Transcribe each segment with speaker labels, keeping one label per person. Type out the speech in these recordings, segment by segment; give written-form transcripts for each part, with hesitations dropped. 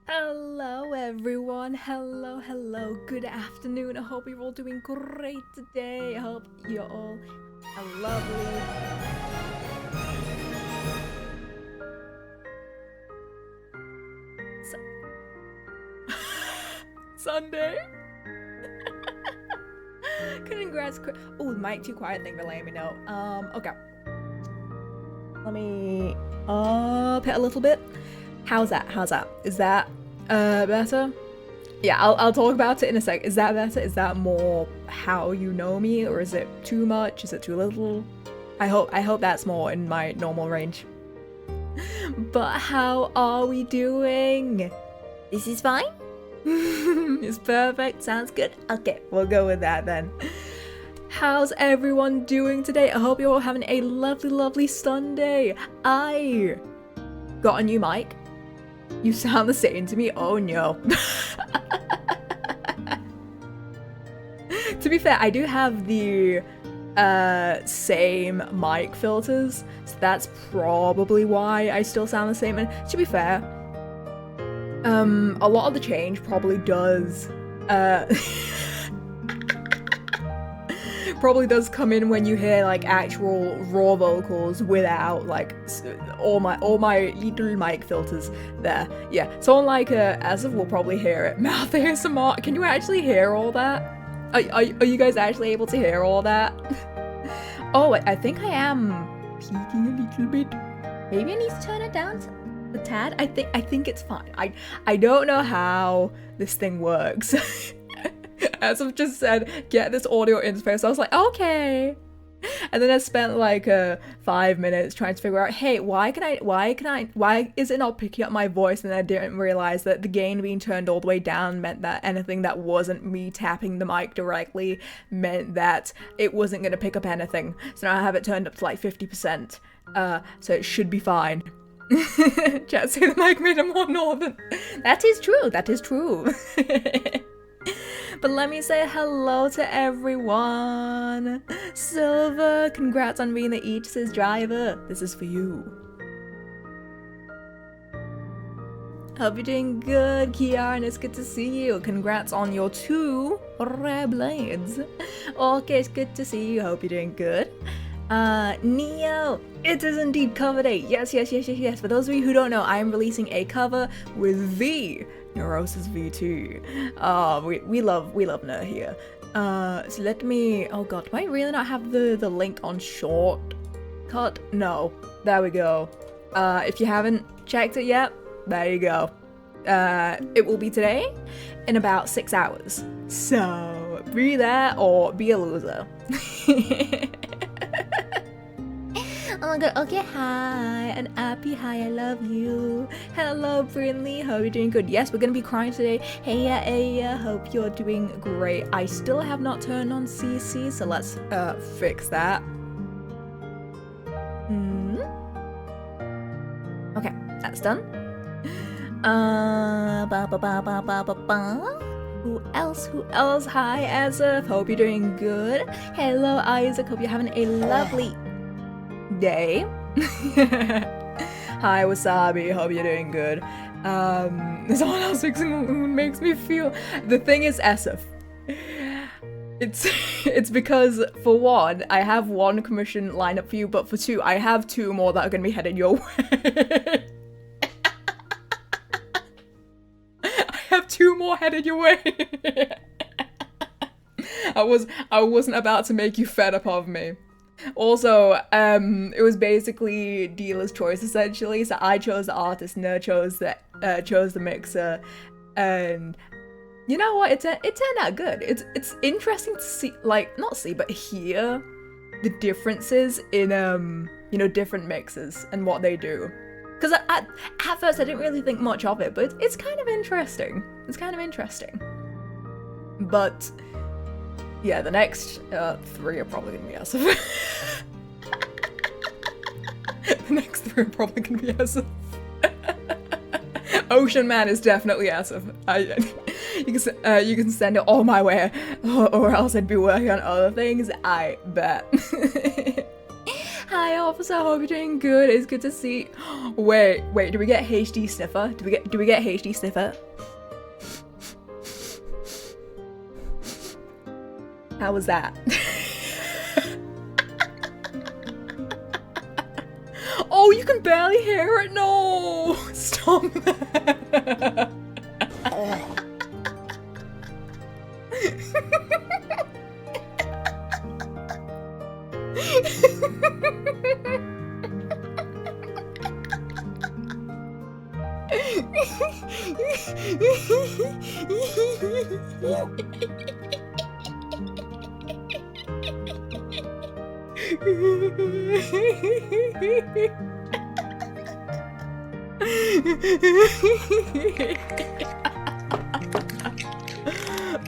Speaker 1: Hello everyone, hello, good afternoon. I hope you're all doing great today. I hope you're all lovely. Sunday? Congrats. Oh, mic too quiet thing for letting me know. Okay. Let me up it a little bit. How's that? Is that better? Yeah, I'll talk about it in a sec. Is that better? Is that more how you know me, or is it too much? Is it too little? I hope that's more in my normal range. But how are we doing? This is fine? It's perfect, sounds good. Okay, we'll go with that then. How's everyone doing today? I hope you're all having a lovely Sunday. I got a new mic. You sound the same to me. Oh no. To be fair, I do have the same mic filters, so that's probably why I still sound the same. And to be fair, a lot of the change probably does come in when you hear like actual raw vocals without like all my little mic filters there. Yeah, someone like Asif will probably hear it. Mouth ASMR. Can you actually hear all that? Are you guys actually able to hear all that? Oh, I think I am peeking a little bit. Maybe I need to turn it down a tad. I think it's fine. I don't know how this thing works. As I've just said, get this audio interface. I was like, okay. And then I spent like 5 minutes trying to figure out, hey, why is it not picking up my voice? And I didn't realize that the gain being turned all the way down meant that anything that wasn't me tapping the mic directly meant that it wasn't going to pick up anything. So now I have it turned up to like 50%. So it should be fine. Chat say the mic made it more northern. That is true. But let me say hello to everyone. Silver, congrats on being the Eats's driver. This is for you. Hope you're doing good, Kiara, it's good to see you. Congrats on your 2 rare blades. Okay, it's good to see you. Hope you're doing good. Neo, it is indeed cover day. Yes. For those of you who don't know, I am releasing a cover with the Neurosis V2. We love NieR here. So let me, oh god, do I really not have the link on shortcut? No, there we go. If you haven't checked it yet, there you go. It will be today in about 6 hours. So be there or be a loser. Oh my god, okay, hi, and Appy, hi, I love you. Hello, Brinley, hope you're doing good. Yes, we're gonna be crying today. Hey, Aya, hope you're doing great. I still have not turned on CC, so let's fix that. Okay, that's done. Who else? Hi, Azaf, hope you're doing good. Hello, Isaac, hope you're having a lovely day. Hi, Wasabi, hope you're doing good. Someone else fixing makes me feel. The thing is, Asif, it's because for one, I have one commission lined up for you, but for two, I have two more that are gonna be headed your way. I have two more headed your way. I wasn't about to make you fed up of me. Also, it was basically dealer's choice essentially. So I chose the artist, NieR chose the mixer, and you know what? It turned out good. It's interesting to see, like, not see, but hear the differences in you know, different mixers and what they do. Because at first I didn't really think much of it, but it's kind of interesting. It's kind of interesting. But yeah, the next 3 are probably gonna be Asif. The next 3 are probably gonna be Asif. Ocean Man is definitely Asif. You can send it all my way, or else I'd be working on other things. I bet. Hi, officer. Hope you're doing good. It's good to see. Wait. Do we get HD sniffer? Do we get HD sniffer? How was that? Oh, you can barely hear it? No! Stop that!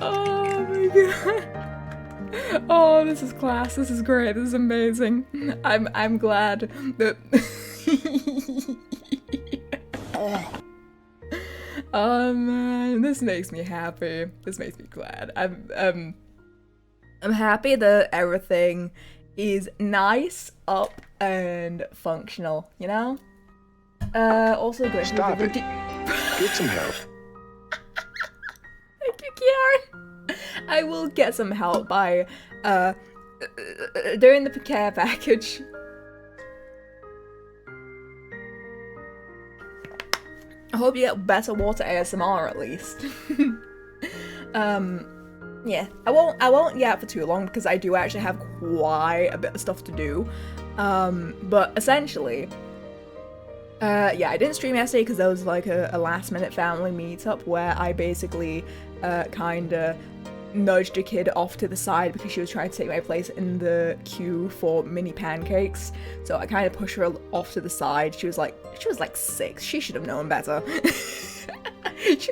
Speaker 1: Oh my god. Oh, this is class. This is great. This is amazing. I'm glad that oh man, this makes me happy. This makes me glad. I'm happy that everything is nice, up, and functional, you know? Also great.
Speaker 2: Stop it. Get some help.
Speaker 1: Thank you, Kiara. I will get some help by doing the care package. I hope you get better water ASMR at least. Yeah, I won't yap for too long because I do actually have quite a bit of stuff to do. But essentially, yeah, I didn't stream yesterday because there was like a last minute family meetup where I basically kinda nudged a kid off to the side because she was trying to take my place in the queue for mini pancakes. So I kind of pushed her off to the side. She was like 6. She should have known better. she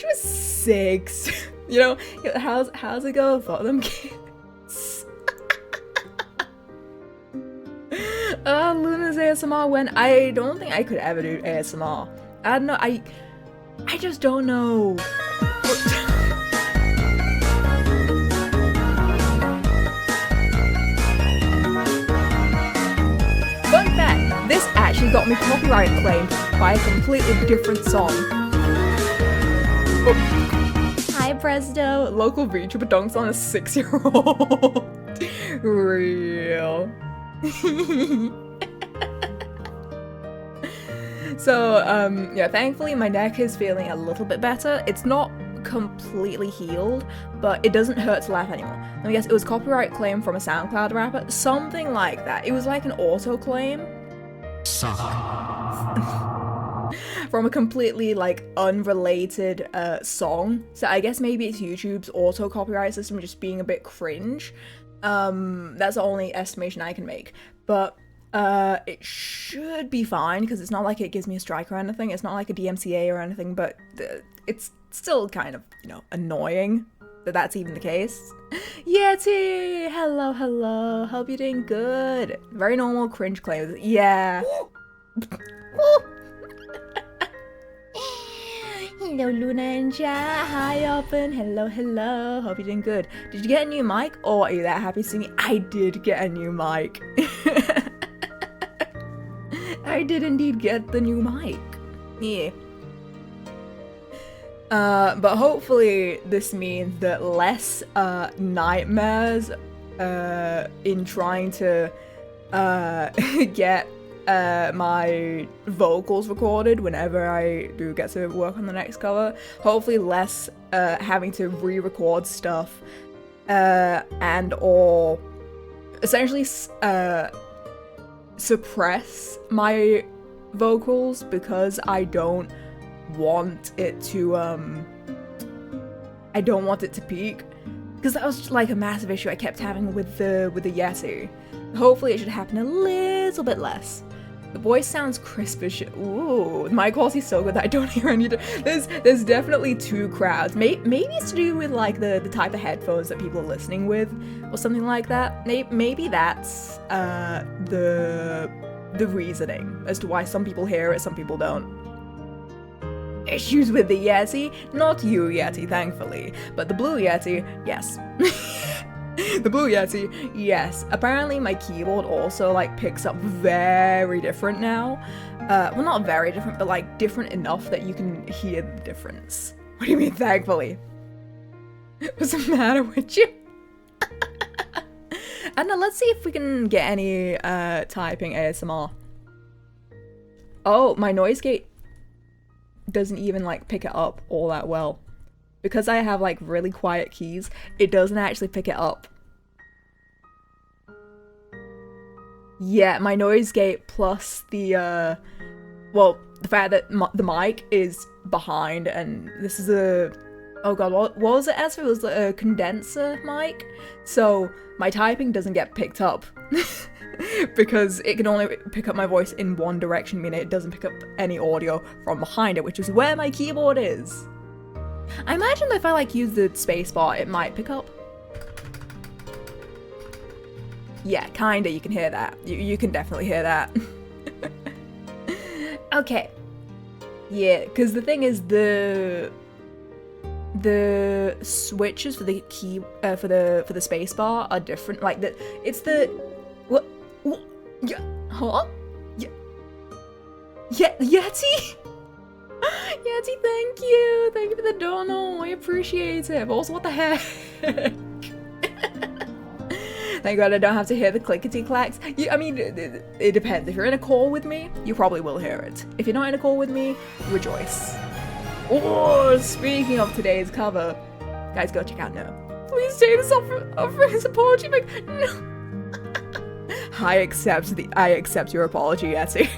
Speaker 1: was 6. You know, how's it go for them kids? Luna's ASMR when I don't think I could ever do ASMR. I don't know, I just don't know. Fun fact, this actually got me copyright claimed by a completely different song. Oh. Hi, Presto. Local VTuber dunks on a 6-year-old. Real. So, yeah, thankfully my neck is feeling a little bit better. It's not completely healed, but it doesn't hurt to laugh anymore. Let me guess, it was copyright claim from a SoundCloud rapper? Something like that. It was like an auto claim.
Speaker 3: Suck.
Speaker 1: from a completely like unrelated song. So I guess maybe it's YouTube's auto copyright system just being a bit cringe. That's the only estimation I can make. But it should be fine because it's not like it gives me a strike or anything. It's not like a DMCA or anything, but it's still kind of, you know, annoying that that's even the case. Yeti! Hello, hello. Hope you're doing good. Very normal cringe claims. Yeah. Hello, Luna and Ja. Hi, Open. Hello, hello. Hope you're doing good. Did you get a new mic? Or are you that happy to see me? I did get a new mic. I did indeed get the new mic. Yeah. But hopefully this means that less nightmares in trying to get my vocals recorded whenever I do get to work on the next cover. Hopefully less having to re-record stuff and or essentially suppress my vocals because I don't want it to peak, because that was just like a massive issue I kept having with the Yeti. Hopefully it should happen a little bit less. The voice sounds crisp as shit. Ooh, my quality's so good that I don't hear any. There's definitely two crowds. Maybe it's to do with like the type of headphones that people are listening with, or something like that. Maybe that's the reasoning as to why some people hear it, some people don't. Issues with the Yeti? Not you, Yeti, thankfully. But the blue Yeti, yes. The blue Yeti, yes. Apparently my keyboard also like picks up very different now. Well, not very different, but like different enough that you can hear the difference. What do you mean, thankfully? What's the matter with you? And now let's see if we can get any typing ASMR. Oh, my noise gate doesn't even like pick it up all that well. Because I have like really quiet keys, it doesn't actually pick it up. Yeah, my noise gate plus the well, the fact that the mic is behind, and this is a, oh god, what was it as? It was a condenser mic, so my typing doesn't get picked up. Because it can only pick up my voice in one direction, meaning it doesn't pick up any audio from behind it, which is where my keyboard is. I imagine that if I like use the spacebar, it might pick up. Yeah, kinda, you can hear that. You can definitely hear that. Okay. Yeah, because the thing is the switches for the key for the spacebar are different. Like it's the what? Yeah, huh? Yeah. Yeti. Yeti, thank you for the dono. I appreciate it. But also, what the heck? Thank God I don't have to hear the clickety clacks. I mean, it depends. If you're in a call with me, you probably will hear it. If you're not in a call with me, rejoice. Oh, speaking of today's cover, guys, go check out NieR. Please take this off his apology. Like, no. I accept your apology, Yeti.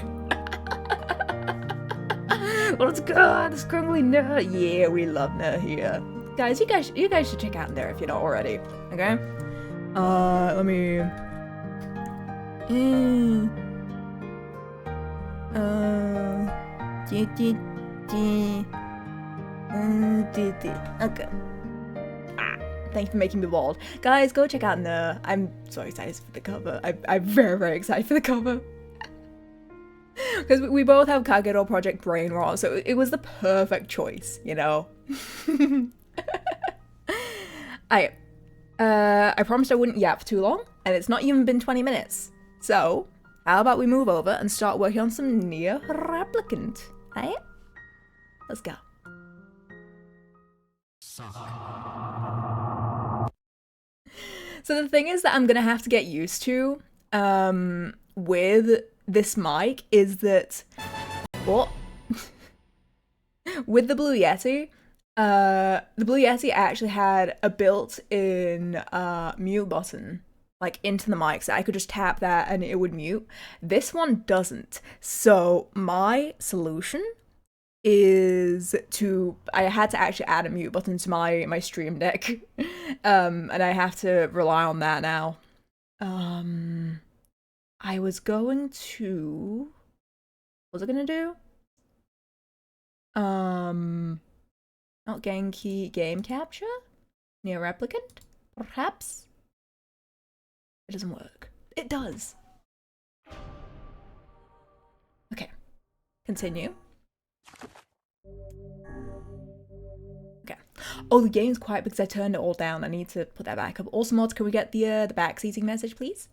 Speaker 1: Let's go. This crumbly NieR. Yeah, we love NieR here, guys. You guys should check out NieR if you're not already. Okay. Let me. Okay. Thank you for making me bald. Guys, go check out NieR. I'm so excited for the cover. I'm very, very excited for the cover. Because we both have Kagero Project Brain Rot, so it was the perfect choice, you know? I promised I wouldn't yap for too long, and it's not even been 20 minutes. So, how about we move over and start working on some NieR Replicant, eh? Let's go. So the thing is that I'm gonna have to get used to, with this mic is that, what? With the Blue Yeti, actually had a built-in mute button, like into the mic, so I could just tap that and it would mute. This one doesn't. So my solution is I had to actually add a mute button to my stream deck. And I have to rely on that now. I was going to... What was I gonna do? Not Genki game capture? NieR Replicant? Perhaps? It doesn't work. It does! Okay. Continue. Okay. Oh, the game's quiet because I turned it all down. I need to put that back up. Also, mods, can we get the backseating message, please?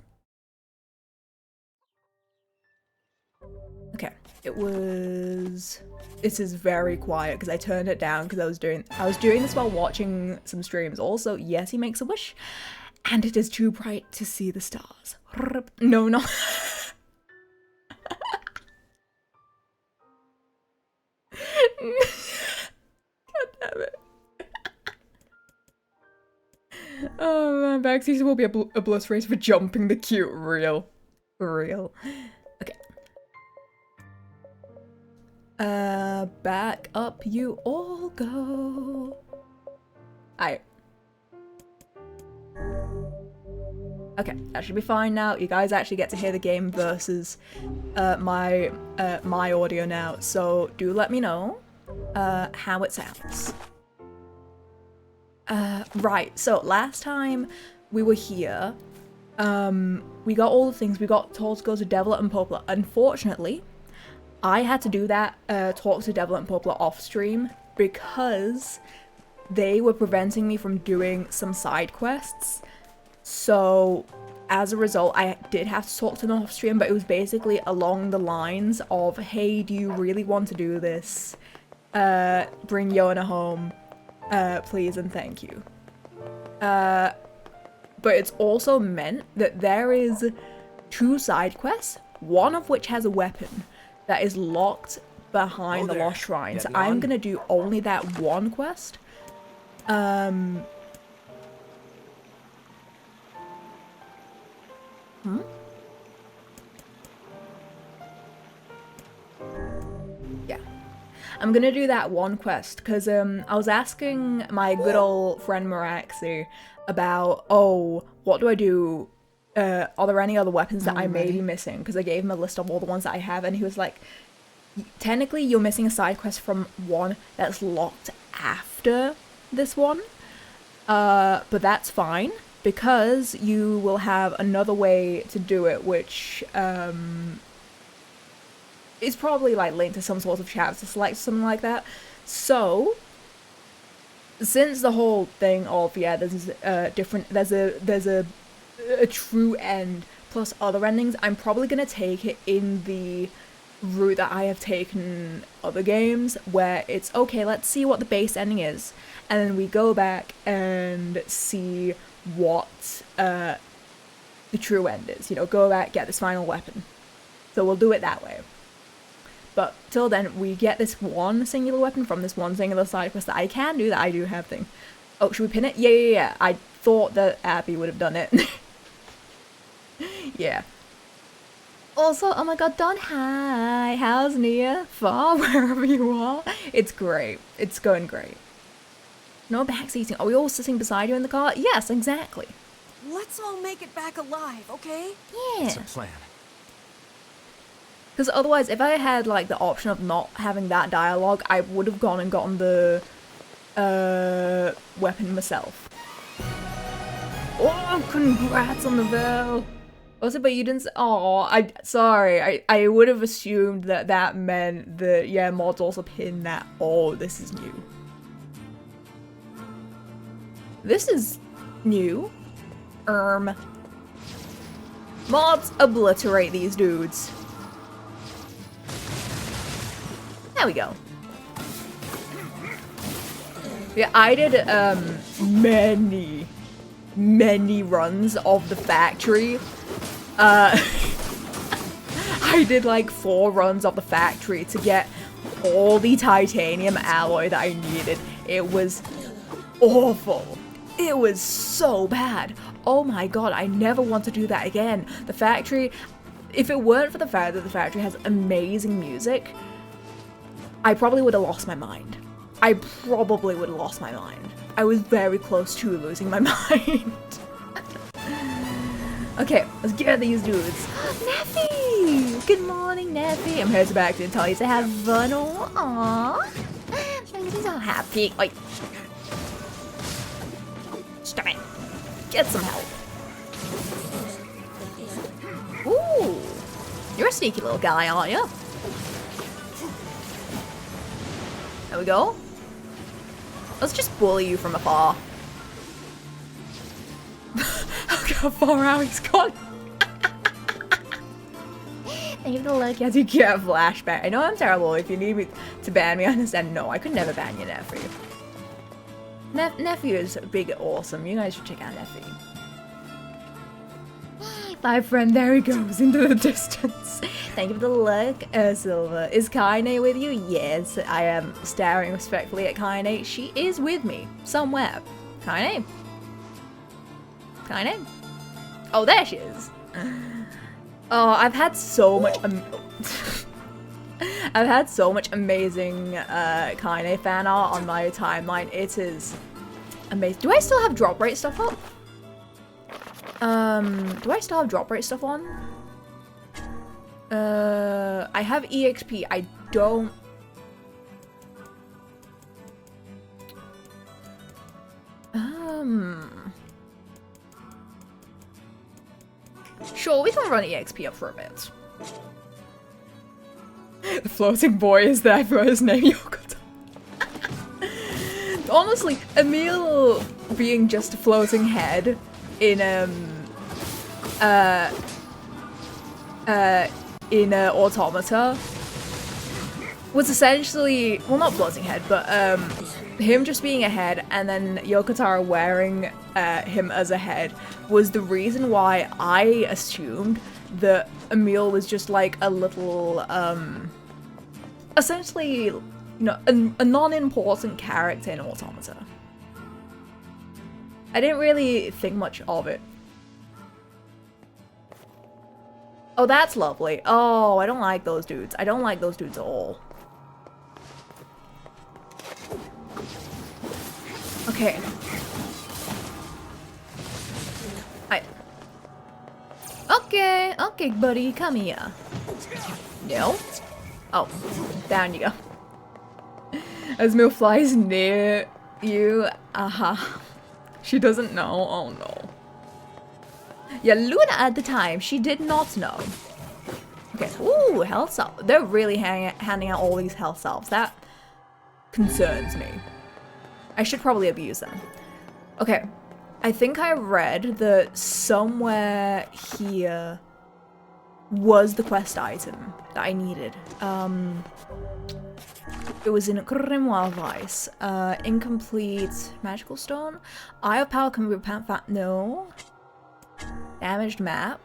Speaker 1: Okay. It was... This is very quiet because I turned it down because I was doing this while watching some streams. Also, yes, he makes a wish. And it is too bright to see the stars. No, no. God damn it. Oh man, backseason will be a plus race for jumping the cute. Real. Real. Okay. Back up you all go. Alright. Okay, that should be fine now. You guys actually get to hear the game versus my audio now. So do let me know how it sounds. Right, so last time we were here, we got all the things. We got told to go to Devilet and Poplar. Unfortunately, I had to do that talk to Devilet and Poplar off stream because they were preventing me from doing some side quests. So as a result, I did have to talk to them off stream, but it was basically along the lines of, hey, do you really want to do this? Bring Yona home, please and thank you. But it's also meant that there is 2 side quests, one of which has a weapon that is locked behind the Lost Shrine. So I'm gonna do only that one quest. Yeah. I'm gonna do that one quest, because I was asking my good old friend Maraxi about, oh, what do I do? Are there any other weapons that I may be missing? Because I gave him a list of all the ones that I have, and he was like, technically you're missing a side quest from one that's locked after this one. But that's fine, because you will have another way to do it, which is probably like linked to some sort of chapter select, something like that. So since the whole thing of, yeah, there's a true end plus other endings, I'm probably gonna take it in the route that I have taken other games, where it's okay, let's see what the base ending is, and then we go back and see what the true end is, you know, go back, get this final weapon. So we'll do it that way. But till then, we get this one singular weapon from this one singular side quest that I can do, that I do have thing. Oh, should we pin it? Yeah. I thought that Abby would have done it. Yeah. Also, oh my god, Don, hi! How's NieR? Far, wherever you are? It's great. It's going great. No backseating. Are we all sitting beside you in the car? Yes, exactly.
Speaker 3: Let's all make it back alive, okay?
Speaker 1: Yeah.
Speaker 4: It's a plan.
Speaker 1: Because otherwise, if I had, like, the option of not having that dialogue, I would have gone and gotten the weapon myself. Oh, congrats on the bell! Also, but you didn't. Oh, sorry. I would have assumed that that meant that, yeah, mods also pin that. Oh, this is new. This is new. Mods obliterate these dudes. There we go. Yeah, I did many runs of the factory. I did like 4 runs of the factory to get all the titanium alloy that I needed. It was awful. It was so bad. Oh my god, I never want to do that again. The factory, if it weren't for the fact that the factory has amazing music, I probably would have lost my mind. I probably would have lost my mind. I was very close to losing my mind. Okay, let's get these dudes. Neffy! Good morning, Neffy. I'm here to back to tell you to have fun. Aww. I'm so happy. Like, stop it. Get some help. Ooh. You're a sneaky little guy, aren't you? There we go. Let's just bully you from afar. Look how far out he's gone. Thank you for the look as you get a flashback. I know I'm terrible. If you need me to ban me, I understand. No, I could never ban your nephew. Nephew is big awesome. You guys should check out Nephew. Bye, friend. There he goes into the distance. Thank you for the look, Silva. Is Kaine with you? Yes, I am staring respectfully at Kaine. She is with me somewhere. Kaine? Kaine? Oh, there she is. Oh, I've had so much. I've had so much amazing Kaine fan art on my timeline. It is amazing. Do I still have drop rate stuff up? Do I still have drop rate stuff on? I have EXP. I don't. Sure, we can run EXP up for a bit. The floating boy is there for his name, Yogurt. Honestly, Emil being just a floating head in Automata was essentially, well, not floating head, but him just being a head and then Yokotaro wearing him as a head was the reason why I assumed that Emil was just like a little essentially, you know, a non-important character in Automata. I didn't really think much of it. Oh, that's lovely. Oh, I don't like those dudes. I don't like those dudes at all. Okay. Okay, buddy, come here. No? Oh, down you go. As Mil flies near you, she doesn't know. Oh no. Yeah, Luna at the time, she did not know. Okay, ooh, health salve. They're really handing out all these health salves. That concerns me. I should probably abuse them. Okay, I think I read that somewhere here was the quest item that I needed. It was in Grimoire Vice. Incomplete magical stone. Eye of power can repent fat. No. Damaged map.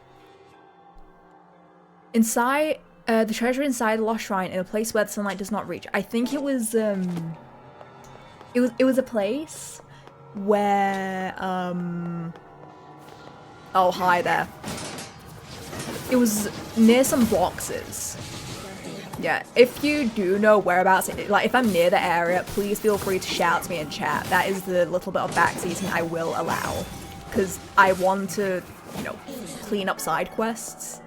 Speaker 1: Inside, the treasure inside the lost shrine in a place where the sunlight does not reach. I think it was a place where, oh, hi there. It was near some boxes. Yeah, if you do know whereabouts, like if I'm near the area, please feel free to shout to me in chat. That is the little bit of backseating I will allow. Because I want to, you know, clean up side quests.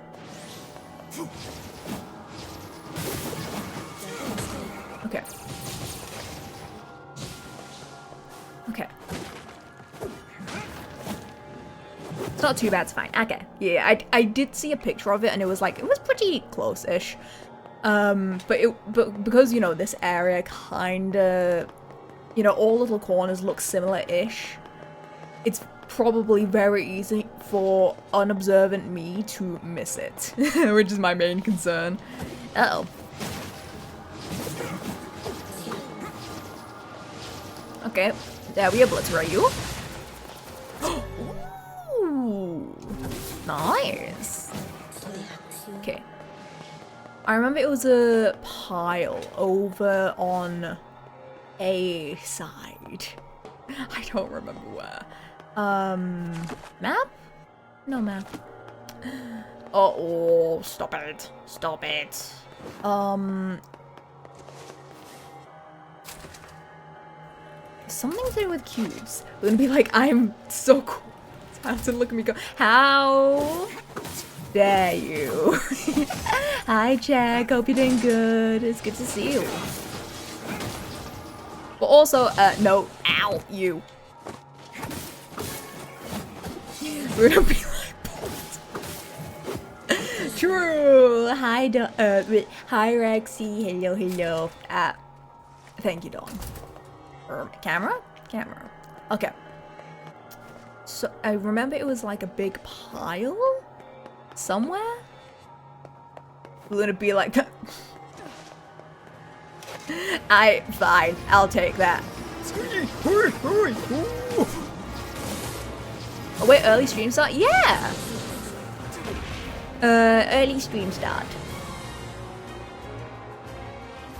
Speaker 1: Okay. Okay. It's not too bad, it's fine. Okay. Yeah, I did see a picture of it and it was like, it was pretty close-ish. But because, you know, this area kinda, you know, all little corners look similar-ish, it's probably very easy for unobservant me to miss it, which is my main concern. Uh-oh. Okay, there we obliterate you. Ooh, nice. Okay. I remember it was a pile over on a side. I don't remember where. Map? No map. Oh, stop it. Stop it. something to do with cubes. We're gonna be like, I'm so cool. Townsend, look at me go, how dare you? Hi, Jack. Hope you're doing good. It's good to see you. But also, no, ow, you. We're gonna be like, true. Hi, hi, Rexy. Hello, hello. Thank you, Dawn. Camera? Camera. Okay. So, I remember it was like a big pile? Somewhere? We're gonna be like... fine. I'll take that. Oh wait, early stream start? Yeah! Early stream start.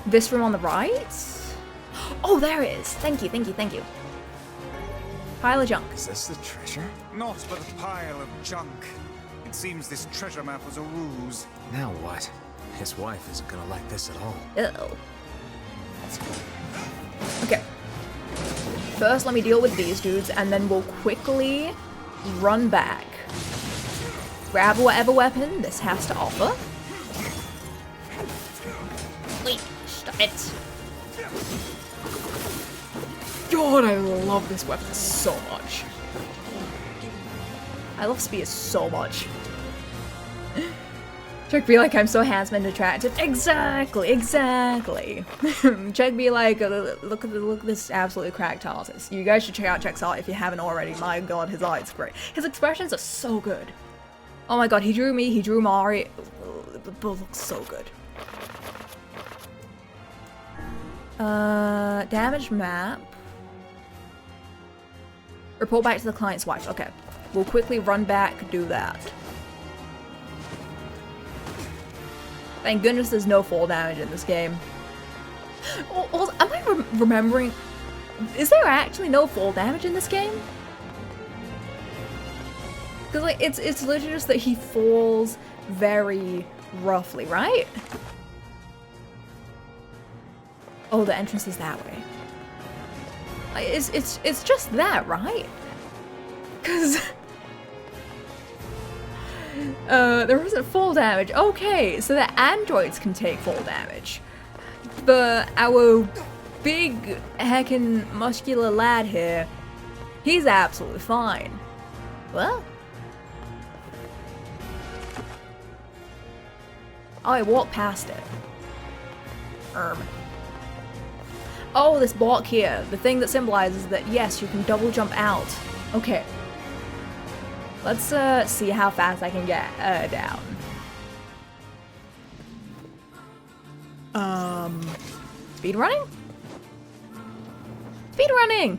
Speaker 1: This room on the right? Oh, there it is. Thank you, thank you, thank you. Pile of junk.
Speaker 4: Is this the treasure?
Speaker 5: Not but a pile of junk. It seems this treasure map was a ruse.
Speaker 4: Now what? His wife isn't gonna like this at all.
Speaker 1: Uh-oh. Okay. First, let me deal with these dudes, and then we'll quickly run back. Grab whatever weapon this has to offer. Wait, stop it. God, I love this weapon so much. I love spears so much. Chuck be like, I'm so handsome and attractive. Exactly, exactly. Chuck be like, look at this absolutely cracked artist. You guys should check out Chuck's art if you haven't already. My god, his art is great. His expressions are so good. Oh my god, he drew me, he drew Mari. The both looks so good. Damage map. Report back to the client's wife. Okay. We'll quickly run back, do that. Thank goodness there's no fall damage in this game. Also, am I remembering? Is there actually no fall damage in this game? Because like it's literally just that he falls very roughly, right? Oh, the entrance is that way. Like, it's just that, right? Because there isn't fall damage. Okay, so the androids can take fall damage, but our big heckin' muscular lad here, he's absolutely fine. Well, oh, I walked past it. Oh, this block here, the thing that symbolizes that yes, you can double jump out. Okay. Let's see how fast I can get down. Speed running? Speed running!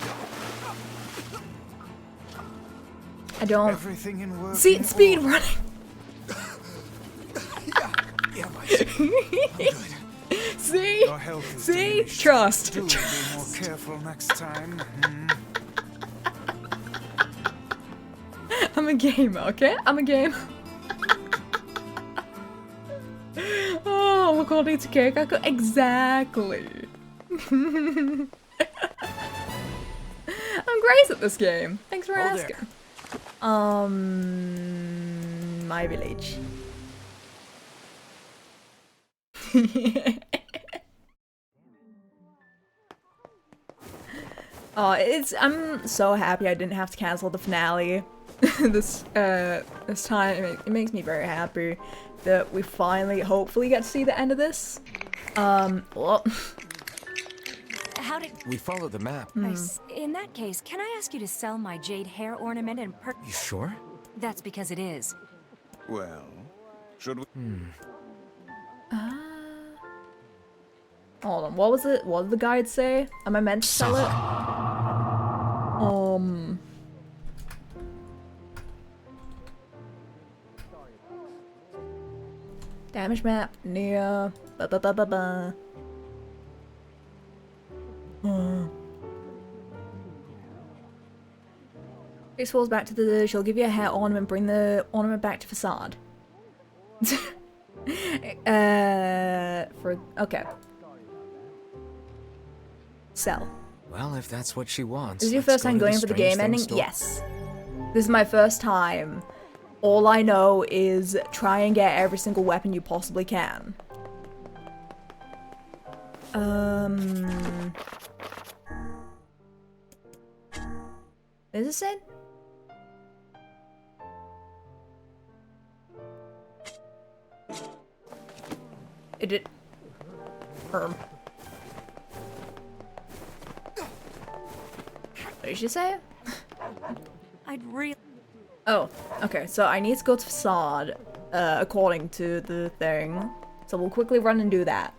Speaker 1: I don't
Speaker 5: Everything in work.
Speaker 1: see speed running.
Speaker 5: Yeah, mate. I'm good.
Speaker 1: See?
Speaker 5: Your health is
Speaker 1: See?
Speaker 5: diminished.
Speaker 1: Trust.
Speaker 5: Do be more careful next time.
Speaker 1: I'm a gamer, okay? I'm a gamer. Oh, look, all needs a cake. I could exactly. I'm great at this game. Thanks for asking. My village. Oh, I'm so happy I didn't have to cancel the finale this time. It makes me very happy that we finally, hopefully, get to see the end of this. Well,
Speaker 3: How did...
Speaker 4: We followed the map.
Speaker 3: In that case, can I ask you to sell my jade hair ornament and
Speaker 4: You sure?
Speaker 3: That's because it is.
Speaker 5: Well, should we?
Speaker 1: hold on, what was it? What did the guide say? Am I meant to sell it? Damage map, NieR, ba ba ba ba ba. It falls back to the. She'll give you a hair ornament. Bring the ornament back to facade. Okay. Sell.
Speaker 4: Well, if that's what she wants.
Speaker 1: This is your
Speaker 4: let's
Speaker 1: first
Speaker 4: go
Speaker 1: time
Speaker 4: to the
Speaker 1: going for the
Speaker 4: strange
Speaker 1: game
Speaker 4: thing
Speaker 1: ending?
Speaker 4: store.
Speaker 1: Yes. This is my first time. All I know is try and get every single weapon you possibly can. Is this it? It did. What did she say?
Speaker 3: I'd really...
Speaker 1: Oh, okay, so I need to go to Facade, according to the thing. So we'll quickly run and do that.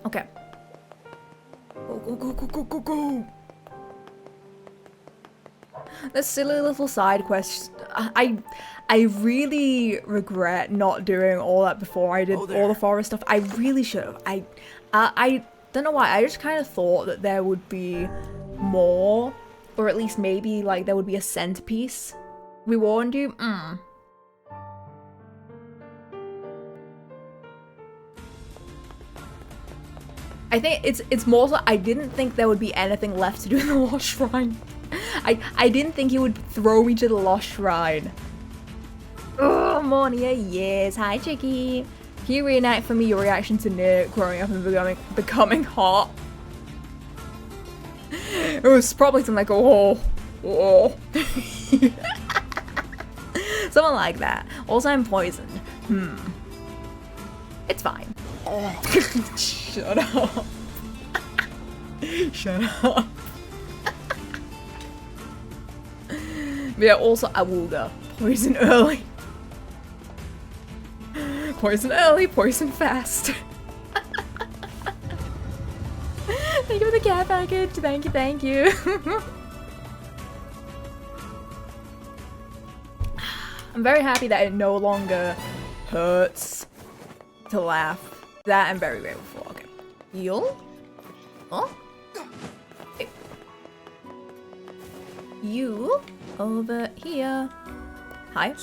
Speaker 1: Okay. Go, go, go, go, go, go, go! This silly little side quest. I really regret not doing all that before I did all the forest stuff. I really should have. I don't know why. I just kind of thought that there would be more, or at least maybe like there would be a centerpiece. We warned you. I think it's more so I didn't think there would be anything left to do in the Lost Shrine. I didn't think he would throw me to the Lost Shrine. Oh, Monia, yes. Hi, Chicky. Can you reenact for me your reaction to NieR growing up and becoming hot? It was probably something like, oh. Something like that. Also, I'm poisoned. It's fine. Shut up. Shut up. Yeah, also Awuga. Poison early. Poison early, poison fast. Thank you for the care package. Thank you, thank you. I'm very happy that it no longer hurts to laugh. That I'm very grateful for. Okay. Heal? Oh? Okay. You over here. Hi.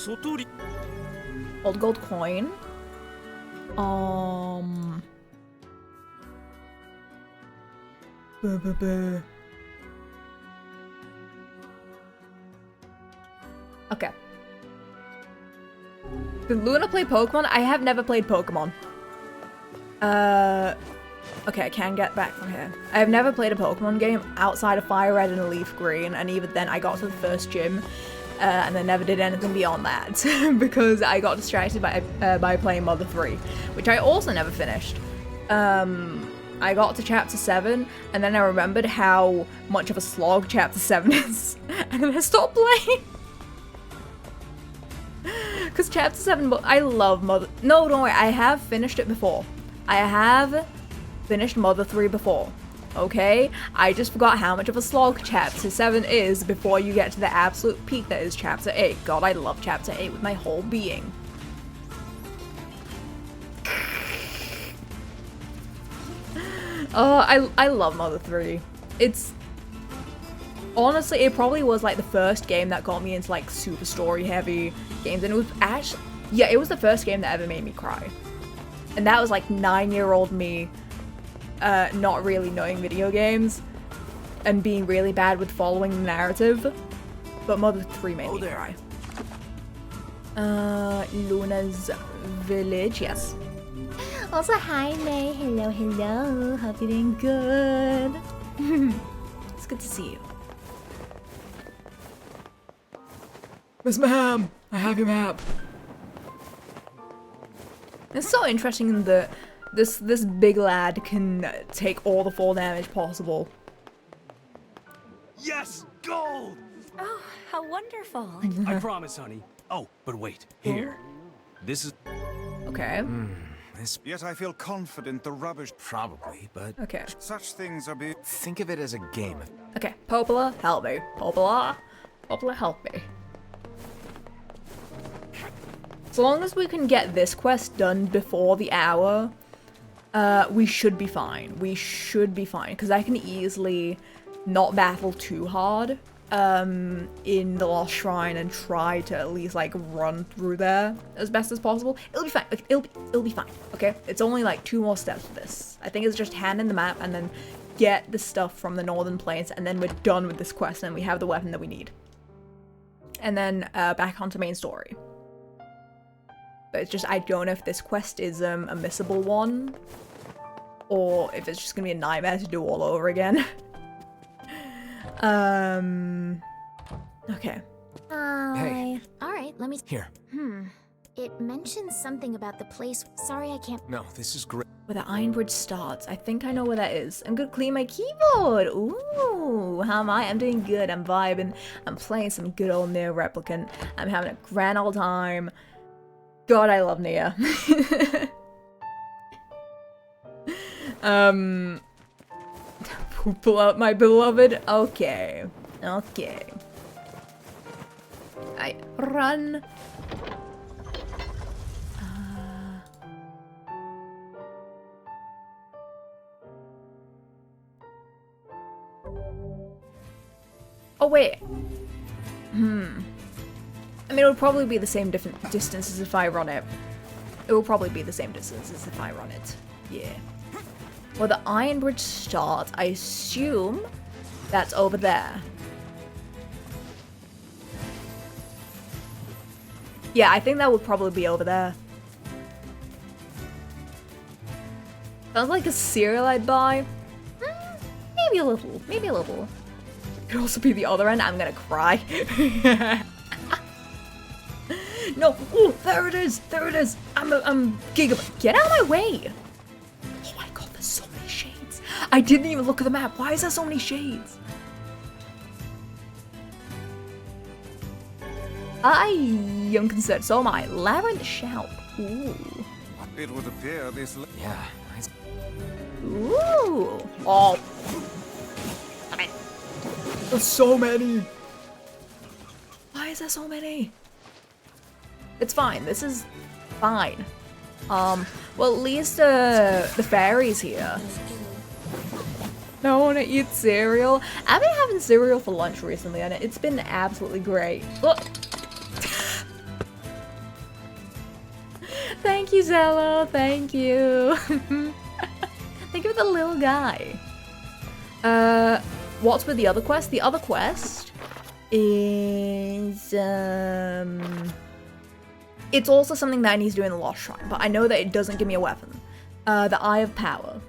Speaker 1: Old gold coin. Okay. Did Luna play Pokemon? I have never played Pokemon. Okay, I can get back from here. I have never played a Pokemon game outside of Fire Red and Leaf Green, and even then I got to the first gym, and then never did anything beyond that, because I got distracted by playing Mother 3, which I also never finished. I got to Chapter 7, and then I remembered how much of a slog Chapter 7 is, and then I stopped playing. Because Chapter 7, I love Mother... No, don't worry, I have finished it before. I have finished Mother 3 before, okay? I just forgot how much of a slog Chapter 7 is before you get to the absolute peak that is Chapter 8. God, I love Chapter 8 with my whole being. Oh, I love Mother 3. It's... Honestly, it probably was like the first game that got me into like super story heavy games, and it was actually... Yeah, it was the first game that ever made me cry. And that was like 9-year-old me, not really knowing video games, and being really bad with following the narrative. But Mother 3 made me cry. Luna's village, yes. Also, hi May, hello, hello, hope you're doing good. It's good to see you. Where's my ham? I have your map. It's so interesting that this big lad can take all the fall damage possible.
Speaker 6: Yes! Gold!
Speaker 3: Oh, how wonderful.
Speaker 6: I promise, honey. Oh, but wait. Here. This is...
Speaker 1: Okay.
Speaker 5: Yet I feel confident the rubbish...
Speaker 4: Probably, but
Speaker 1: Okay.
Speaker 5: Such things are being...
Speaker 4: think of it as a game.
Speaker 1: Okay. Popola, help me. Popola, help me. So long as we can get this quest done before the hour, we should be fine. We should be fine, because I can easily not battle too hard in the Lost Shrine and try to at least like run through there as best as possible. It'll be fine. It'll be fine. Okay, it's only like 2 more steps for this. I think it's just hand in the map and then get the stuff from the Northern Plains, and then we're done with this quest, and we have the weapon that we need. And then back onto main story. But it's just, I don't know if this quest is a missable one, or if it's just gonna be a nightmare to do all over again. Okay.
Speaker 4: Hey.
Speaker 7: Alright, let me...
Speaker 4: Here.
Speaker 7: It mentions something about the place. Sorry, I can't...
Speaker 4: No, this is great.
Speaker 1: Where the Iron Bridge starts. I think I know where that is. I'm gonna clean my keyboard. Ooh, how am I? I'm doing good. I'm vibing. I'm playing some good old NieR Replicant. I'm having a grand old time. God, I love NieR. Pull out my beloved. Okay. Okay. I run. Oh wait. I mean, it would probably be the same different distances if I run it. It will probably be the same distances if I run it. Yeah. Well, the Iron Bridge starts. I assume that's over there. Yeah, I think that would probably be over there. Sounds like a cereal I'd buy. Maybe a little. Maybe a little. Could also be the other end. I'm gonna cry. No. Oh, there it is. There it is. I'm gigabyte. Get out of my way. Oh my god, there's so many shades. I didn't even look at the map. Why is there so many shades? I am concerned. So am I. Labyrinth Shout. Ooh.
Speaker 5: It would appear this...
Speaker 4: Yeah. Nice.
Speaker 1: Ooh. Oh. There's so many. Why is there so many? It's fine. This is fine. Well, at least the fairy's here. I want to eat cereal. I've been having cereal for lunch recently, and it's been absolutely great. Look. Thank you, Zello. Thank you. Thank you for the little guy. What's with the other quest? The other quest is, it's also something that I need to do in the Lost Shrine, but I know that it doesn't give me a weapon. The Eye of Power.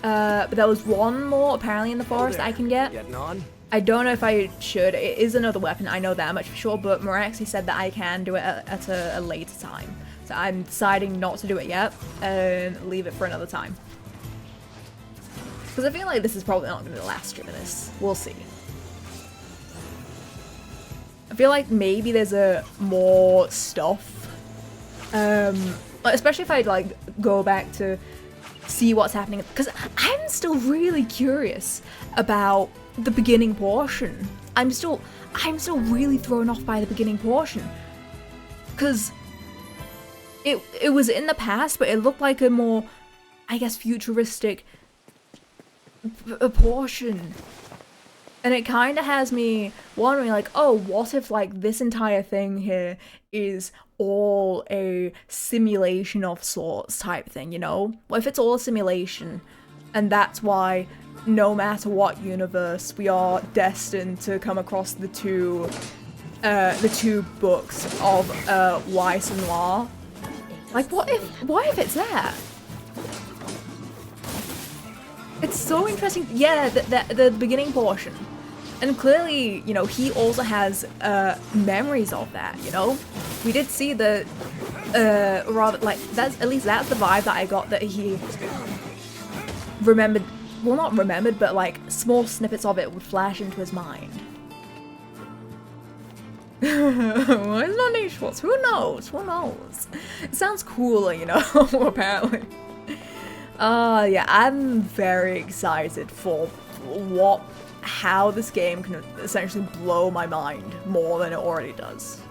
Speaker 1: But there was one more apparently in the forest that I can get.
Speaker 4: Getting on?
Speaker 1: I don't know if I should. It is another weapon, I know that much for sure, but Miraxi said that I can do it at a later time. So I'm deciding not to do it yet and leave it for another time. Because I feel like this is probably not going to last during this. We'll see. I feel like maybe there's more stuff. Especially if I like go back to see what's happening. Because I'm still really curious about the beginning portion. I'm still really thrown off by the beginning portion. Because it was in the past, but it looked like a more, I guess, futuristic a portion, and it kind of has me wondering, like, oh, what if like this entire thing here is all a simulation of sorts type thing, you know? What if it's all a simulation, and that's why no matter what universe we are destined to come across the two books of Weiss and NieR? Like, what if it's that? It's so interesting. Yeah, the beginning portion. And clearly, you know, he also has memories of that, you know? We did see the rather, like, that's at least that's the vibe that I got, that he remembered, well, not remembered, but like small snippets of it would flash into his mind. Well, it's not Nate Schwartz. Who knows? Who knows? It sounds cooler, you know, apparently. Yeah, I'm very excited for how this game can essentially blow my mind more than it already does.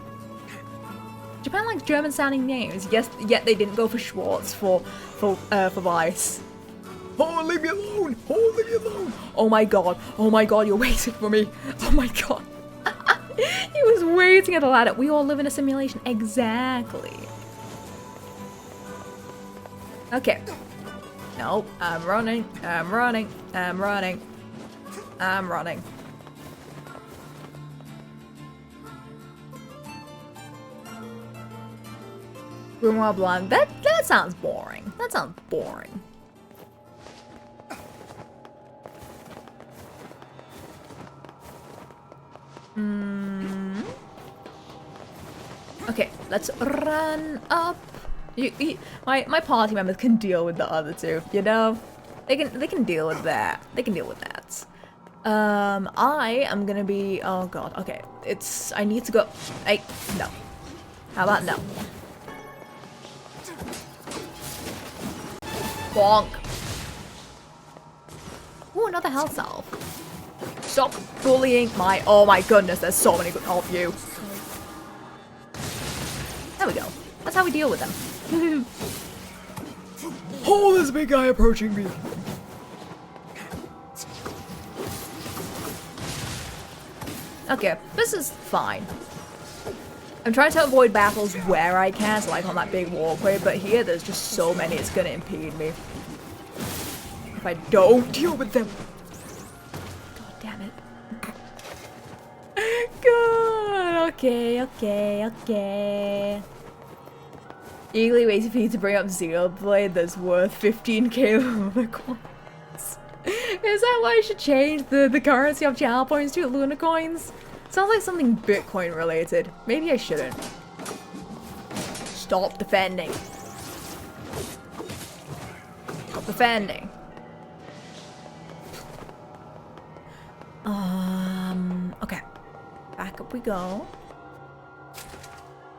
Speaker 1: Japan likes German-sounding names, yes, yet they didn't go for Schwartz for Weiss. Oh, leave me alone! Oh, leave me alone! Oh my god, you're waiting for me! Oh my god. He was waiting at the ladder. We all live in a simulation. Exactly. Okay. Nope, I'm running, I'm running, I'm running, I'm running. Grimoire Blonde, that sounds boring. That sounds boring. Okay, let's run up. My party members can deal with the other two, you know? They can deal with that. They can deal with that. I am gonna be, oh god, okay. I need to go, no. How about no? Bonk. Ooh, another health salve. Stop bullying my, oh my goodness, there's so many of you. There we go. That's how we deal with them. Oh, there's a big guy approaching me. Okay, this is fine. I'm trying to avoid battles where I can, so like on that big walkway, but here there's just so many it's gonna impede me. If I don't deal with them. God damn it. Good, okay. Eagerly waiting for you to bring up Xenoblade that's worth 15k Luna coins. Is that why I should change the currency of channel points to Luna coins? Sounds like something Bitcoin related. Maybe I shouldn't. Stop defending. Stop defending. Okay. Back up we go.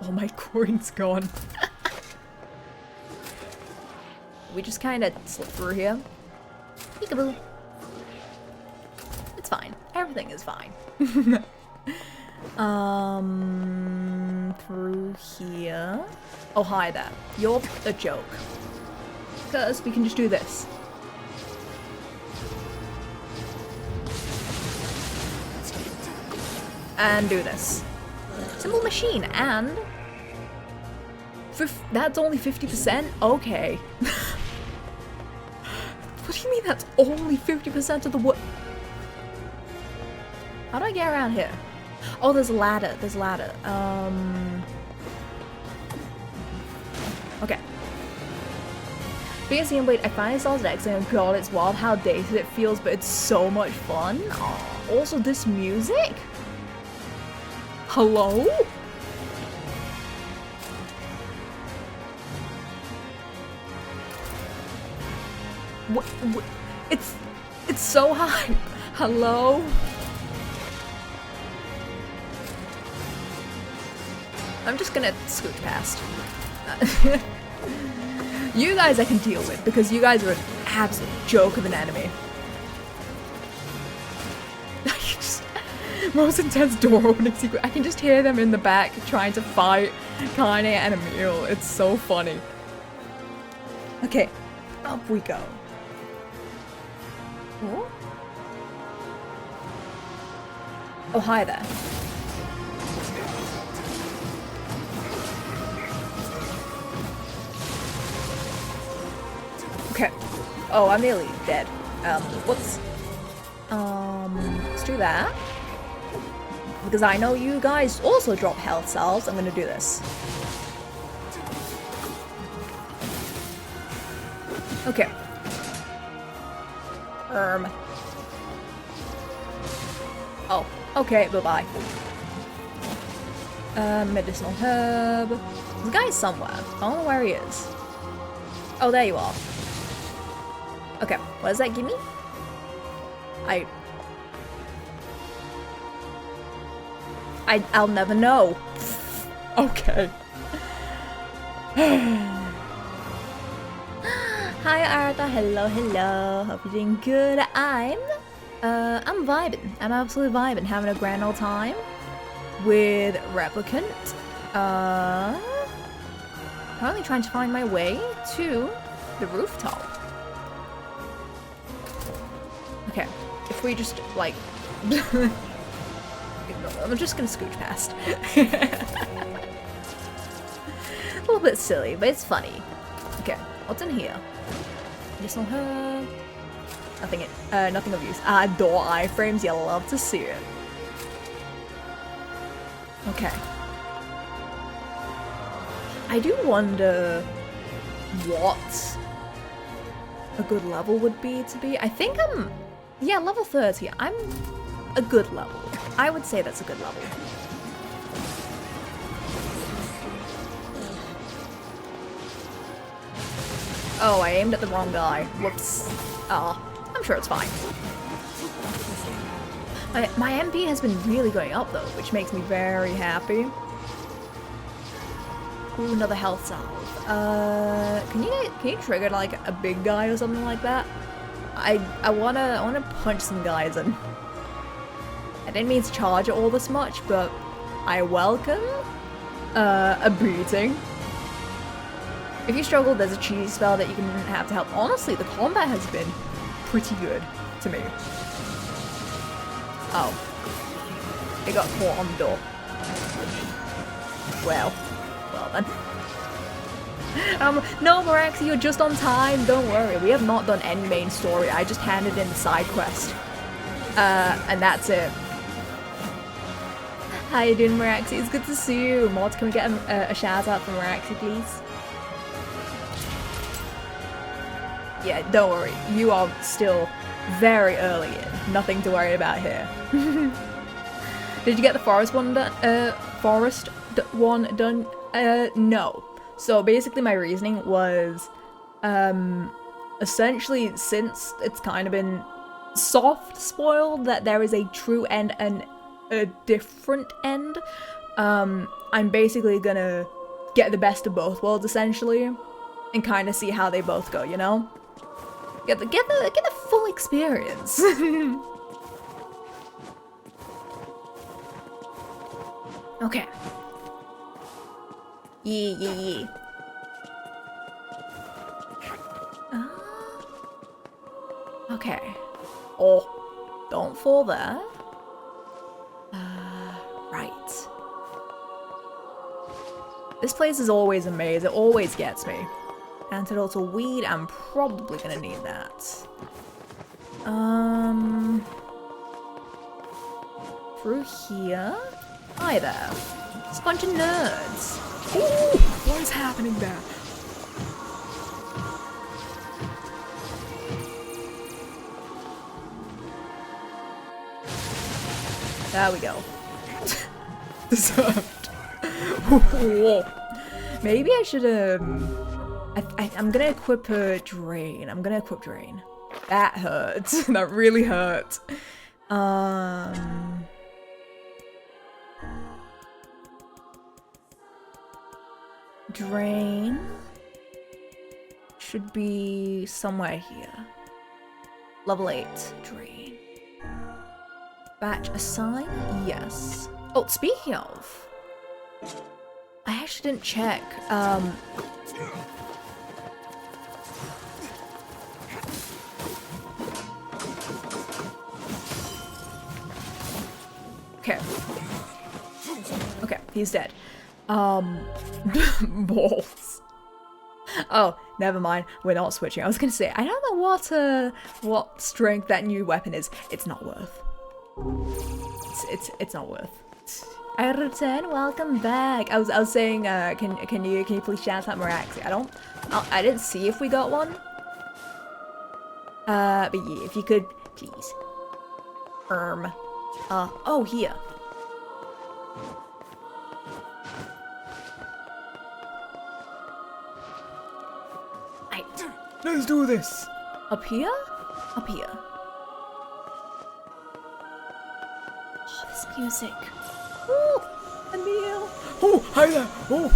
Speaker 1: Oh, my coin's gone. We just kind of slip through here. Peekaboo. It's fine. Everything is fine. Through here. Oh, hi there. You're a joke. Because we can just do this. And do this. Simple machine, and... that's only 50%? Okay. What do you mean that's only 50% of the what? How do I get around here? Oh, there's a ladder. There's a ladder. Okay. Being a Xenoblade, I finally installed X and god, it's wild how dated it feels, but it's so much fun. Aww. Also, this music? Hello? What? It's so high. Hello? I'm just gonna scooch past. You guys I can deal with because you guys are an absolute joke of an enemy. Most intense door opening secret. I can just hear them in the back trying to fight Kaine and Emil. It's so funny. Okay, up we go. Oh, oh hi there. Okay. Oh, I'm nearly dead. Let's do that. Because I know you guys also drop health cells, I'm gonna do this. Okay. Oh, okay, bye-bye. Medicinal herb. This guy's somewhere. I don't know where he is. Oh, there you are. Okay, what does that give me? I'll never know. Okay. Hi Artha, hello. Hope you're doing good. I'm vibing. I'm absolutely vibing, having a grand old time with Replicant. Currently trying to find my way to the rooftop. Okay, if we just like I'm just gonna scooch past. A little bit silly, but it's funny. Okay, what's in here? This on her. Nothing of use. Door iframes, you love to see it. Okay. I do wonder what a good level would be to be. I think I'm, yeah, level 30. I'm a good level. I would say that's a good level. Oh, I aimed at the wrong guy. Whoops. I'm sure it's fine. My MP has been really going up though, which makes me very happy. Ooh, another health salve. Can you trigger like a big guy or something like that? I wanna punch some guys and I didn't mean to charge it all this much, but I welcome a beating. If you struggle, there's a cheese spell that you can have to help. Honestly, the combat has been pretty good to me. Oh. It got caught on the door. Well then. No, Maraxi, you're just on time. Don't worry. We have not done any main story. I just handed in the side quest. And that's it. How you doing, Maraxi? It's good to see you. Mods, can we get a shout out from Maraxi, please? Yeah, don't worry. You are still very early in. Nothing to worry about here. Did you get the forest one done? No. So basically my reasoning was, essentially since it's kind of been soft spoiled that there is a true end and a different end, I'm basically gonna get the best of both worlds essentially and kind of see how they both go, you know? Get the full experience. Okay. Yeah. Okay. Oh, don't fall there. Right. This place is always a maze. It always gets me. Antidote to weed. I'm probably gonna need that. Through here. Hi there. It's a bunch of nerds. Ooh, what is happening there? There we go. Deserved. Maybe I should I'm gonna equip a drain. I'm gonna equip drain. That hurts. That really hurt. Drain should be somewhere here. Level 8 drain. Batch assign? Yes. Oh, speaking of, I actually didn't check. Okay. Okay, he's dead. Balls. Oh, never mind. We're not switching. I was gonna say, I don't know what strength that new weapon is. It's not worth. It's not worth. I return. Welcome back. I was saying, can you please shout out Maraxi? I didn't see if we got one. But yeah, if you could, please. Oh, here.
Speaker 6: Let's do this.
Speaker 1: Up here? Up here. Oh, this music. Ooh, Emil.
Speaker 6: Oh, hi there. Oh.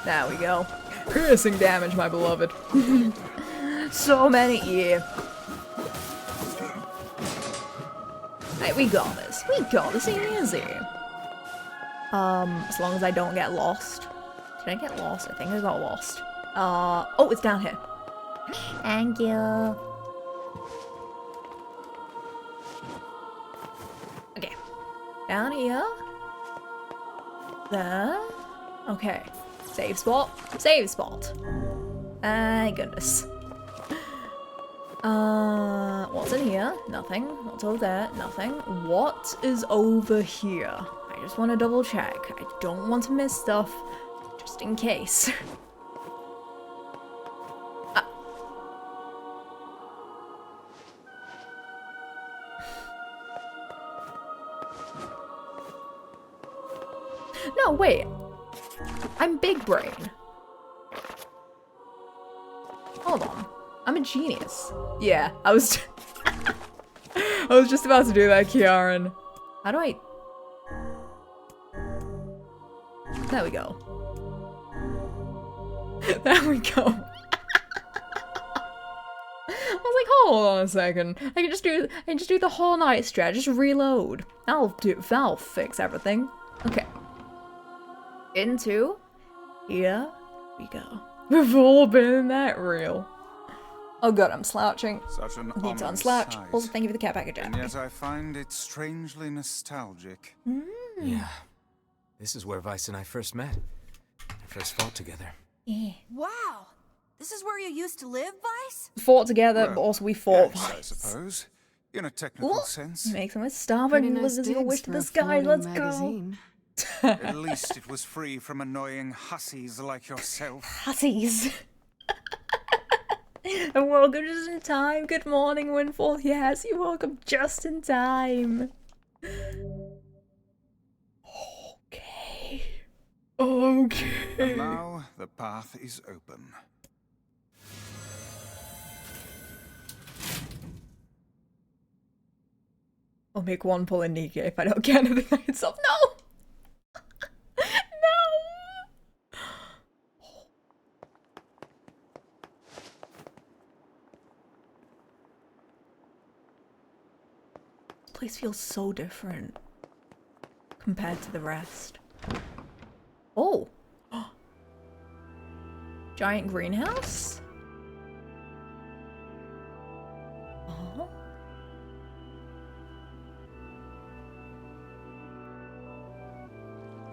Speaker 1: There we go. Piercing damage, my beloved. So many here. Hey, we got this. We got this easy. As long as I don't get lost. Did I get lost? I think I got lost. Oh, it's down here. Thank you. Okay. Down here. There. Okay. Save spot. Save spot. Thank goodness. What's in here? Nothing. What's over there? Nothing. What is over here? I just want to double check. I don't want to miss stuff, just in case. No, wait. I'm big brain. Hold on. I'm a genius. Yeah, I was I was just about to do that, Kiaran. How do I... There we go. There we go. I was like, hold on a second. I can just do the whole night stretch, just reload. That'll fix everything. Okay. Into here we go. We've all been in that reel. Oh god, I'm slouching.
Speaker 5: Such an
Speaker 1: I need to
Speaker 5: ominous
Speaker 1: unslouch.
Speaker 5: sight.
Speaker 1: Also, thank you for the cat package.
Speaker 5: And yet I find it strangely nostalgic.
Speaker 4: Yeah. This is where Vice and I first met. First fought together.
Speaker 1: Yeah.
Speaker 3: Wow! This is where you used to live, Vice?
Speaker 1: Fought together, but
Speaker 5: Well,
Speaker 1: also we fought.
Speaker 5: Yes, I suppose. In a technical sense.
Speaker 1: Makes him a starboard and lives your wish to the sky. Let's go.
Speaker 5: At least it was free from annoying hussies like yourself.
Speaker 1: Hussies. And welcome just in time. Good morning, Windfall. Yes, you woke up just in time. Okay. Okay.
Speaker 5: And now the path is open.
Speaker 1: I'll make one pull in Nika if I don't get anything by itself. No! No! This place feels so different compared to the rest. Oh! Giant greenhouse? Oh.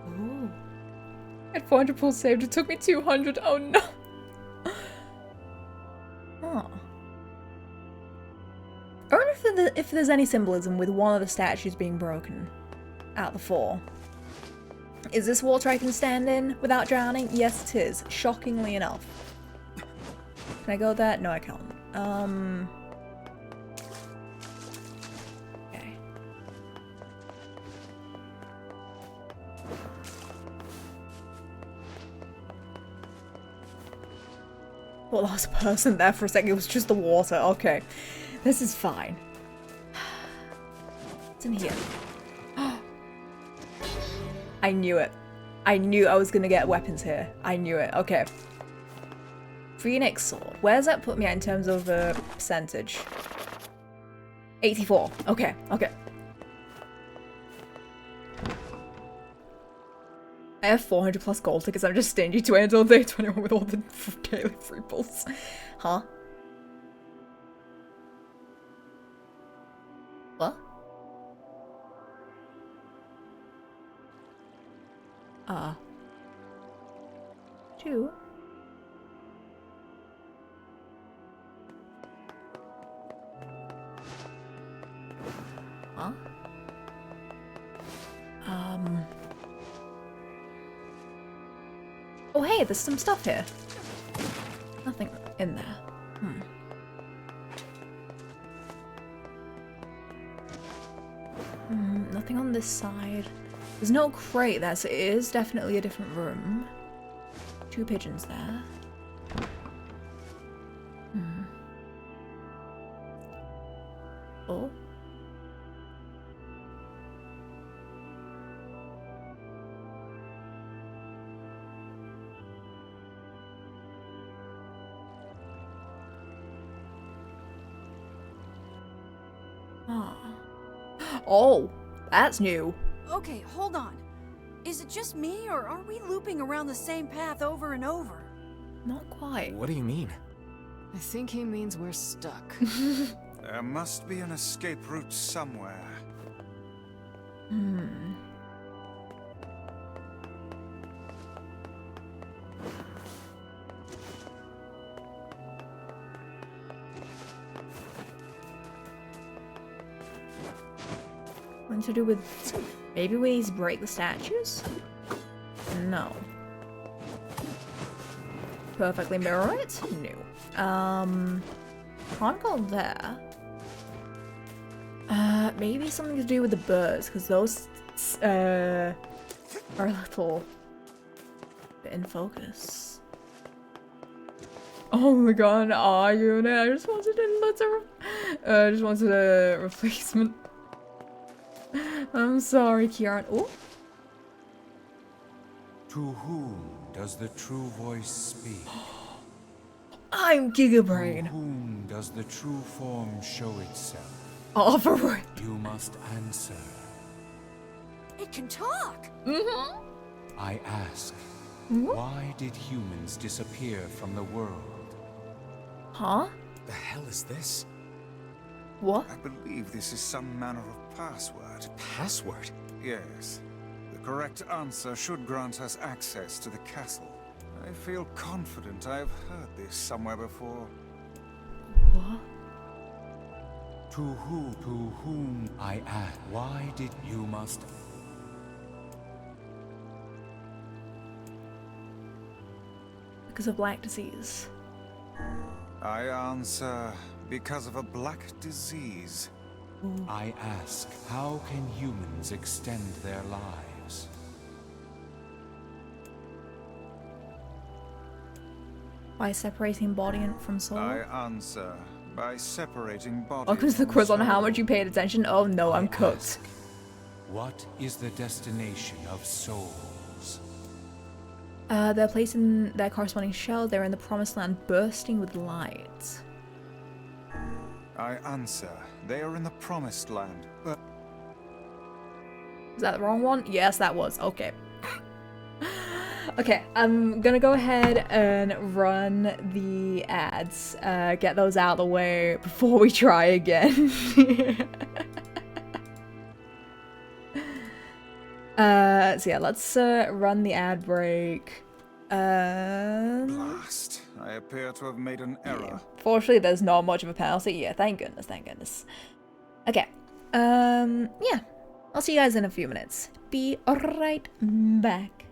Speaker 1: Ooh. I had 400 pulls saved. It took me 200. Oh no. Oh. I wonder if there's any symbolism with one of the statues being broken out of the four. Is this water I can stand in without drowning? Yes, it is. Shockingly enough. Can I go there? No, I can't. Okay. Well, there was a person there for a second. It was just the water. Okay. This is fine. What's in here? I knew it. I knew I was gonna get weapons here. I knew it. Okay. Phoenix sword. Where does that put me at in terms of percentage? 84. Okay. Okay. I have 400 plus gold tickets. I'm just stingy to end all day 21 with all the daily free pulls. Huh? What? Two? Huh? Oh hey, there's some stuff here. Nothing in there. Nothing on this side. There's no crate there, so it is definitely a different room. 2 pigeons there. Oh. Oh, that's new.
Speaker 3: Okay, hold on. Is it just me, or are we looping around the same path over and over?
Speaker 1: Not quite.
Speaker 4: What do you mean?
Speaker 8: I think he means we're stuck.
Speaker 5: There must be an escape route somewhere.
Speaker 1: something to do with... Maybe we need to break the statues? No. Perfectly mirror it? No. Can't go there. Maybe something to do with the birds, because those are a little bit in focus. Oh my god, unit. I just wanted a replacement. I'm sorry, Kieran. Oh.
Speaker 6: To whom does the true voice speak?
Speaker 1: I'm
Speaker 6: To
Speaker 1: Gigabrain.
Speaker 6: whom does the true form show itself?
Speaker 1: Overword.
Speaker 6: You must answer.
Speaker 3: It can talk!
Speaker 1: Mm-hmm.
Speaker 6: I ask, why did humans disappear from the world?
Speaker 1: Huh?
Speaker 4: The hell is this?
Speaker 1: What?
Speaker 5: I believe this is some manner of password.
Speaker 4: Password?
Speaker 5: Yes. The correct answer should grant us access to the castle. I feel confident I've heard this somewhere before.
Speaker 1: What?
Speaker 6: To whom I ask, why did you must...
Speaker 1: Because of black disease.
Speaker 5: I answer because of a black disease.
Speaker 6: I ask, how can humans extend their lives?
Speaker 1: By separating body from soul.
Speaker 5: I answer by separating body.
Speaker 1: Oh, because the
Speaker 5: from
Speaker 1: quiz on how
Speaker 5: soul.
Speaker 1: much you paid attention. Oh no, I'm
Speaker 6: I
Speaker 1: cooked.
Speaker 6: ask, what is the destination of souls?
Speaker 1: They're placed in their corresponding shell. They're in the promised land, bursting with light.
Speaker 5: I answer, they are in the promised land, but
Speaker 1: Is that the wrong one? Yes, that was. Okay. Okay, I'm gonna go ahead and run the ads. Get those out of the way before we try again. So yeah, let's run the ad break.
Speaker 5: blast. I appear to have made an error.
Speaker 1: Fortunately, there's not much of a penalty. Yeah, thank goodness, thank goodness. Okay. Yeah. I'll see you guys in a few minutes. Be right back.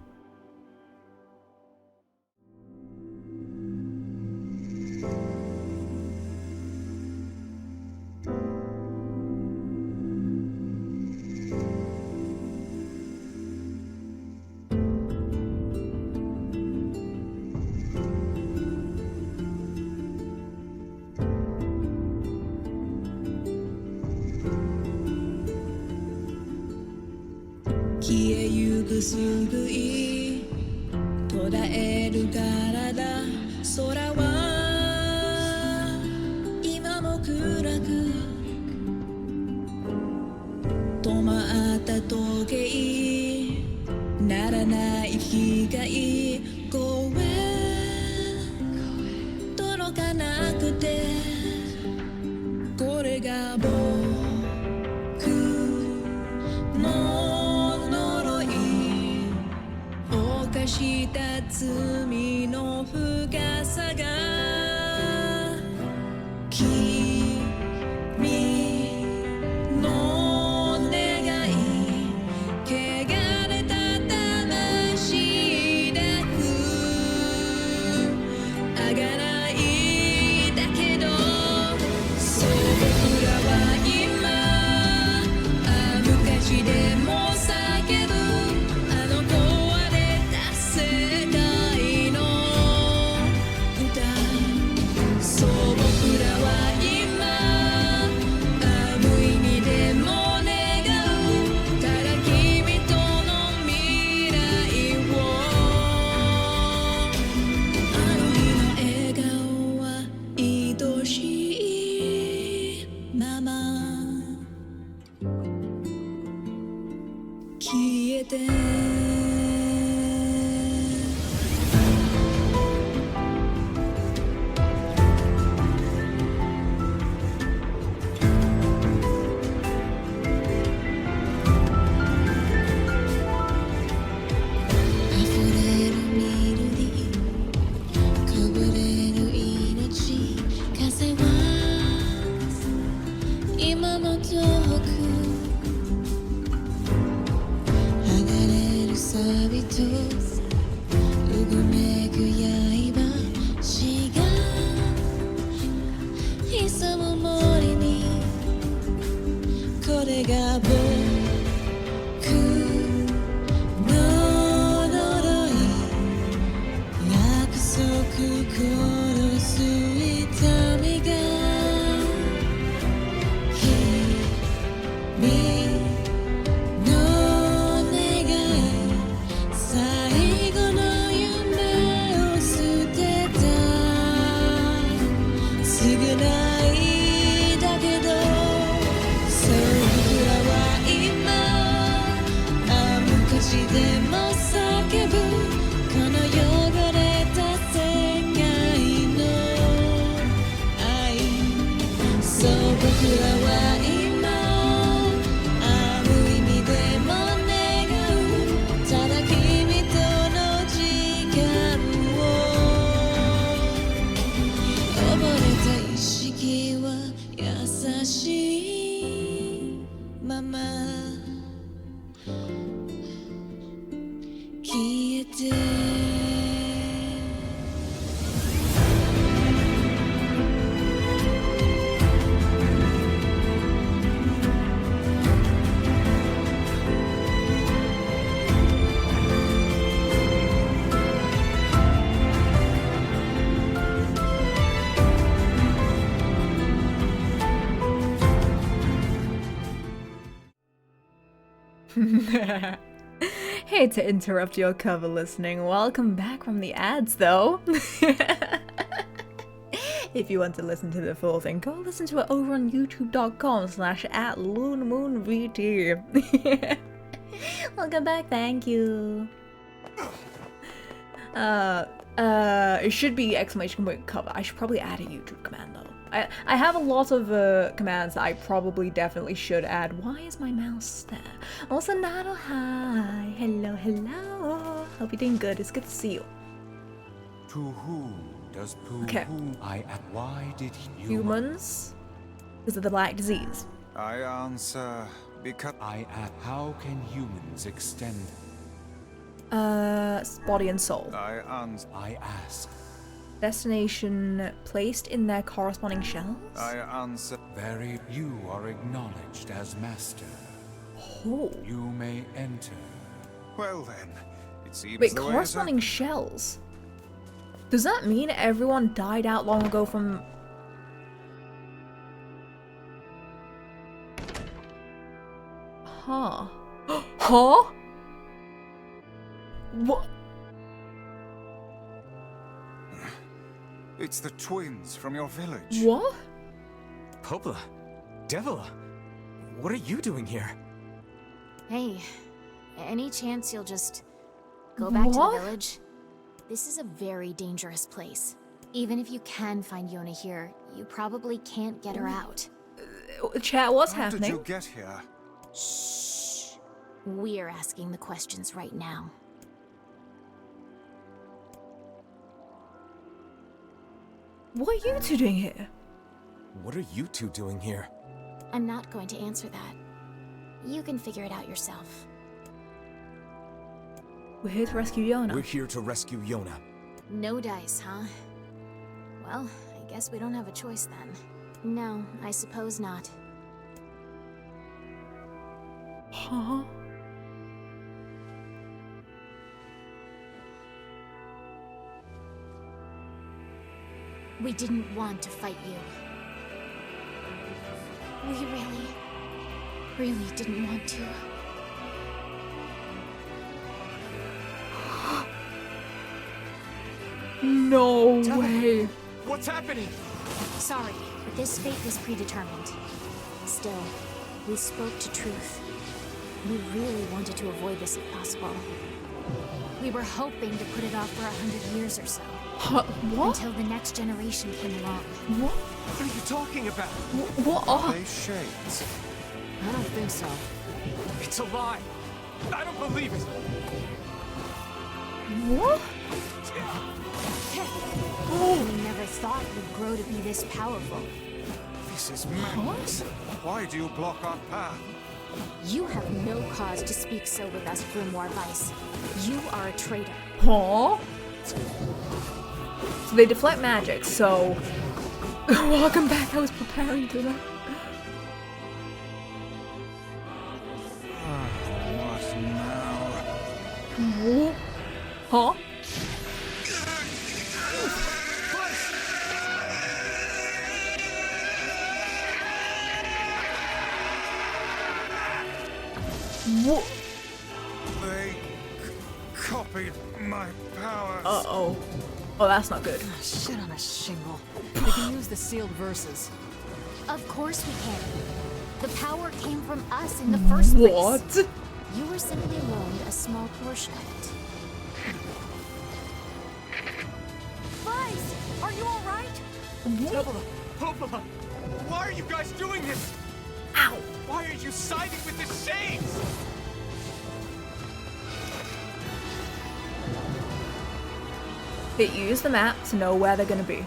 Speaker 1: Hate to interrupt your cover listening. Welcome back from the ads, though. If you want to listen to the full thing, go listen to it over on youtube.com/@LoonMoonVT. Welcome back, thank you. It should be !cover. I should probably add a YouTube command though. I have a lot of commands that I probably definitely should add. Why is my mouse there? Also, Nado, hi. Hello, hello. Hope you're doing good. It's good to see you.
Speaker 6: To whom does poo why did
Speaker 1: humans? Because of the black disease.
Speaker 5: I answer because
Speaker 6: how can humans extend?
Speaker 1: Body and soul.
Speaker 5: I
Speaker 6: ask.
Speaker 1: Destination placed in their corresponding shells?
Speaker 5: I answer.
Speaker 6: You are acknowledged as master.
Speaker 1: Oh.
Speaker 6: You may enter.
Speaker 5: Well then, it seems.
Speaker 1: Wait, corresponding shells? Does that mean everyone died out long ago from... Huh. Huh? What?
Speaker 5: It's the twins from your village.
Speaker 1: What?
Speaker 4: Popla, Devila, what are you doing here?
Speaker 7: Hey, any chance you'll just go back to the village? This is a very dangerous place. Even if you can find Yona here, you probably can't get her out.
Speaker 1: Chat, what's
Speaker 5: How
Speaker 1: happening?
Speaker 5: did you get here?
Speaker 7: Shh. We're asking the questions right now.
Speaker 1: What are you two doing here?
Speaker 4: What are you two doing here?
Speaker 7: I'm not going to answer that. You can figure it out yourself.
Speaker 1: We're here to rescue Yona.
Speaker 4: We're here to rescue Yona.
Speaker 7: No dice, huh? Well, I guess we don't have a choice then. No, I suppose not.
Speaker 1: Huh?
Speaker 7: We didn't want to fight you. We really didn't want to.
Speaker 1: No way.
Speaker 4: What's happening?
Speaker 7: Sorry, but this fate was predetermined. Still, we spoke to truth. We really wanted to avoid this if possible. We were hoping to put it off for 100 years or so.
Speaker 1: What?
Speaker 7: Until the next generation came along.
Speaker 1: What?
Speaker 4: What are you talking about?
Speaker 1: What
Speaker 5: Are
Speaker 1: are...
Speaker 5: they shades?
Speaker 8: I don't think so.
Speaker 4: It's a lie. I don't believe it.
Speaker 1: What?
Speaker 7: We never thought we'd grow to be this powerful.
Speaker 5: This is madness. Why do you block our path?
Speaker 7: You have no cause to speak so with us, Grimoire Vice. You are a traitor.
Speaker 1: Huh? So they deflect magic, so... Welcome back, I was preparing for that.
Speaker 5: What now?
Speaker 1: What? Huh? What?
Speaker 5: They copied my powers.
Speaker 1: Uh-oh. Oh, that's not good.
Speaker 8: Shit on a shingle. They can use the sealed verses.
Speaker 7: Of course we can. The power came from us in the first place.
Speaker 1: What?
Speaker 7: You were simply loaned a small portion of it.
Speaker 3: Vice, are you all right?
Speaker 4: Popola! Popola! Why are you guys doing this?
Speaker 1: Ow!
Speaker 4: Why are you siding with the Shades?
Speaker 1: It used the map to know where they're gonna be.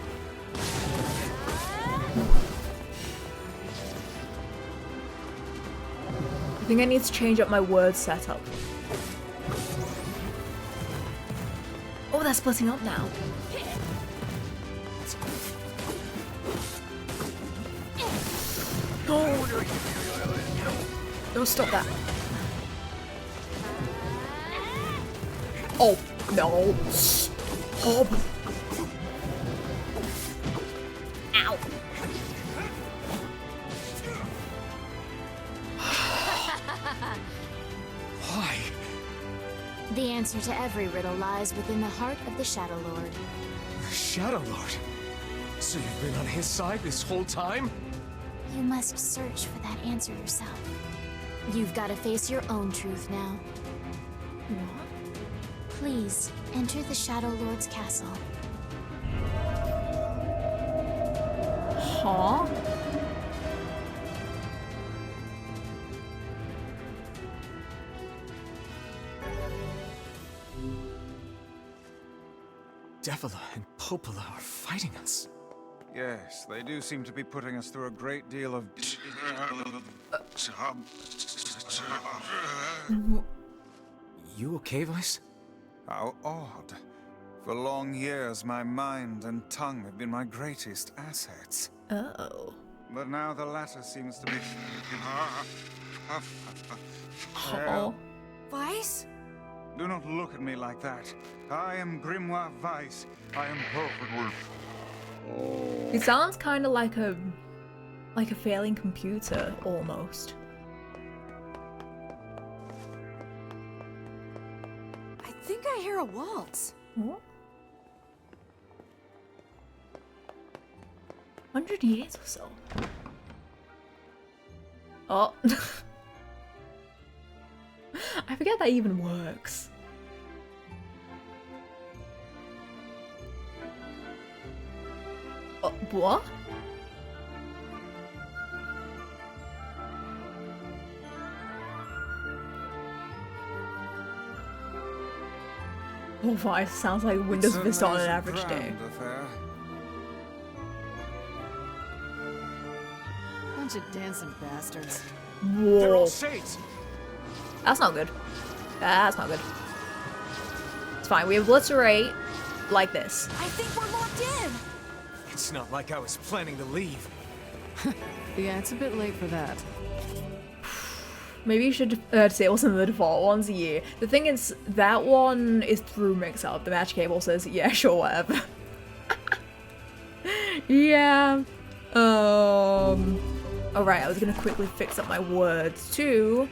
Speaker 1: I think I need to change up my word setup. Oh, they're splitting up now. No! No, stop that. Oh, no. Stop. Ow.
Speaker 4: Why?
Speaker 7: The answer to every riddle lies within the heart of the Shadowlord.
Speaker 4: Shadowlord? So you've been on his side this whole time?
Speaker 7: You must search for that answer yourself. You've got to face your own truth now.
Speaker 1: What?
Speaker 7: Please, enter the Shadowlord's castle.
Speaker 1: Huh?
Speaker 4: Devila and Popola are fighting us.
Speaker 5: Yes, they do seem to be putting us through a great deal of...
Speaker 4: You okay, Vice?
Speaker 5: How odd. For long years, my mind and tongue have been my greatest assets.
Speaker 1: Oh.
Speaker 5: But now the latter seems to be...
Speaker 1: Oh.
Speaker 3: Vice?
Speaker 5: Do not look at me like that. I am Grimoire Vice. I am perfectly...
Speaker 1: He sounds kind of like a failing computer, almost.
Speaker 3: I think I hear a waltz.
Speaker 1: What? 100 years or so. Oh. I forget that even works. What? Oh, Vice sounds like Windows Vista on an average day.
Speaker 8: Bunch of dancing bastards.
Speaker 4: They're all
Speaker 1: Whoa.
Speaker 4: Shades!
Speaker 1: That's not good. That's not good. It's fine. We obliterate like this.
Speaker 3: I think we're locked in.
Speaker 4: It's not like I was planning to leave.
Speaker 8: Yeah, it's a bit late for that.
Speaker 1: Maybe you should disable some of the default ones. Yeah. The thing is, that one is through mix-up. The match cable says, yeah, sure, whatever. Yeah. Alright, I was gonna quickly fix up my words too.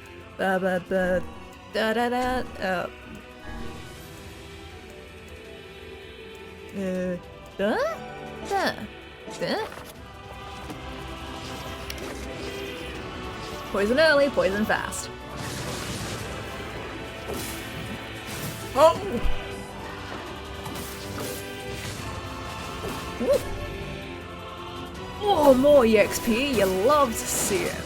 Speaker 1: Poison early, poison fast. Oh! Woo. Oh, more EXP, you love to see it.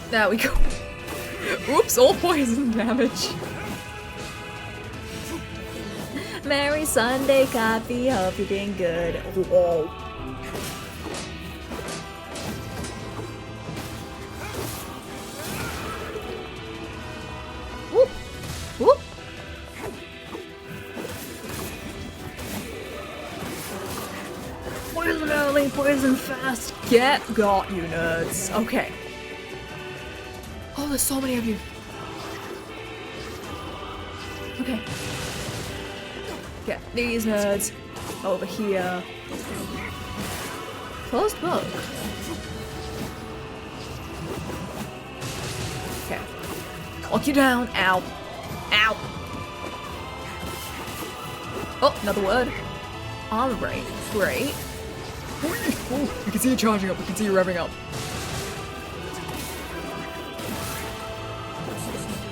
Speaker 1: There we go. Oops, all poison damage. Merry Sunday, coffee, hope you're doing good. Whoa. poison fast. Get got, you nerds. Okay. Oh, there's so many of you. Okay. Get these nerds over here. Closed book. Okay. Knock you down. Ow. Ow. Oh, another word. Armor break. Great. Oh, you can see you charging up. You can see you revving up.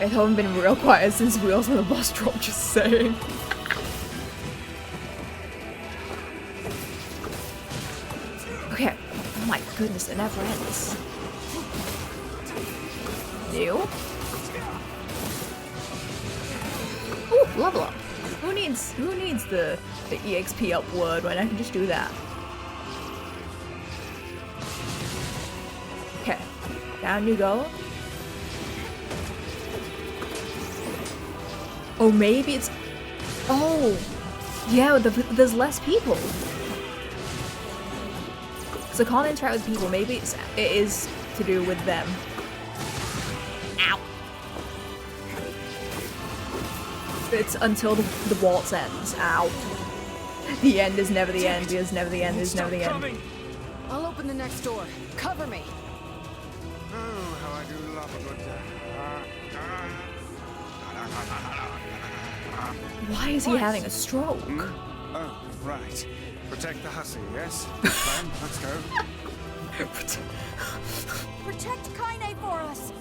Speaker 1: I haven't been real quiet since Wheels on the bus drop, just saying. Okay. Oh my goodness, it never ends. New. Ooh, level up. Who needs the EXP up word when I can just do that? Okay. Down you go. Oh, maybe it's... Oh! Yeah, there's less people. Because I can't interact with people. Maybe it is to do with them. Ow! It's until the waltz ends. Ow. The end is never the end. Is never the end. Is never the end.
Speaker 8: I'll open the next door. Cover me.
Speaker 5: Oh, how I do love a good...
Speaker 1: Why is he having a stroke?
Speaker 5: Oh, right. Protect the hussy, yes? Fine, let's go.
Speaker 3: Protect Kaine for us.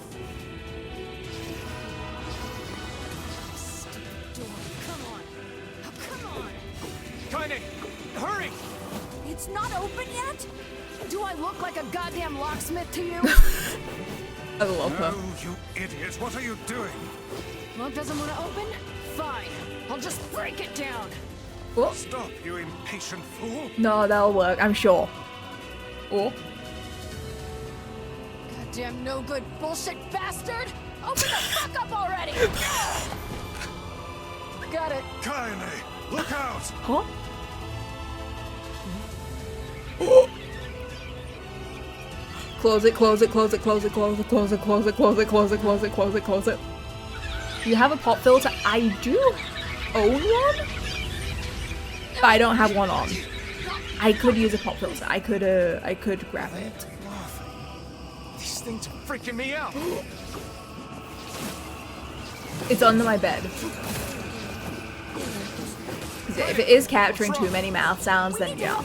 Speaker 8: Door. Come on. Oh, come on.
Speaker 4: Kaine, hurry!
Speaker 3: It's not open yet?
Speaker 8: Do I look like a goddamn locksmith to you?
Speaker 1: I love her.
Speaker 5: Oh, you idiot. What are you doing?
Speaker 8: Lock doesn't want to open? Fine. I'll just break it down.
Speaker 1: Oh.
Speaker 5: Stop, you impatient fool.
Speaker 1: No, that'll work, I'm sure. Oh.
Speaker 8: Goddamn no good bullshit bastard! Open the fuck up already! Got it.
Speaker 5: Kaine, look out!
Speaker 1: Huh? Close it, close it, close it, close it, close it, close it, close it, close it, close it, close it, close it, close it. You have a pop filter? I do own one? But I don't have one on. I could use a pop filter. I could grab it.
Speaker 4: These things are freaking me out.
Speaker 1: It's under my bed. If it is capturing too many mouth sounds, then yeah.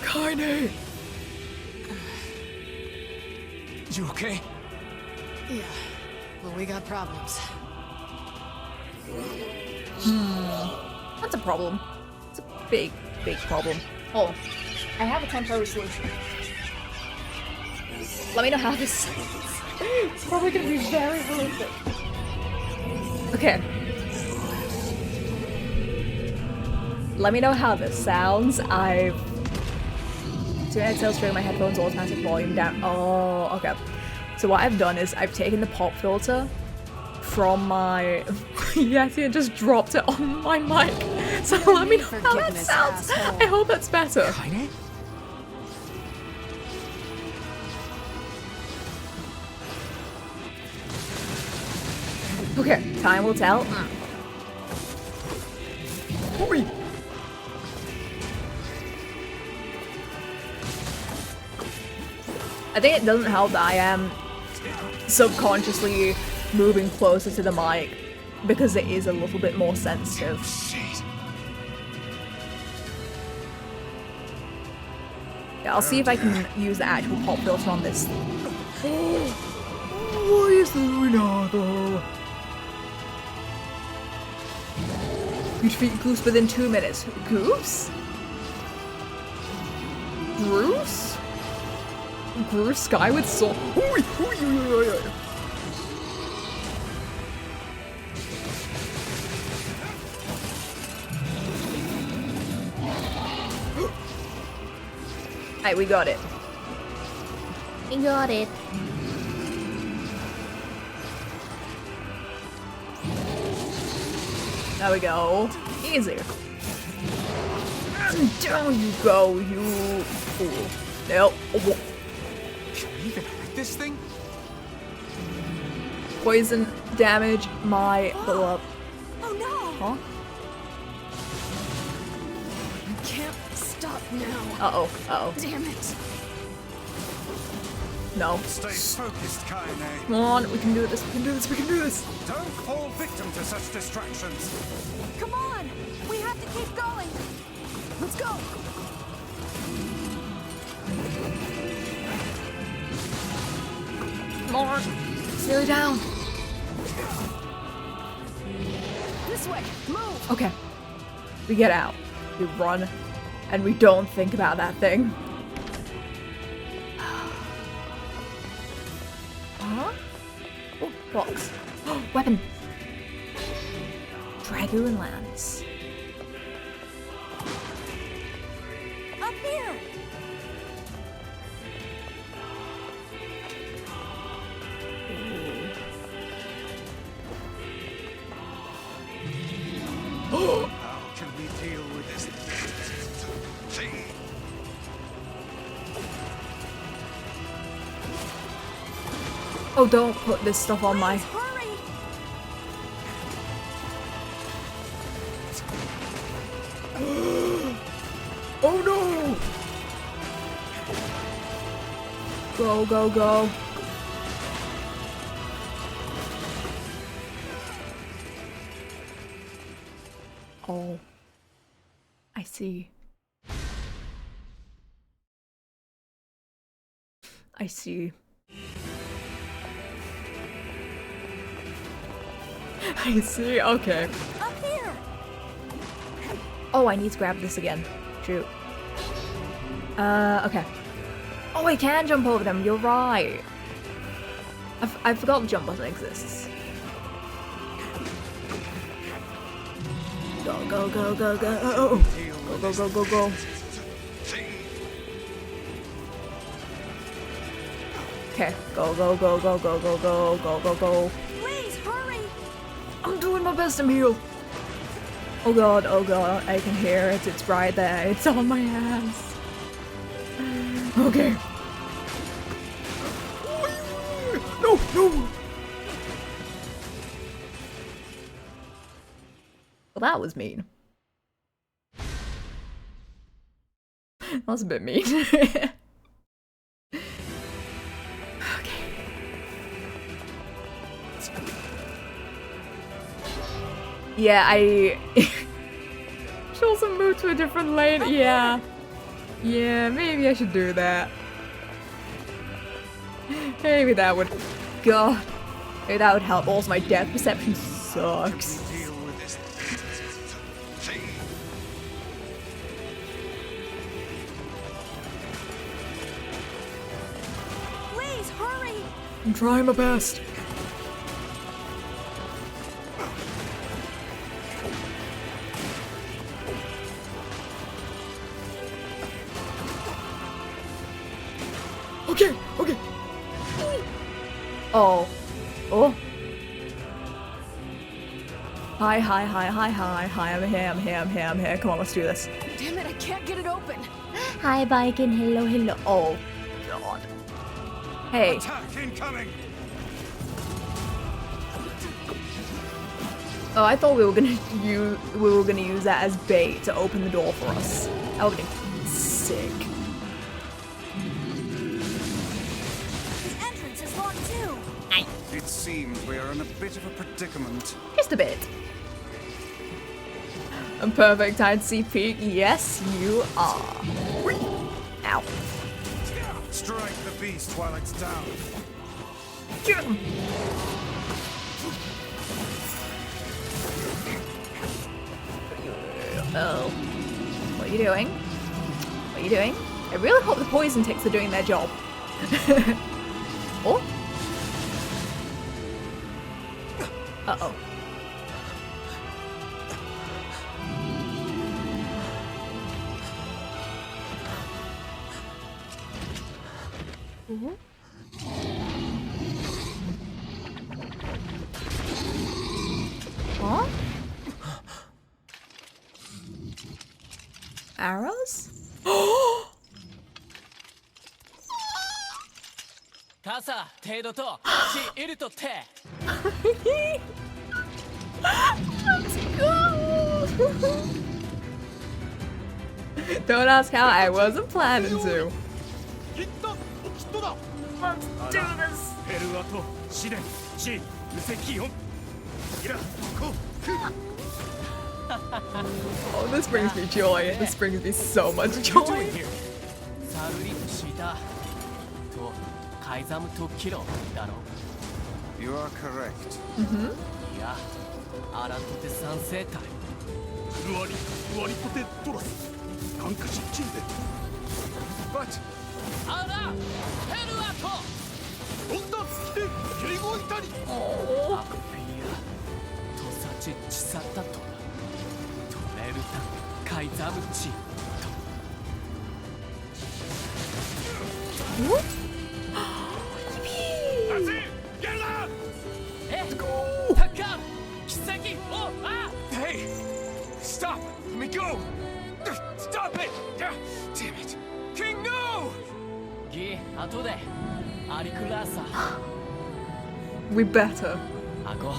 Speaker 1: Kaine!
Speaker 4: You okay?
Speaker 8: Yeah. Well, we got problems.
Speaker 1: That's a problem. It's a big, big problem. Oh, I have a temporary solution. Let me know how this sounds. It's probably gonna be very horrific. Okay. Let me know how this sounds. I've... So I tell straight my headphones automatic volume down. Oh, okay. So what I've done is I've taken the pop filter from my... yes, it just dropped it on my mic. So let me know how that sounds. I hope that's better.
Speaker 4: Kaine?
Speaker 1: Okay, time will tell. Hurry! I think it doesn't help that I am subconsciously moving closer to the mic because it is a little bit more sensitive. Yeah, I'll see if I can use the actual pop filter on this. Why is there another? You defeat Goose within 2 minutes. Goose? Bruce? Bruce Skyward Sword. Alright, we got it. We got it. There we go. Easy. And down you go, you fool. Nope.
Speaker 4: Can we even hurt this thing?
Speaker 1: Poison damage my beloved.
Speaker 3: Oh no!
Speaker 1: Huh?
Speaker 8: Can't stop now.
Speaker 1: Uh-oh. Uh-oh.
Speaker 8: Damn it.
Speaker 1: No.
Speaker 5: Stay focused, Kaine.
Speaker 1: Come on, we can do this, we can do this, we can do this.
Speaker 5: Don't fall victim to such distractions.
Speaker 3: Come on! We have to keep going! Let's go!
Speaker 1: Come on. Slow down.
Speaker 8: This way. Move.
Speaker 1: Okay. We get out. We run. And we don't think about that thing. Huh? Oh, box. Weapon. Dragoon lance.
Speaker 3: Up here!
Speaker 5: How can we deal with this thing?
Speaker 1: Oh, don't put this stuff on my...
Speaker 3: Please, hurry!
Speaker 1: Oh no! Go, go, go. Oh. I see. I see. I see, okay.
Speaker 3: Up here!
Speaker 1: Oh, I need to grab this again. Shoot. Okay. Oh, I can jump over them, you're right. I forgot the jump button exists. Go, go, go, go, go. Go, go, go, go, go. Okay, go, go, go, go, go, go, go, go, go, go.
Speaker 3: Please, hurry!
Speaker 1: I'm doing my best to heal. Oh god, I can hear it. It's right there. It's on my ass. Okay. No, no. Well, that was mean. That was a bit mean. Okay. Yeah, I should also move to a different lane. Yeah. Yeah, maybe I should do that. Maybe that would... God. Maybe that would help. Also, my depth perception sucks.
Speaker 5: Deal with this thing.
Speaker 3: Please, hurry!
Speaker 1: I'm trying my best. Okay, okay. Oh. Oh. Hi, hi, hi, hi, hi, hi. I'm here, I'm here, I'm here, I'm here. Come on, let's do this.
Speaker 8: Damn it, I can't get it open.
Speaker 1: Hi, Viking. Hello, hello. Oh, God. Hey.
Speaker 5: Attack incoming!
Speaker 1: Oh, I thought we were gonna use that as bait to open the door for us. That would be sick.
Speaker 3: The entrance is locked too!
Speaker 5: It seems we are in a bit of a predicament.
Speaker 1: Just a bit. A perfect time to see peek. Yes, you are. Ow.
Speaker 5: Strike the beast while it's down.
Speaker 1: Get him. Oh. What are you doing? What are you doing? I really hope the poison ticks are doing their job. Oh. Uh-oh. Huh? arrows?
Speaker 9: 傘程度とちいるとって
Speaker 1: Let's go! Don't ask how, I wasn't planning to. Let's do this!
Speaker 9: ペルアと試練地無責音イラこ
Speaker 1: Oh, this brings me joy. This brings me so much joy.
Speaker 9: サルリとシータとカイザムとキロだろ
Speaker 5: You are correct.
Speaker 9: いやアラトテ三世体フワリトテトラスカンカシチンデ
Speaker 5: But
Speaker 9: アラペルアとオンダスキテケイゴイタリアクペリアトサチチサタトラトレルタカイザムチ
Speaker 4: Hey! Stop! Let me go! Stop it! Damn it! King, no!
Speaker 9: ギ後でアリクラーサ
Speaker 1: We better.
Speaker 9: アゴ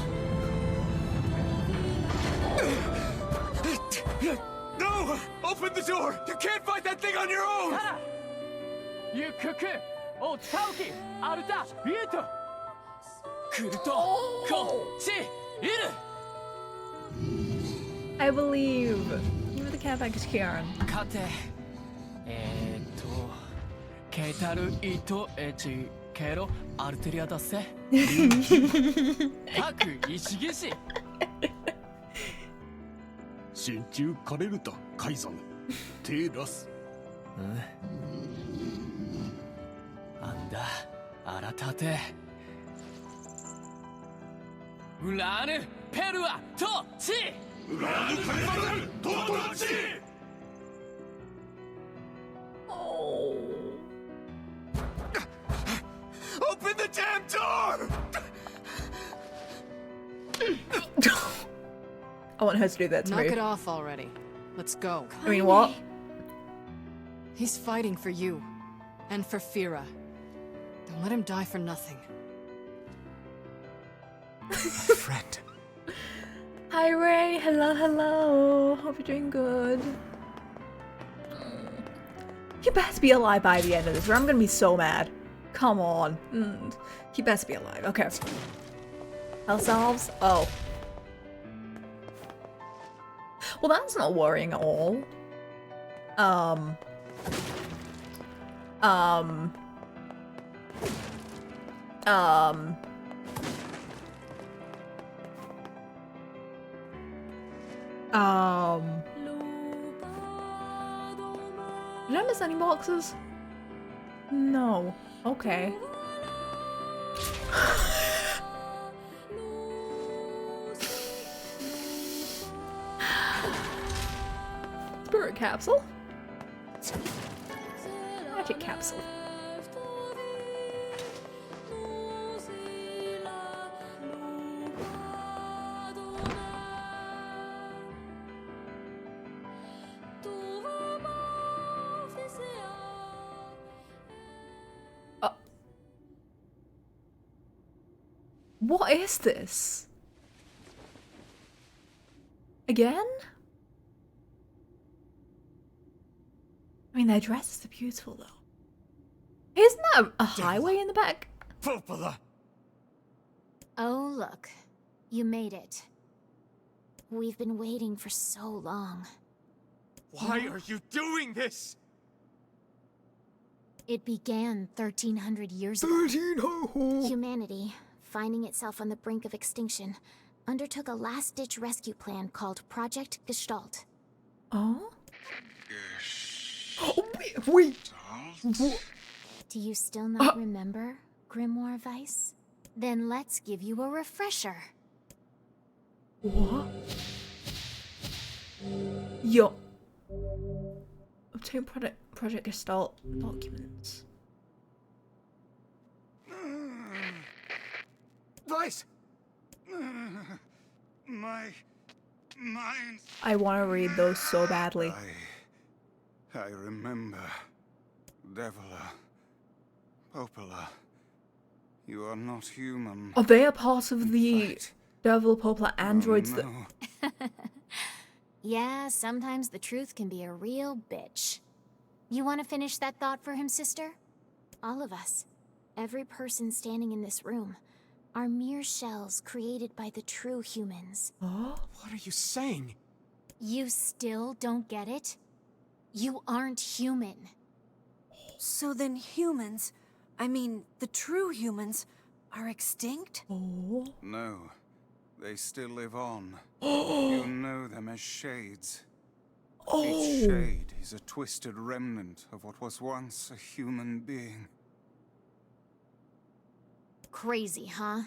Speaker 4: No! Open the door! You can't fight that thing on your own!
Speaker 9: ユククおタウキアルタビートクルトコチイル
Speaker 1: I believe. You were the cat back to Kieran.
Speaker 9: 勝てケイタルイトエチケロアルテリアだせ各石技師
Speaker 10: 真鍮カレルタカイザムテラス
Speaker 9: あんだあらたてウラーヌペルアトチ
Speaker 10: ウラーヌカイザムトトチ
Speaker 1: Oh.
Speaker 4: Open the damn door!
Speaker 1: I want her to do that to
Speaker 8: Knock
Speaker 1: me.
Speaker 8: it off already. Let's go.
Speaker 1: I mean, what?
Speaker 8: He's fighting for you. And for Fira. Don't let him die for nothing.
Speaker 4: Friend.
Speaker 1: Hi, Ray. Hello, hello. Hope you're doing good. You best be alive by the end of this, or I'm gonna be so mad. Come on. You best be alive. Okay. Health salves? Oh. Well, that's not worrying at all. Did I miss any boxes? No. Okay. Spirit capsule? Magic capsule. What is this? Again? I mean, their dresses are beautiful, though. Isn't that a highway in the back?
Speaker 4: Popola!
Speaker 7: Oh, look. You made it. We've been waiting for so long.
Speaker 4: Why are you doing this?
Speaker 7: It began 1300 years ago.
Speaker 1: 1300!
Speaker 7: Humanity, finding itself on the brink of extinction, undertook a last-ditch rescue plan called Project Gestalt.
Speaker 1: Oh? Oh, wait.
Speaker 7: Do you still not remember, Grimoire Vice? Then let's give you a refresher.
Speaker 1: What? Yo. Obtain Project Gestalt documents.
Speaker 5: Vice! My mind.
Speaker 1: I want to read those so badly.
Speaker 5: I remember. Devila. Popola. You are not human.
Speaker 1: Are they a part of the
Speaker 5: fact,
Speaker 1: Devil Poplar androids
Speaker 5: oh,
Speaker 1: that...
Speaker 5: no.
Speaker 7: Yeah, sometimes the truth can be a real bitch. You want to finish that thought for him, sister? All of us, every person standing in this room, are mere shells created by the true humans.
Speaker 1: Oh?
Speaker 4: What are you saying?
Speaker 7: You still don't get it? You aren't human.
Speaker 3: So then humans, I mean, the true humans, are extinct?
Speaker 1: Oh?
Speaker 5: No. They still live on. You know them as shades.
Speaker 1: Oh!
Speaker 5: Each shade is a twisted remnant of what was once a human being.
Speaker 7: Crazy, huh?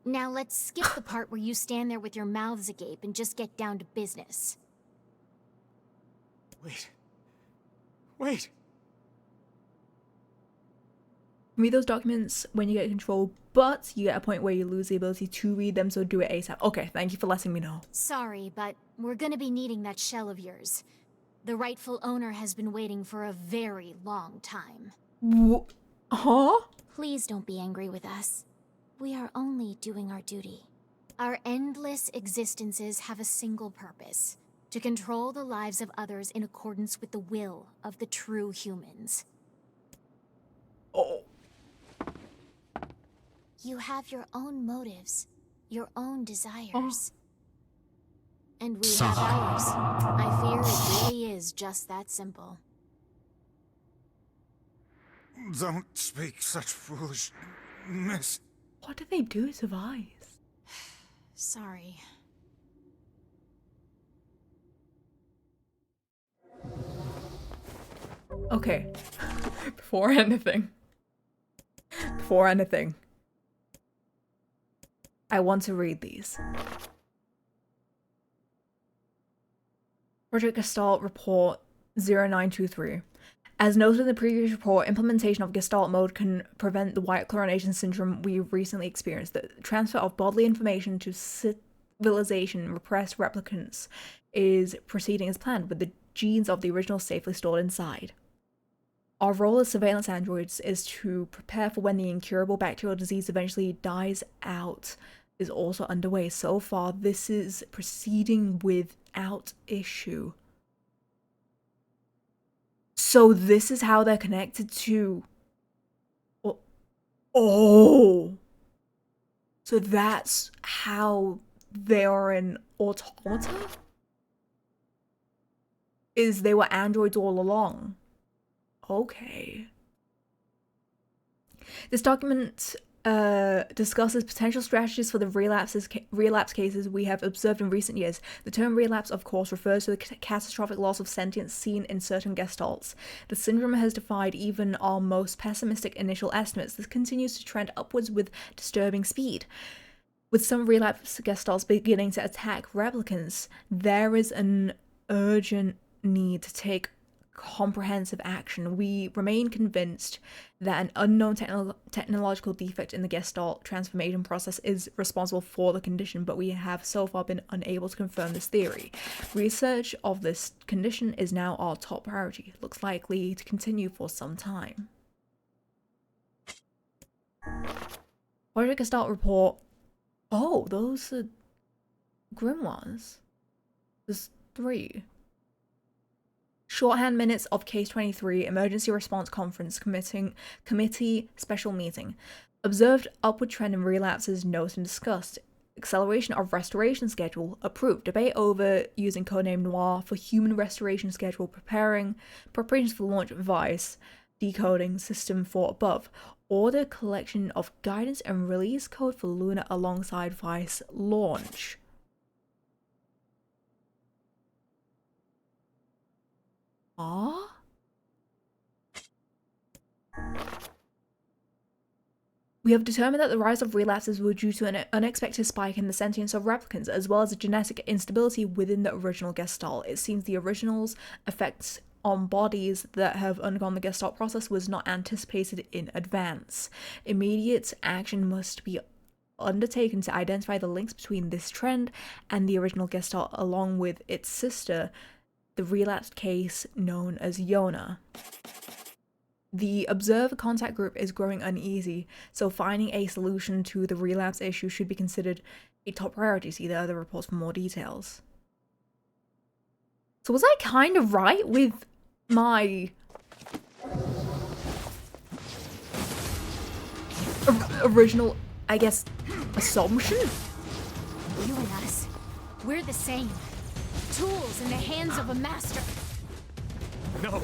Speaker 7: Now let's skip the part where you stand there with your mouths agape and just get down to business.
Speaker 4: Wait. Wait!
Speaker 1: Read those documents when you get control, but you get a point where you lose the ability to read them, so do it ASAP. Okay, thank you for letting me know.
Speaker 7: Sorry, but we're gonna be needing that shell of yours. The rightful owner has been waiting for a very long time.
Speaker 1: Huh?
Speaker 7: Please don't be angry with us. We are only doing our duty. Our endless existences have a single purpose: to control the lives of others in accordance with the will of the true humans.
Speaker 1: Oh.
Speaker 7: You have your own motives, your own desires. And we have ours. I fear it really is just that simple.
Speaker 5: Don't speak such foolishness.
Speaker 1: What did they do to Vice?
Speaker 7: Sorry.
Speaker 1: Okay. Before anything, I want to read these. Project Gestalt Report 0923. As noted in the previous report, implementation of Gestalt mode can prevent the white chlorination syndrome we recently experienced. The transfer of bodily information to civilization repressed replicants is proceeding as planned, with the genes of the original safely stored inside. Our role as surveillance androids is to prepare for when the incurable bacterial disease eventually dies out is also underway. So far, this is proceeding without issue. So this is how they're connected to... Oh! So that's how they are an automata? Is they were androids all along. Okay. This document discusses potential strategies for the relapse cases we have observed in recent years. The term relapse, of course, refers to the catastrophic loss of sentience seen in certain gestalts. The syndrome has defied even our most pessimistic initial estimates. This continues to trend upwards with disturbing speed. With some relapse gestalts beginning to attack replicants, there is an urgent need to take comprehensive action. We remain convinced that an unknown technological defect in the Gestalt transformation process is responsible for the condition, but we have so far been unable to confirm this theory. Research of this condition is now our top priority. Looks likely to continue for some time. Project Gestalt report. Oh, those are grimoires. There's 3. Shorthand minutes of Case 23, Emergency Response Conference Committee Special Meeting. Observed upward trend in relapses noted and discussed. Acceleration of restoration schedule approved. Debate over using codename NieR for human restoration schedule. Preparations for launch Vice. Decoding system for above. Order collection of guidance and release code for Luna alongside Vice launch. We have determined that the rise of relapses were due to an unexpected spike in the sentience of replicants, as well as a genetic instability within the original Gestalt. It seems the original's effects on bodies that have undergone the Gestalt process was not anticipated in advance. Immediate action must be undertaken to identify the links between this trend and the original Gestalt, along with its sister, the relapsed case known as Yona. The observer contact group is growing uneasy, so finding a solution to the relapse issue should be considered a top priority. See the other reports for more details. So was I kind of right with my original, I guess, assumption?
Speaker 7: You and us, we're the same. Tools in the hands of a master.
Speaker 4: No,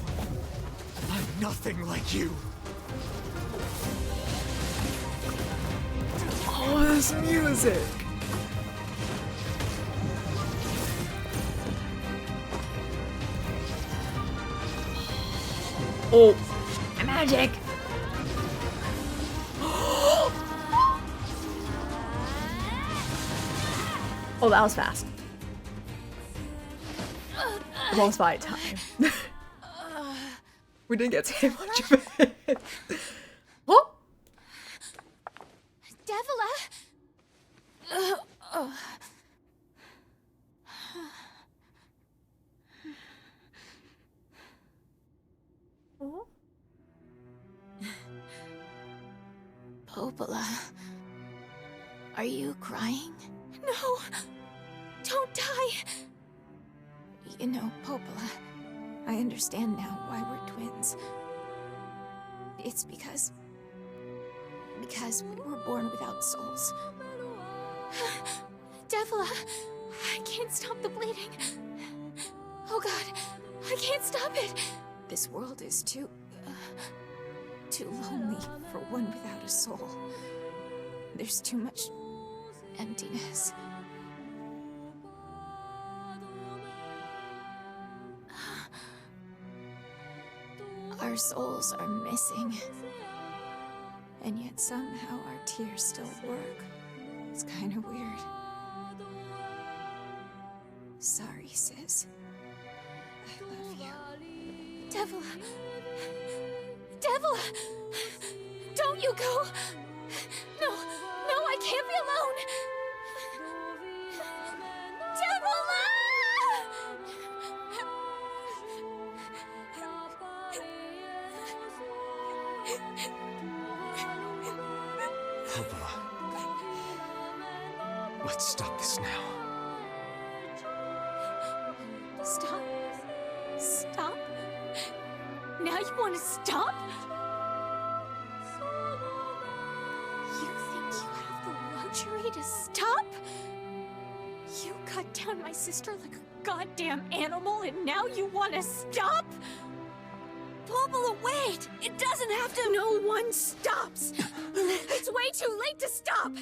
Speaker 4: I'm nothing like you.
Speaker 1: Oh, this music. Oh, magic. Oh, that was fast. Boss fight time. We didn't get to hear much of it. Oh!
Speaker 7: Devila!
Speaker 1: Oh?
Speaker 7: Popola, are you crying? No! Don't die! You know, Popola, I understand now why we're twins. It's because we were born without souls. Devila, I can't stop the bleeding. Oh God, I can't stop it. This world is too lonely for one without a soul. There's too much emptiness. Our souls are missing. And yet somehow our tears still work. It's kind of weird. Sorry, sis. I love you. Devila! Devila! Don't you go! No, I can't be alone!
Speaker 4: Popola. Let's stop this now.
Speaker 7: Stop? Stop? Now you want to stop? You think you have the luxury to stop? You cut down my sister like a goddamn animal and now you want to stop?
Speaker 3: Popola, wait! It doesn't have to—
Speaker 7: No one stops! It's way too late to stop!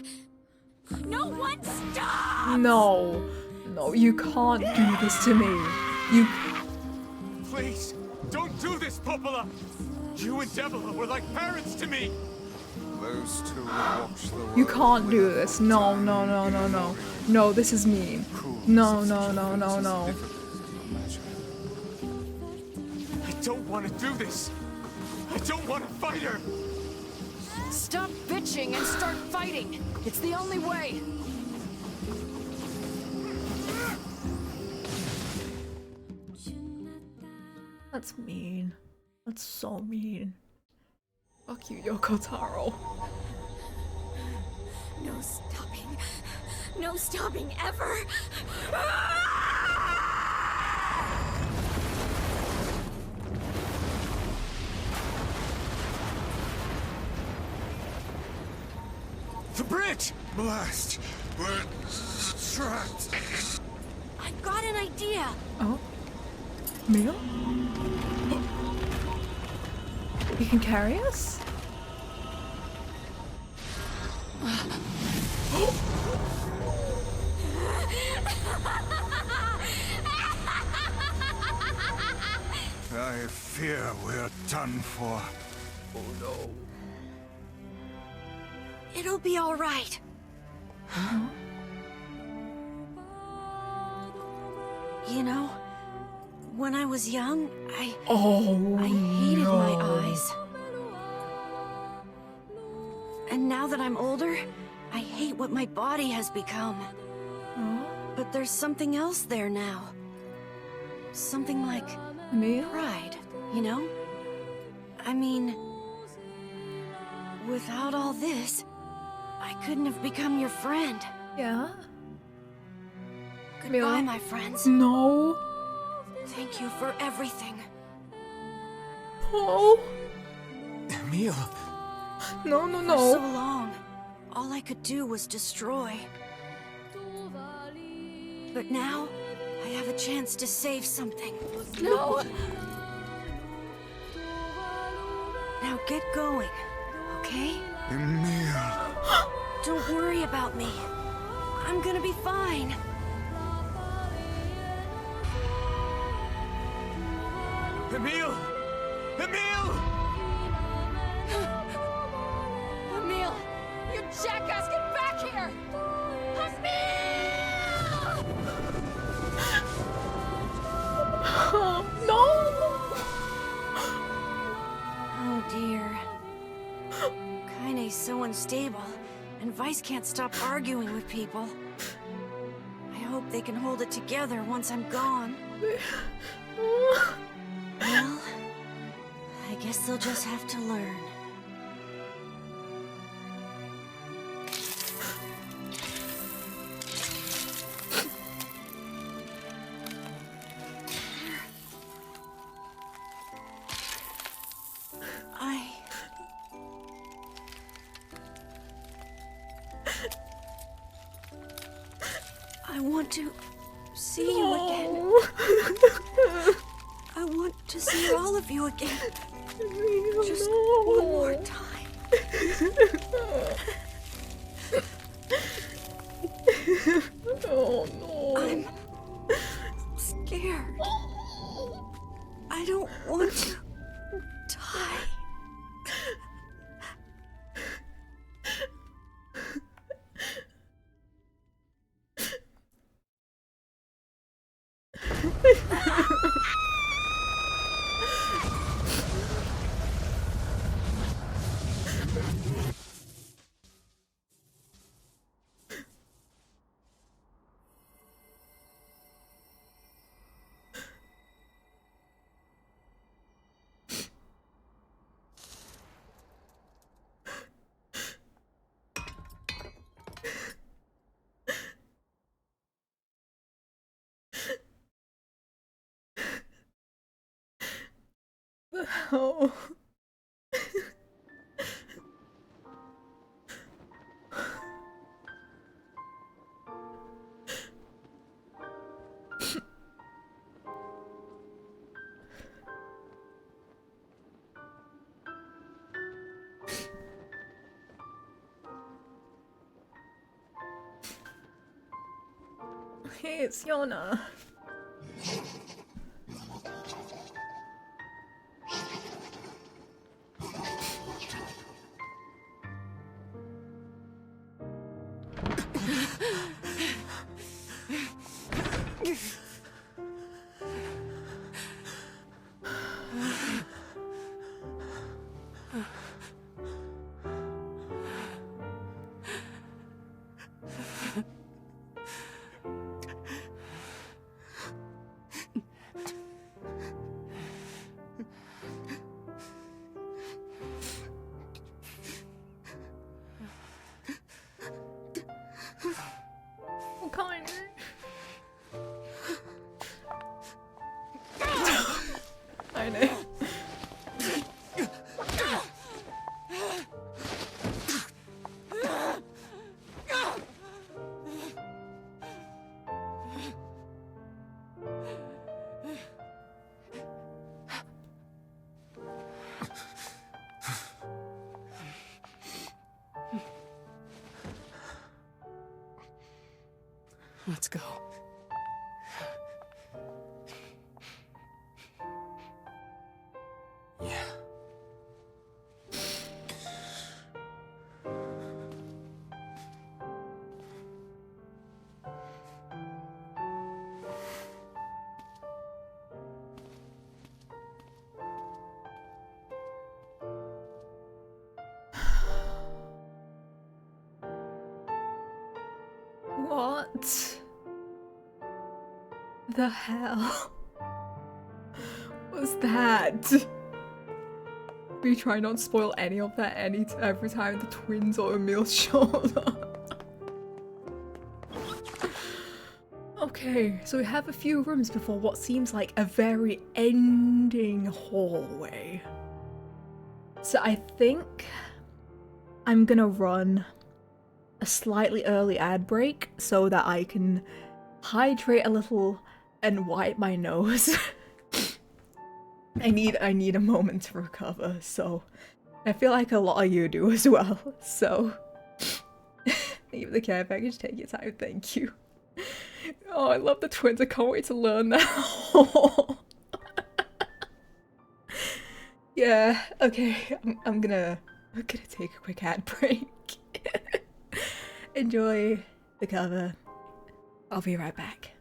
Speaker 7: No one stops!
Speaker 1: No, you can't do this to me. You.
Speaker 4: Please, don't do this, Popola! You and Devila were like parents to me!
Speaker 5: Those two will watch the world.
Speaker 1: You can't do this. No. No, this is mean. No.
Speaker 4: I don't want to do this! I don't want to fight her!
Speaker 8: Stop bitching and start fighting! It's the only way!
Speaker 1: That's mean. That's so mean. Fuck you, Yoko Taro.
Speaker 7: No stopping. No stopping ever!
Speaker 4: The bridge!
Speaker 5: Blast! We're trapped.
Speaker 3: I've got an idea.
Speaker 1: Oh? Mia? You can carry us?
Speaker 5: I fear we're done for.
Speaker 1: Oh no.
Speaker 3: It'll be all right. You know, when I was young, I hated my eyes. And now that I'm older, I hate what my body has become. But there's something else there now. something like
Speaker 1: Emil?
Speaker 3: pride, you know? I mean, without all this, I couldn't have become your friend.
Speaker 1: Yeah?
Speaker 3: Goodbye,
Speaker 1: Emil?
Speaker 3: my friends.
Speaker 1: No.
Speaker 3: Thank you for everything.
Speaker 1: Oh.
Speaker 4: Emil.
Speaker 1: No, no,
Speaker 3: For so
Speaker 1: no.
Speaker 3: long, all I could do was destroy. But now, I have a chance to save something.
Speaker 1: No.
Speaker 3: Now get going, okay?
Speaker 5: Emil.
Speaker 3: Don't worry about me. I'm gonna be fine.
Speaker 4: Emil! Emil!
Speaker 8: Emil! You jackass, get back here!
Speaker 1: Oh, no.
Speaker 3: Oh dear. Kaine's so unstable, and Vice can't stop arguing with people. I hope they can hold it together once I'm gone. Well, I guess they'll just have to learn. I want to see you again. I want to see all of you again. Just one more time.
Speaker 1: Oh no.
Speaker 3: I'm scared. I don't want to die.
Speaker 1: Oh. Hey, it's Yona. Kind I know.
Speaker 8: Let's go.
Speaker 4: Yeah.
Speaker 1: What the hell? was that? We try not to spoil any of that every time the twins or Emil shows up. Okay, so we have a few rooms before what seems like a very ending hallway. So I think I'm gonna run a slightly early ad break so that I can hydrate a little and wipe my nose. I need a moment to recover, so I feel like a lot of you do as well, so leave the care package, take your time, thank you. Oh, I love the twins, I can't wait to learn now. Yeah, okay, I'm gonna take a quick ad break. Enjoy the cover. I'll be right back.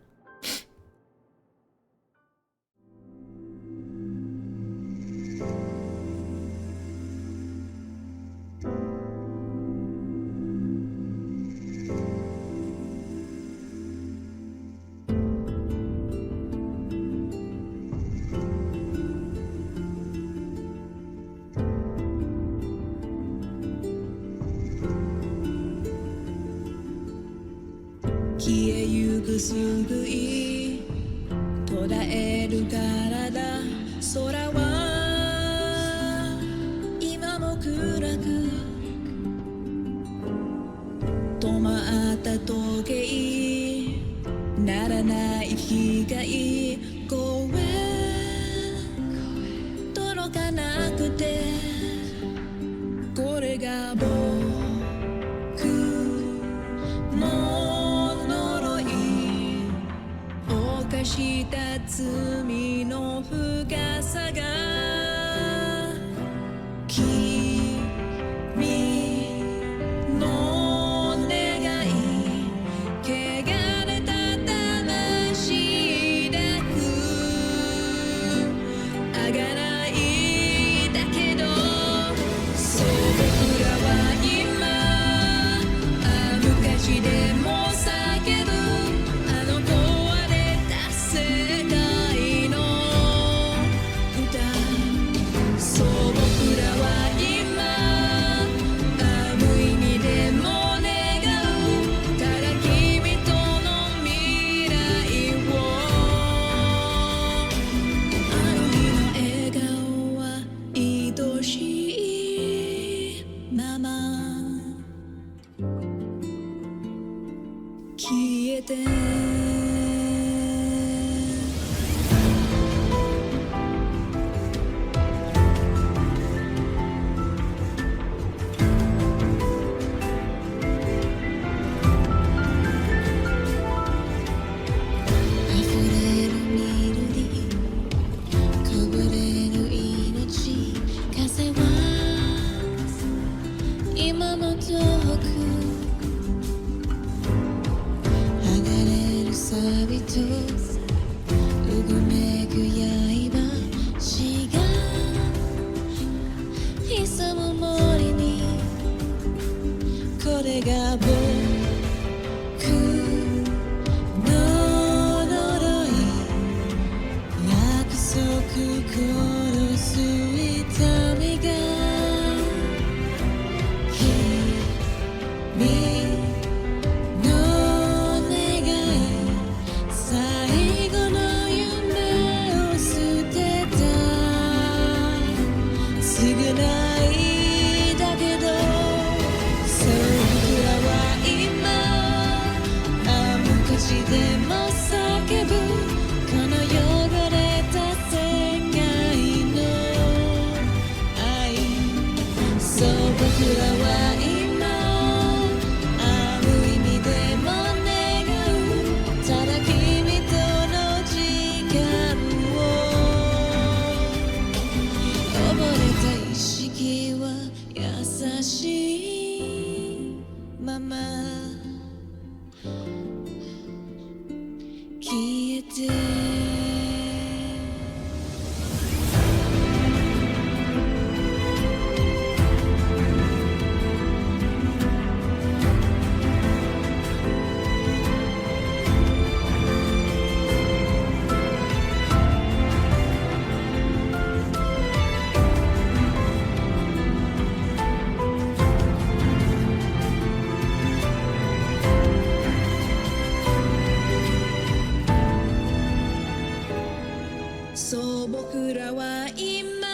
Speaker 11: 僕らは今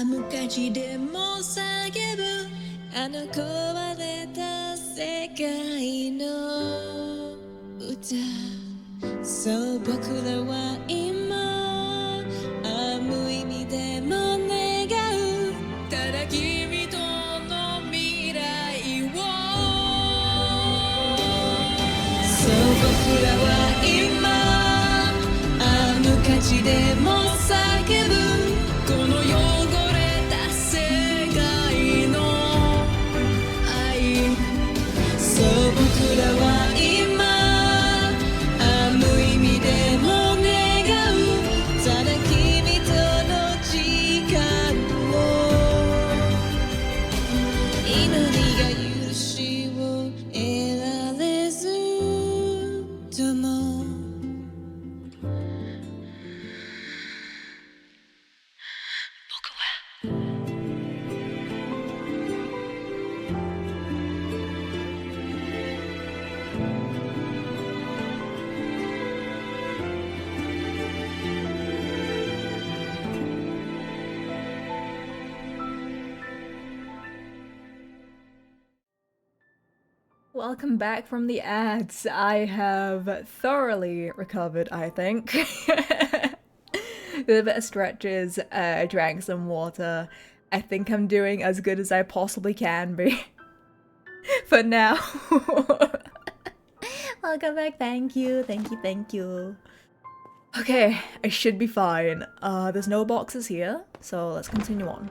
Speaker 11: 無価値でも叫ぶあの壊れた世界の歌そう僕らは今無意味でも願うただ君との未来をそう僕らは今無価値でも叫ぶこの汚れた世界の愛そう僕らは今無意味でも願うただ君との時間を祈りが許しを得られずとも
Speaker 1: Welcome back from the ads. I have thoroughly recovered, I think. Did a bit of stretches, drank some water. I think I'm doing as good as I possibly can be. For now. Welcome back, thank you, thank you, thank you. Okay, I should be fine. There's no boxes here, so let's continue on.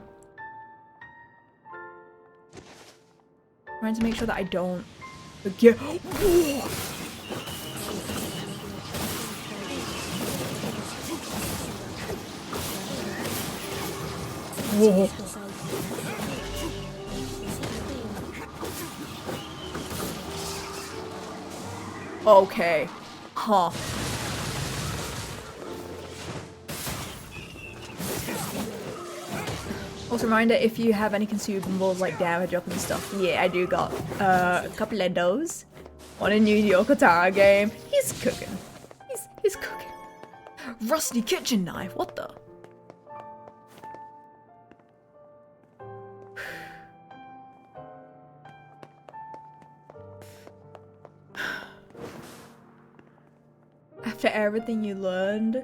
Speaker 1: Trying to make sure that I don't forget. Whoa. Okay. Huh. Also reminder, if you have any consumables like damage up and stuff, yeah, I do got a couple of those. On a new Yokotaro game. He's cooking. He's cooking. Rusty kitchen knife, what the? After everything you learned,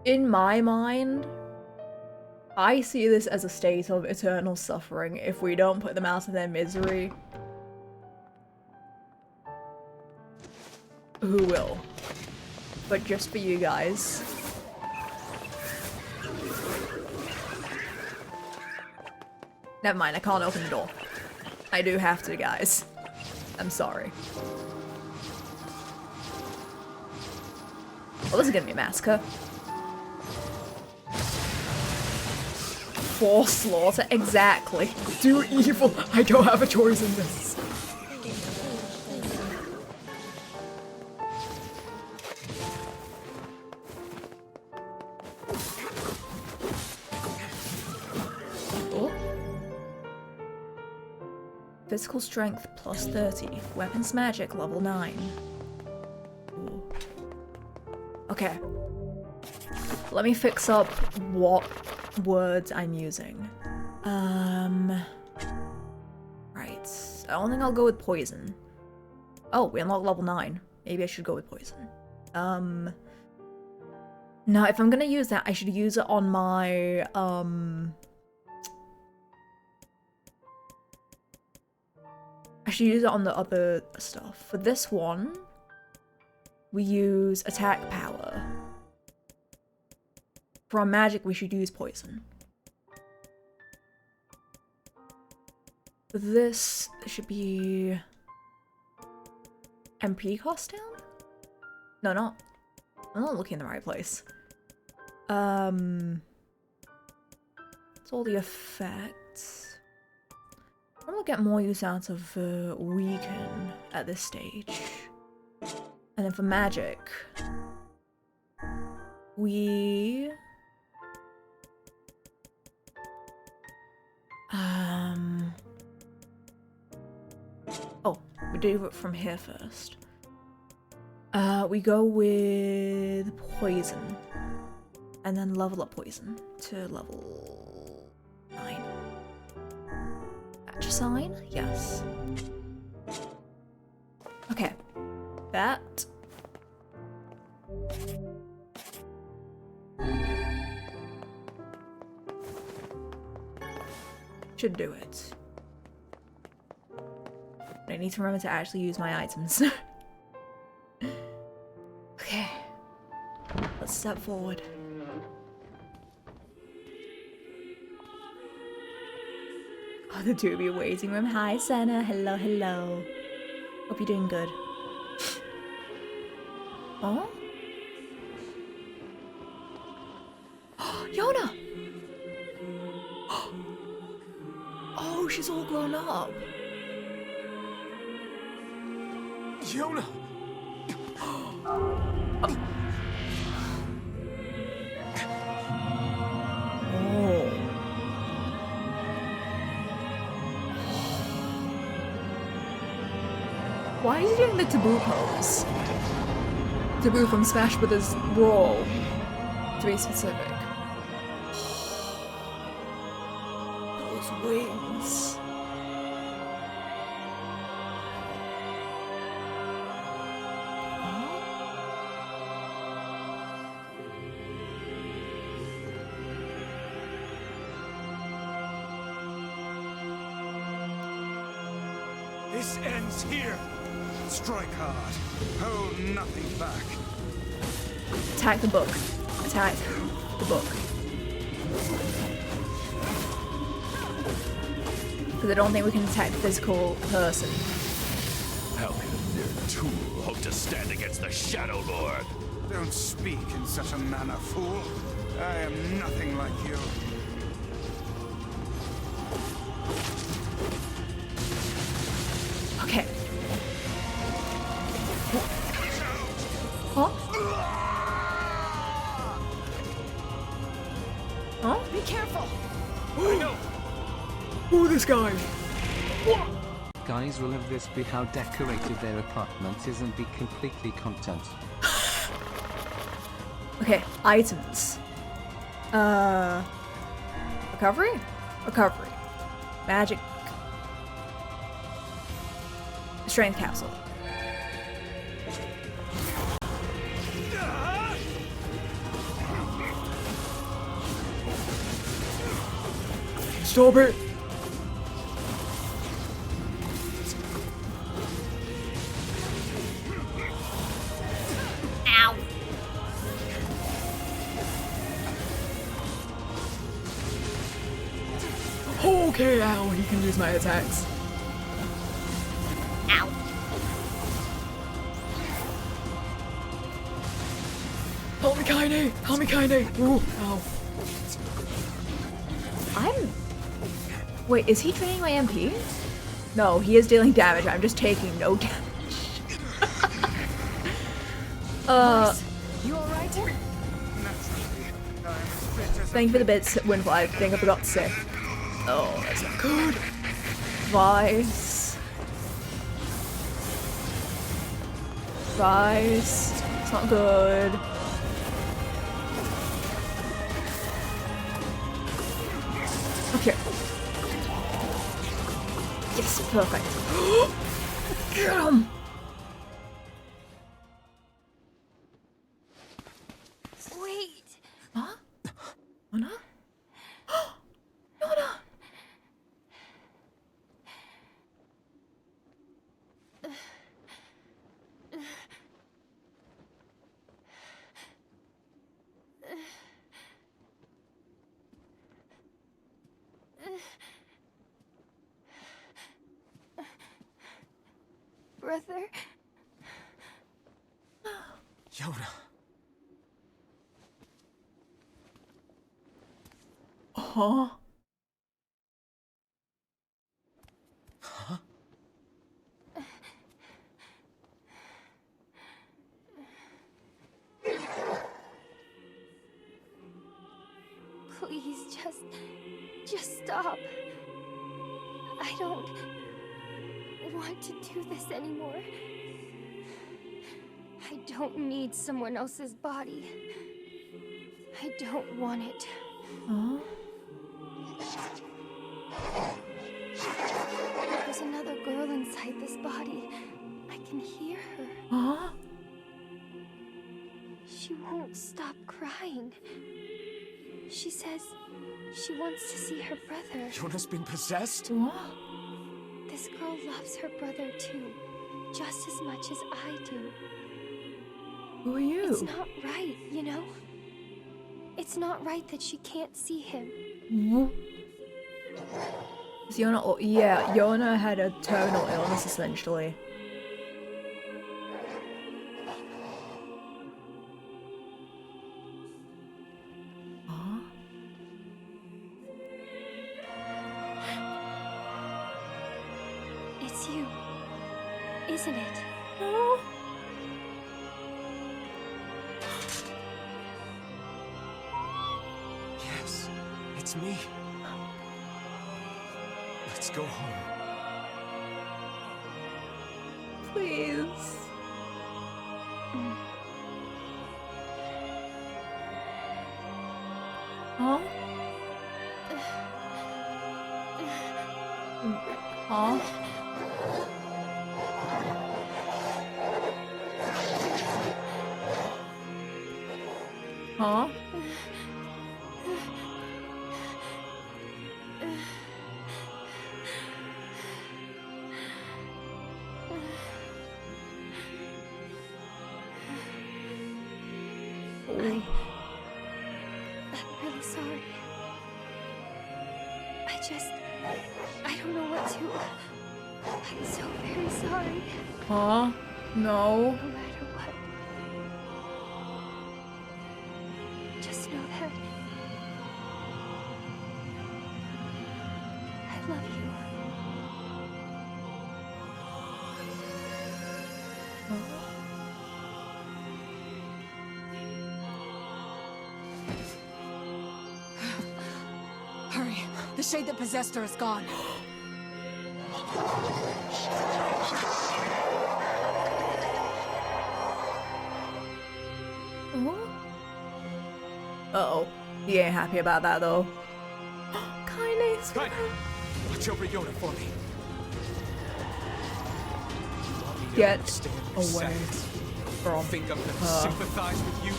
Speaker 1: in my mind, I see this as a state of eternal suffering if we don't put them out of their misery. Who will? But just for you guys. Never mind, I can't open the door. I do have to, guys. I'm sorry. Well, this is gonna be a massacre. Forced slaughter, exactly. Do evil. I don't have a choice in this. Oh. Physical strength plus 30. Weapons magic level 9. Ooh. Okay. Let me fix up what words I'm using. Right. I don't think I'll go with poison. Oh, we unlocked level 9. Maybe I should go with poison. No, if I'm gonna use that, I should use it on my, I should use it on the other stuff. For this one, we use attack power. For our magic, we should use poison. For this, it should be MP cost down? No, not. I'm not looking in the right place. It's all the effects. I'm gonna get more use out of weaken at this stage. And then for magic, we oh, we do it from here first. We go with poison. And then level up poison to level 9. Match sign? Yes. Okay. That. Should do it. I need to remember to actually use my items. Okay. Let's step forward. Oh, the 2B waiting room. Hi, Senna. Hello, hello. Hope you're doing good. Oh? Yona! Oh, she's all grown up.
Speaker 4: Yona!
Speaker 1: Oh. Why is he doing the taboo pose? Taboo from Smash Brothers Brawl, to be specific. Those wings.
Speaker 5: This ends here. Strike hard. Hold nothing back.
Speaker 1: Attack the book. Attack the book. Because I don't think we can attack the physical person.
Speaker 10: How can a mere tool hope to stand against the Shadowlord?
Speaker 5: Don't speak in such a manner, fool. I am nothing like you.
Speaker 1: Okay. Huh? Huh?
Speaker 8: Be careful!
Speaker 4: I know!
Speaker 1: Oh, this guy!
Speaker 12: Guys, will have this be how decorated their apartment is and be completely content.
Speaker 1: Okay, items. Recovery? Recovery. Magic. Strength capsule. Stop it! Ow! Okay, ow, he can use my attacks. Ow. Help me, Kaine! Help me, Kaine! Ooh, ow. Wait, is he draining my MP? No, he is dealing damage. I'm just taking no damage.
Speaker 8: You alright?
Speaker 1: Thank you for the bits, Windfly. I think I forgot to say. Oh, that's not good. Vice. Vice. It's not good. Okay. Yes, perfect. Get him!
Speaker 3: Wait.
Speaker 1: Huh? Yona? Yona!
Speaker 3: Brother?
Speaker 4: Yona.
Speaker 1: Huh?
Speaker 4: Huh?
Speaker 3: Please, just stop. I don't want to do this anymore. I don't need someone else's body.
Speaker 13: I don't want it.
Speaker 1: Huh?
Speaker 13: There's another girl inside this body. I can hear her.
Speaker 1: Huh?
Speaker 13: She won't stop crying. She says she wants to see her brother.
Speaker 4: Yona's been possessed?
Speaker 1: What?
Speaker 13: This girl loves her brother too, just as much as I do.
Speaker 1: Who are you?
Speaker 13: It's not right, you know? It's not right that she can't see him.
Speaker 1: Is Yona? Oh, yeah, Yona had a terminal illness essentially. Huh?
Speaker 13: It's you, isn't it?
Speaker 1: Oh.
Speaker 4: Yes, it's me. Let's go home.
Speaker 1: Please. Huh? Huh? Huh?
Speaker 13: I'm really sorry. I don't know what to. I'm so very sorry.
Speaker 1: Huh? No.
Speaker 13: No matter what. Just know that I love you.
Speaker 8: Hurry! The shade that possessed her is gone.
Speaker 1: Uh-oh. He ain't happy about that though. Kindness.
Speaker 4: Kai, watch over Yona for me. You want me to
Speaker 1: Get
Speaker 4: understand your
Speaker 1: away
Speaker 4: sadness?
Speaker 1: from
Speaker 4: You think I'm gonna
Speaker 1: her.
Speaker 4: sympathize with you?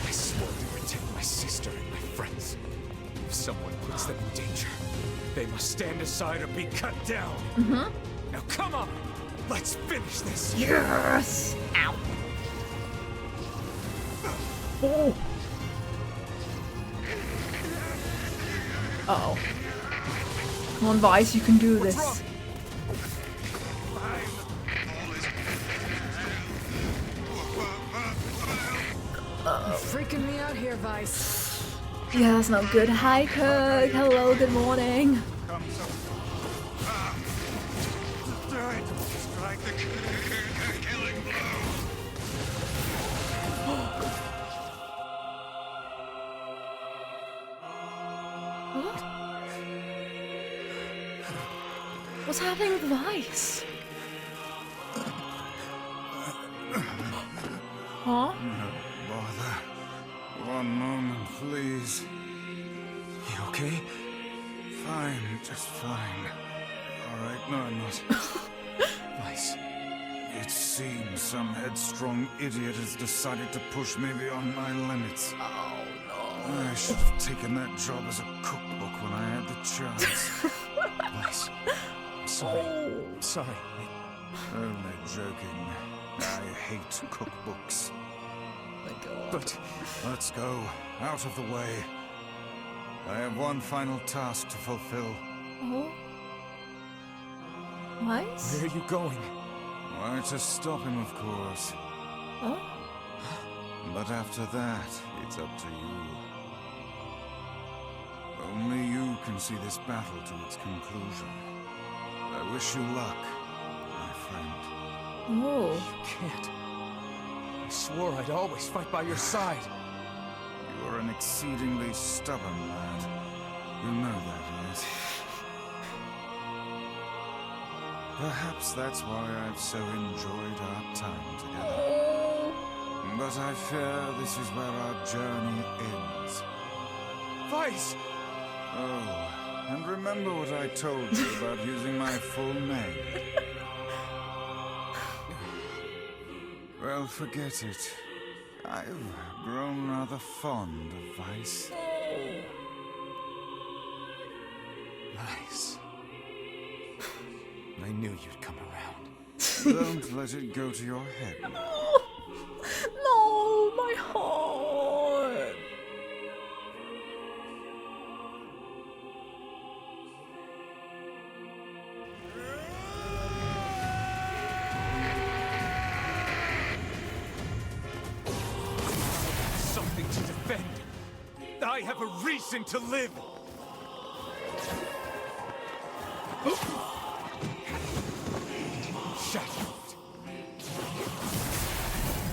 Speaker 4: I swore to protect my sister and my friends. If someone puts them in danger, they must stand aside or be cut down. Now come on, let's finish this.
Speaker 1: Yes! Ow. Oh. Uh-oh. Come on, Vice, you can do
Speaker 4: What's
Speaker 1: this.
Speaker 4: wrong?
Speaker 8: You're freaking me out here, Vice.
Speaker 1: Yeah, that's not good. Hi, Kirk. Hello, good morning.
Speaker 5: Come so strike the killing blow.
Speaker 1: What? What's happening with Vice? Huh?
Speaker 5: No bother. One moment, please.
Speaker 4: You okay?
Speaker 5: Fine, just fine. All right, no, I'm not.
Speaker 4: Vice.
Speaker 5: It seems some headstrong idiot has decided to push me beyond my limits.
Speaker 1: Oh, no.
Speaker 5: I should have taken that job as a cookbook when I had the chance.
Speaker 4: Vice. I'm sorry.
Speaker 1: Oh.
Speaker 4: I'm sorry.
Speaker 5: Only joking. I hate cookbooks.
Speaker 1: Oh my God.
Speaker 4: But
Speaker 5: Let's go. Out of the way. I have one final task to fulfill.
Speaker 1: Oh. Vice?
Speaker 4: where are you going?
Speaker 5: Why, to stop him, of course.
Speaker 1: Oh?
Speaker 5: But after that, it's up to you. Only you can see this battle to its conclusion. I wish you luck, my friend.
Speaker 1: Oh.
Speaker 4: You can't. I swore I'd always fight by your side.
Speaker 5: You are an exceedingly stubborn lad. You know that, yes? Perhaps that's why I've so enjoyed our time together. But I fear this is where our journey ends.
Speaker 4: Vice!
Speaker 5: Oh, and remember what I told you about using my full name. Well, forget it. I've grown rather fond of Vice.
Speaker 4: Nice. I knew you'd come around.
Speaker 5: Don't let it go to your head.
Speaker 1: No, my heart.
Speaker 4: Something to defend. I have a reason to live. Shadowlord.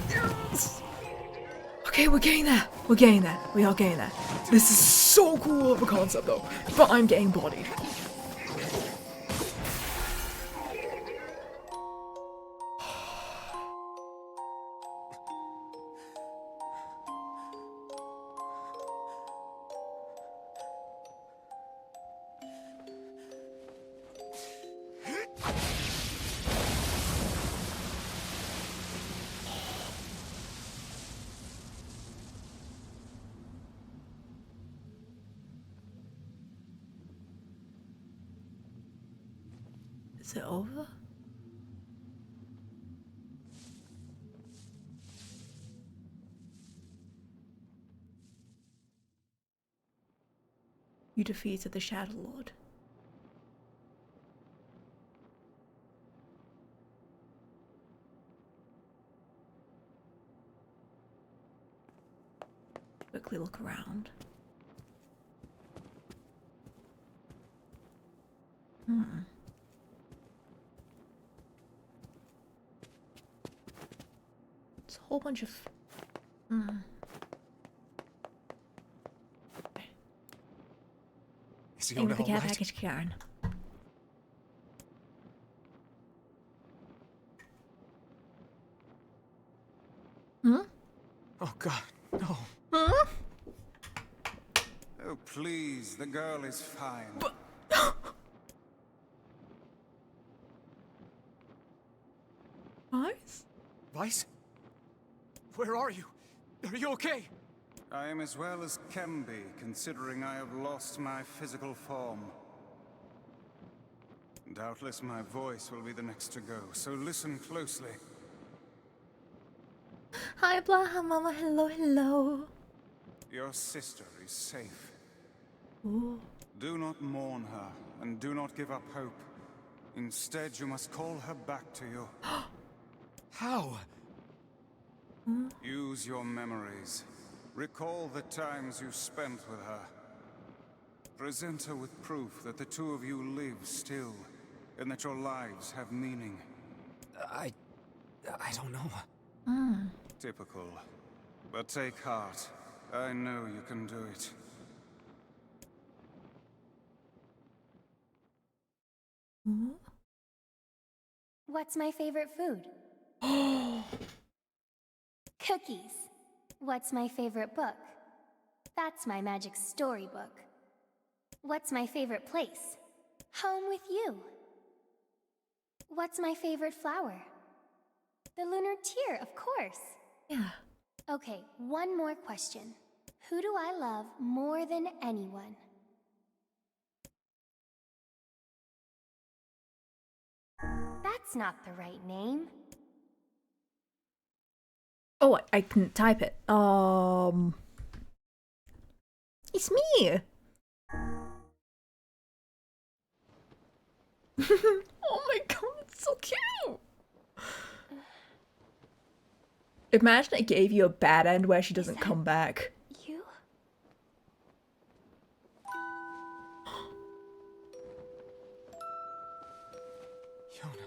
Speaker 1: Yes. Okay, we're getting there. We're getting there. We are getting there. This is so cool of a concept though, but I'm getting bodied. Is it over? You defeated the Shadowlord. Quickly look around. It's a whole bunch of...
Speaker 4: Is he
Speaker 1: Aim
Speaker 4: on
Speaker 1: with the
Speaker 4: all
Speaker 1: care
Speaker 4: right?
Speaker 1: package, Karen.
Speaker 4: Oh God, no.
Speaker 5: Oh, please, the girl is fine.
Speaker 1: Vice?
Speaker 4: Vice? Where are you? Are you okay?
Speaker 5: I am as well as can be, considering I have lost my physical form. Doubtless my voice will be the next to go, so listen closely.
Speaker 1: Hi, Blaha Mama. Hello, hello.
Speaker 5: Your sister is safe.
Speaker 1: Ooh.
Speaker 5: Do not mourn her, and do not give up hope. Instead, you must call her back to you.
Speaker 4: How?
Speaker 5: Use your memories. Recall the times you spent with her. Present her with proof that the two of you live still, and that your lives have meaning.
Speaker 4: I don't know.
Speaker 5: Typical. But take heart. I know you can do it.
Speaker 14: What's my favorite food? Cookies. What's my favorite book? That's my magic storybook. What's my favorite place? Home with you. What's my favorite flower? The lunar tear, of course.
Speaker 1: Yeah.
Speaker 14: Okay, one more question. Who do I love more than anyone? That's not the right name.
Speaker 1: Oh, I can type it. It's me. Oh my god, it's so cute. Imagine it gave you a bad end where she doesn't come back.
Speaker 14: You?
Speaker 1: Yona.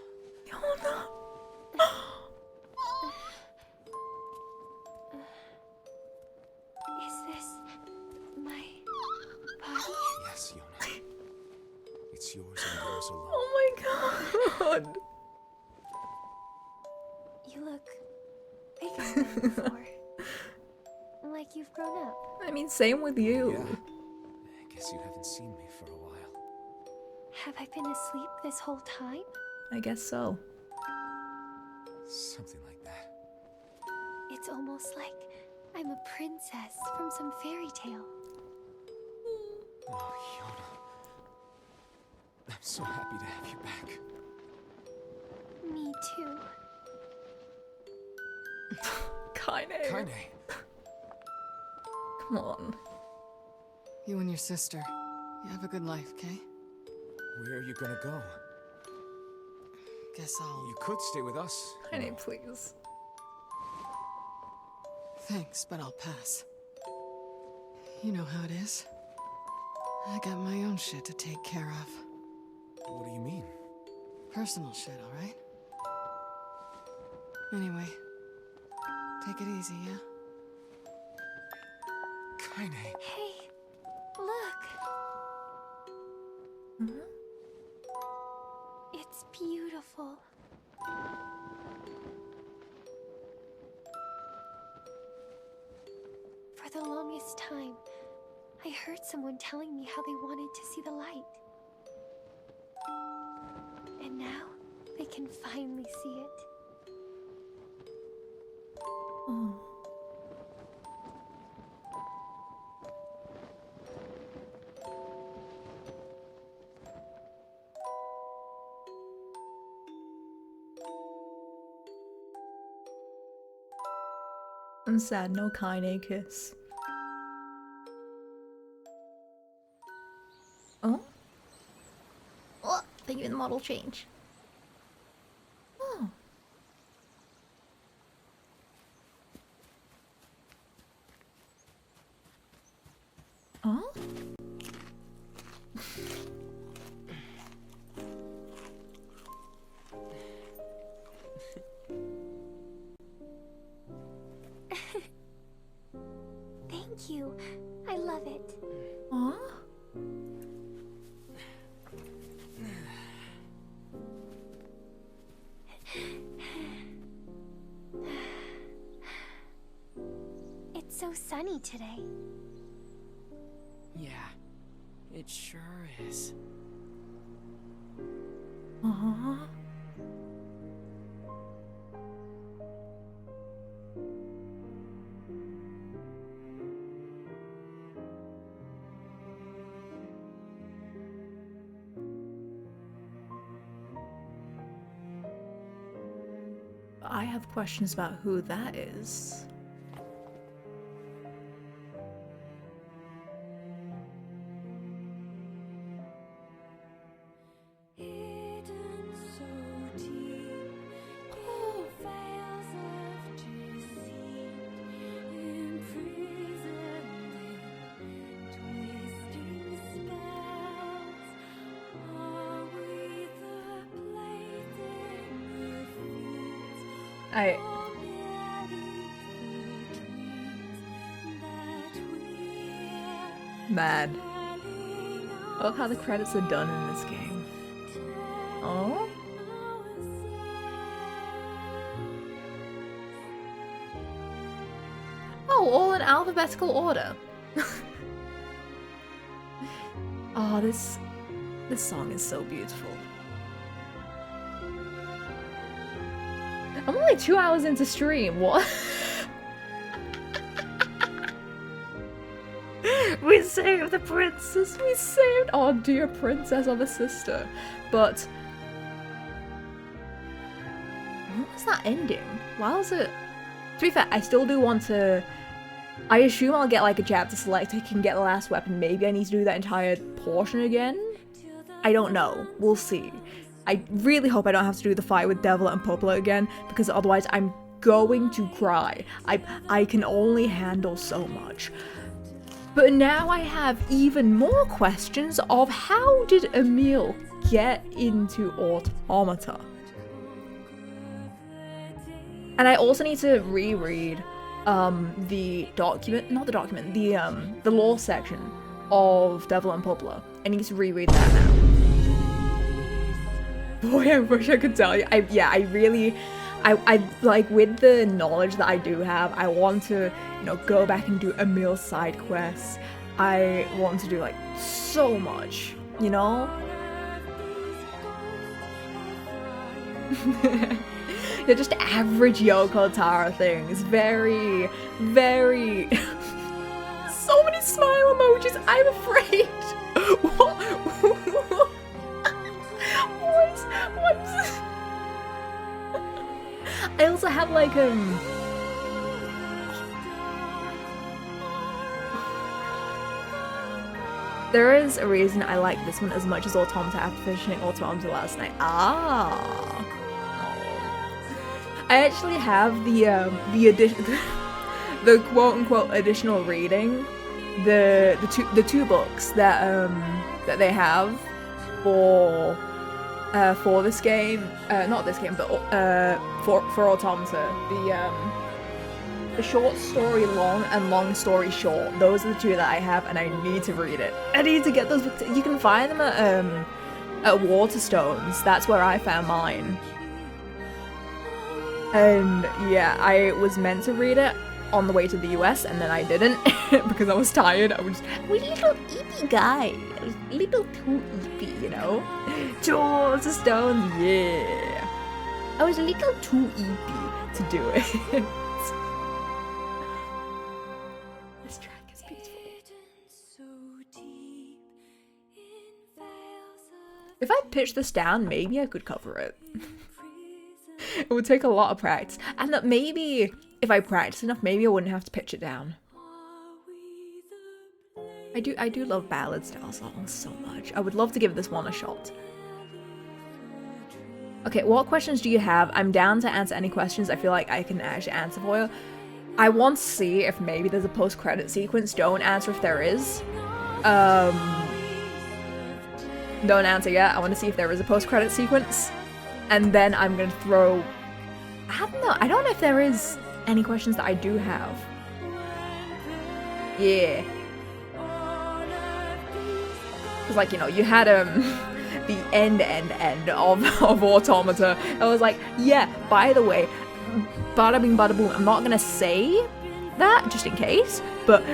Speaker 14: Is this my body?
Speaker 4: Yes, Yona. It's yours and yours alone.
Speaker 1: Oh my god.
Speaker 14: You look bigger.
Speaker 13: before. Like you've grown up.
Speaker 1: I mean, same with you.
Speaker 4: Yeah. I guess you haven't seen me for a while.
Speaker 13: Have I been asleep this whole time?
Speaker 1: I guess so.
Speaker 4: Something like that.
Speaker 13: It's almost like I'm a princess from some fairy tale.
Speaker 4: Oh, Yona. I'm so happy to have you back.
Speaker 13: Me too.
Speaker 1: Kaine.
Speaker 4: Kaine.
Speaker 1: Come on.
Speaker 8: You and your sister, you have a good life, Kay?
Speaker 4: Where are you gonna go?
Speaker 8: Guess I'll...
Speaker 4: You could stay with us.
Speaker 1: Kaine, please.
Speaker 8: Thanks, but I'll pass. You know how it is. I got my own shit to take care of.
Speaker 4: What do you mean?
Speaker 8: Personal shit, alright? Anyway, take it easy, yeah?
Speaker 4: Kaine.
Speaker 13: Hey, look. It's beautiful. For the longest time, I heard someone telling me how they wanted to see the light. And now, they can finally see it.
Speaker 1: Oh. I'm sad, no Kaine kiss. Oh? Oh, thank you in the model change. Oh. Oh?
Speaker 13: Thank you. I love it.
Speaker 1: Huh?
Speaker 13: It's so sunny today.
Speaker 9: Yeah, it sure is.
Speaker 1: Uh-huh. I have questions about who that is. Mad. I love how the credits are done in this game. Oh? Oh, all in alphabetical order. Oh, this song is so beautiful. I'm only 2 hours into stream, what? We saved the princess, we saved our dear princess of a sister. But what was that ending? Why was it? To be fair, I still do want to. I assume I'll get like a chapter select. I can get the last weapon. Maybe I need to do that entire portion again. I don't know. We'll see. I really hope I don't have to do the fight with Devil and Poplar again, because otherwise I'm going to cry. I can only handle so much. But now I have even more questions of how did Emil get into Automata? And I also need to reread the lore section of Devil and Poplar. I need to reread that now. Boy, I wish I could tell you. I I like, with the knowledge that I do have, I want to, you know, go back and do Emil's side quests. I want to do like so much, you know? They're just average Yoko Taro things. Very, very... so many smile emojis, I'm afraid! What? What? I also have like, there is a reason I like this one as much as Automata after finishing Automata last night. Ah! I actually have the addition, the quote-unquote additional reading, the two books that that they have for this game, not this game, but for Automata, the short story long and long story short. Those are the two that I have, and I need to read it. I need to get those books. You can find them at Waterstones. That's where I found mine. And yeah, I was meant to read it on the way to the US, and then I didn't because I was tired. I was a little eepy guy. I was a little too eepy, you know? Waterstones, yeah. I was a little too eepy to do it. This track is beautiful. If I pitch this down, maybe I could cover it. It would take a lot of practice, and that maybe if I practice enough, maybe I wouldn't have to pitch it down. I do love ballad style songs so much. I would love to give this one a shot. Okay, what questions do you have? I'm down to answer any questions I feel like I can actually answer for you. I want to see if maybe there's a post-credit sequence. Don't answer if there is. Don't answer yet. I want to see if there is a post-credit sequence. And then I'm gonna throw... I don't know if there is any questions that I do have. Yeah. Because, like, you know, you had the end of Automata. I was like, yeah, by the way, bada bing bada boom, I'm not gonna say that, just in case, but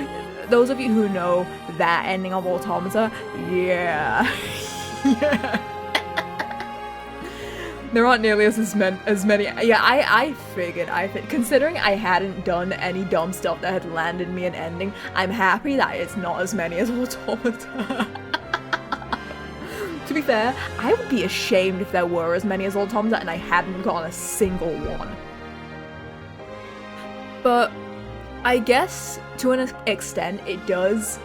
Speaker 1: those of you who know that ending of Automata, yeah. Yeah. There aren't nearly as many. Yeah, I figured. Considering I hadn't done any dumb stuff that had landed me an ending, I'm happy that it's not as many as Automata. To be fair, I would be ashamed if there were as many as Automata and I hadn't gotten a single one. But I guess to an extent it does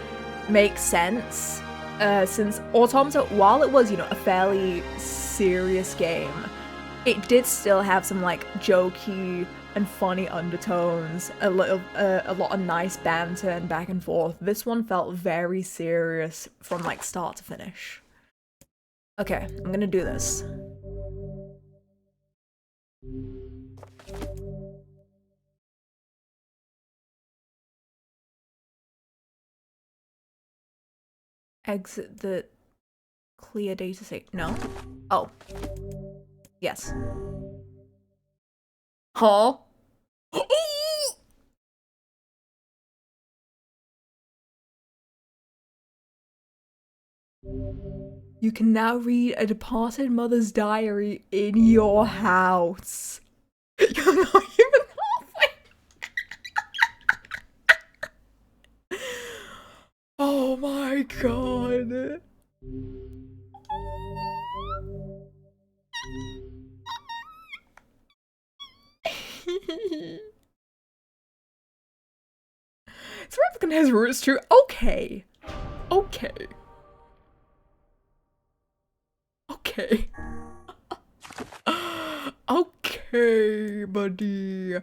Speaker 1: make sense, since Automata, while it was, you know, a fairly serious game, it did still have some like jokey and funny undertones, a lot of nice banter and back and forth. This one felt very serious from like start to finish. Okay, I'm gonna do this. Exit the clear data set. No? Oh. Yes. Huh? You can now read a departed mother's diary in your house. You're not even halfway. Oh my god. So Replicant has roots too. Okay. Okay. Okay. Okay, buddy.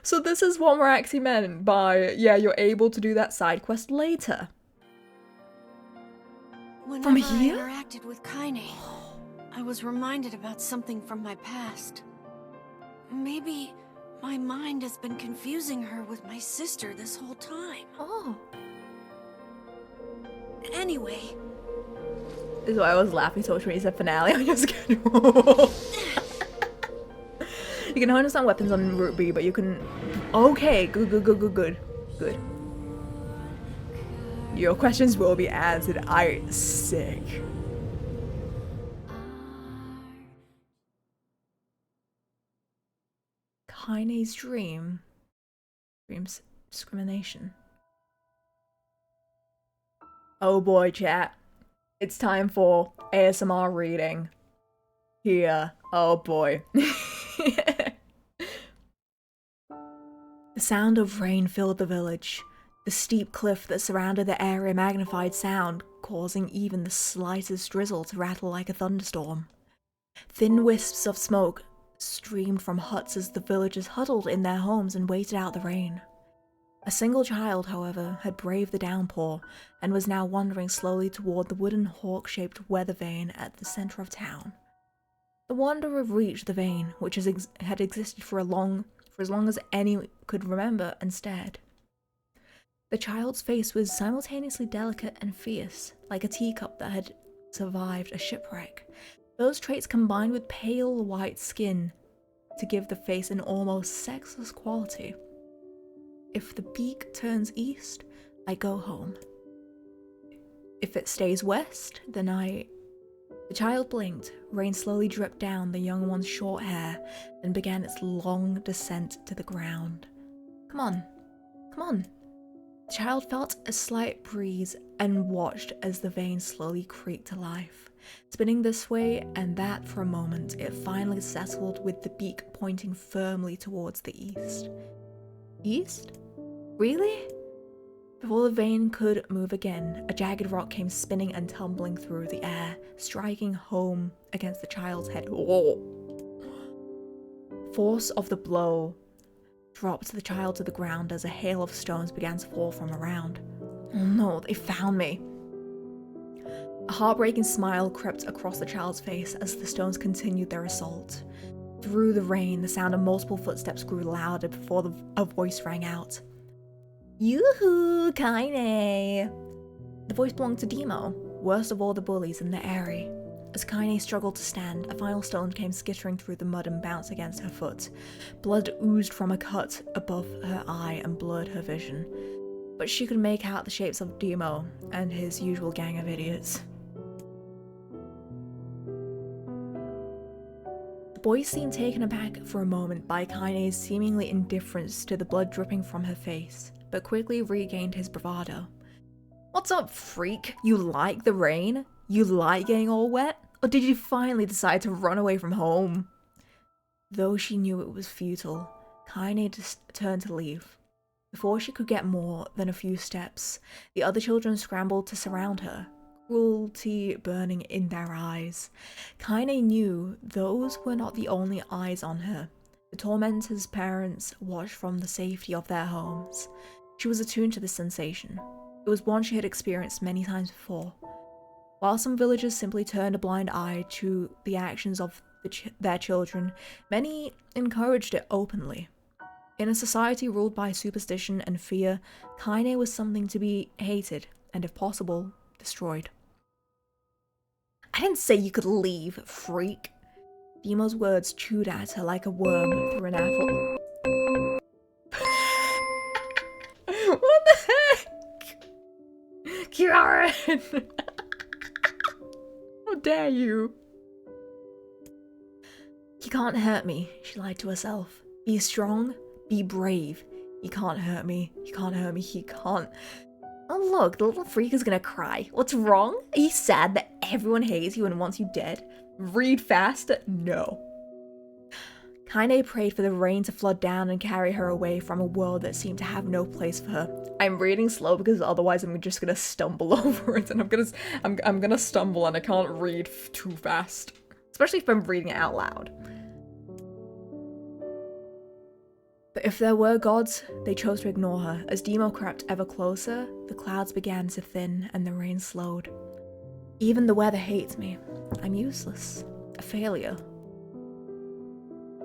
Speaker 1: So this is what we're actually meant by, yeah, you're able to do that side quest later.
Speaker 3: Whenever
Speaker 1: From here?
Speaker 3: I interacted with Kaine, I was reminded about something from my past. Maybe my mind has been confusing her with my sister this whole time.
Speaker 1: Oh.
Speaker 3: Anyway,
Speaker 1: This is why I was laughing so much when he said finale on your schedule. You can harness some weapons on Route B, but you can... Okay, good. Your questions will be answered. Sick. Kaine's dream. Dreams discrimination. Oh boy, chat. It's time for ASMR reading. Here. Oh boy. The sound of rain filled the village. The steep cliff that surrounded the area magnified sound, causing even the slightest drizzle to rattle like a thunderstorm. Thin wisps of smoke streamed from huts as the villagers huddled in their homes and waited out the rain. A single child, however, had braved the downpour and was now wandering slowly toward the wooden hawk-shaped weather vane at the center of town. The wanderer reached the vane, which had existed for as long as any could remember, and stared. The child's face was simultaneously delicate and fierce, like a teacup that had survived a shipwreck. Those traits combined with pale white skin to give the face an almost sexless quality. If the beak turns east, I go home. If it stays west, then I... The child blinked. Rain slowly dripped down the young one's short hair and began its long descent to the ground. Come on. The child felt a slight breeze and watched as the vein slowly creaked to life. Spinning this way and that for a moment, it finally settled with the beak pointing firmly towards the east. East? Really? Before the vein could move again, a jagged rock came spinning and tumbling through the air, striking home against the child's head. Whoa. Force of the blow dropped the child to the ground as a hail of stones began to fall from around. Oh no, they found me. A heartbreaking smile crept across the child's face as the stones continued their assault. Through the rain, the sound of multiple footsteps grew louder before a voice rang out. Yoo-hoo, Kaine! The voice belonged to Demo, worst of all the bullies in the area. As Kaine struggled to stand, a final stone came skittering through the mud and bounced against her foot. Blood oozed from a cut above her eye and blurred her vision. But she could make out the shapes of Demo and his usual gang of idiots. The boy seemed taken aback for a moment by Kaine's seemingly indifference to the blood dripping from her face, but quickly regained his bravado. What's up, freak? You like the rain? You like getting all wet? Or did you finally decide to run away from home? Though she knew it was futile, Kaine just turned to leave. Before she could get more than a few steps, the other children scrambled to surround her, cruelty burning in their eyes. Kaine knew those were not the only eyes on her. The tormentor's parents watched from the safety of their homes. She was attuned to this sensation. It was one she had experienced many times before. While some villagers simply turned a blind eye to the actions of their children, many encouraged it openly. In a society ruled by superstition and fear, Kaine was something to be hated and, if possible, destroyed. I didn't say you could leave, freak. Demo's words chewed at her like a worm through an apple. What the heck? Kieran! How dare you? You can't hurt me, she lied to herself. Be strong, be brave. He can't hurt me, he can't hurt me, he can't. Oh look, the little freak is gonna cry. What's wrong? Are you sad that everyone hates you and wants you dead? Read fast? No. Kaine prayed for the rain to flood down and carry her away from a world that seemed to have no place for her. I'm reading slow because otherwise I'm just gonna stumble over it, and I'm gonna stumble and I can't read too fast, especially if I'm reading it out loud. But if there were gods, they chose to ignore her. As Demo crept ever closer, the clouds began to thin and the rain slowed. Even the weather hates me. I'm useless. A failure.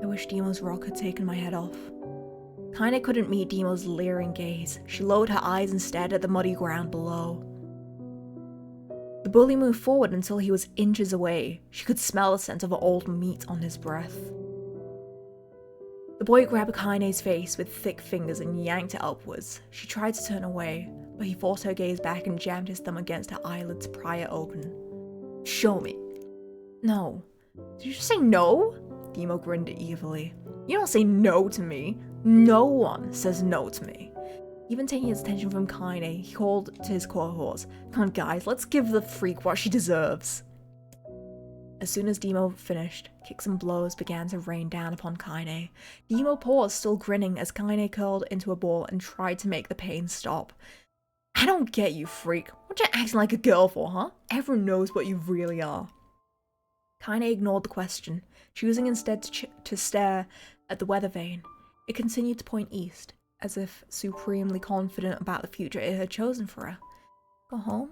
Speaker 1: I wish Demo's rock had taken my head off. Kaine couldn't meet Demo's leering gaze. She lowered her eyes and stared at the muddy ground below. The bully moved forward until he was inches away. She could smell the scent of old meat on his breath. The boy grabbed Kaine's face with thick fingers and yanked it upwards. She tried to turn away, but he forced her gaze back and jammed his thumb against her eyelids, prying open. Show me. No. Did you just say no? Demo grinned evilly. You don't say no to me. No one says no to me. Even taking his attention from Kaine, he called to his cohorts. Come on guys, let's give the freak what she deserves. As soon as Demo finished, kicks and blows began to rain down upon Kaine. Demo paused, still grinning, as Kaine curled into a ball and tried to make the pain stop. I don't get you, freak. What you acting like a girl for, huh? Everyone knows what you really are. Kaine ignored the question, choosing instead to stare at the weather vane. It continued to point east, as if supremely confident about the future it had chosen for her. Go home?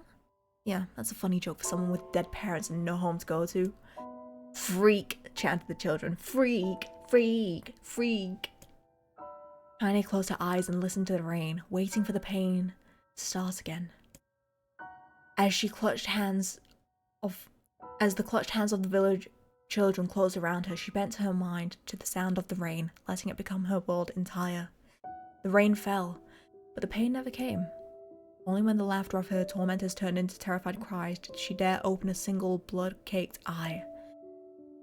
Speaker 1: Yeah, that's a funny joke for someone with dead parents and no home to go to. Freak, chanted the children. Freak, freak, freak. Kaine closed her eyes and listened to the rain, waiting for the pain to start again. As the clutched hands of the village children closed around her, she bent her mind to the sound of the rain, letting it become her world entire. The rain fell, but the pain never came. Only when the laughter of her tormentors turned into terrified cries did she dare open a single blood-caked eye.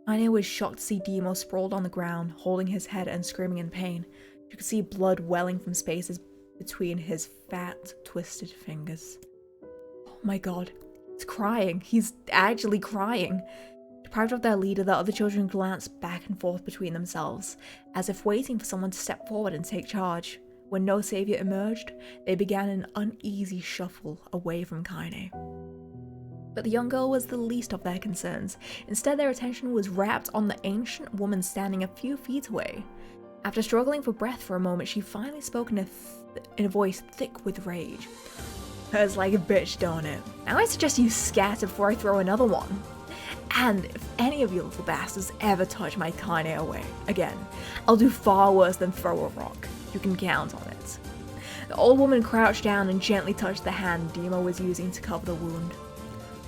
Speaker 1: Kaine was shocked to see Demo sprawled on the ground, holding his head and screaming in pain. She could see blood welling from spaces between his fat, twisted fingers. Oh my god, he's crying. He's actually crying. Deprived of their leader, the other children glanced back and forth between themselves, as if waiting for someone to step forward and take charge. When no savior emerged, they began an uneasy shuffle away from Kaine. But the young girl was the least of their concerns. Instead, their attention was wrapped on the ancient woman standing a few feet away. After struggling for breath for a moment, she finally spoke in a voice thick with rage. Hurts like a bitch, don't it? Now I suggest you scatter before I throw another one. And if any of you little bastards ever touch my Kaine away again, I'll do far worse than throw a rock. You can count on it. The old woman crouched down and gently touched the hand Demo was using to cover the wound.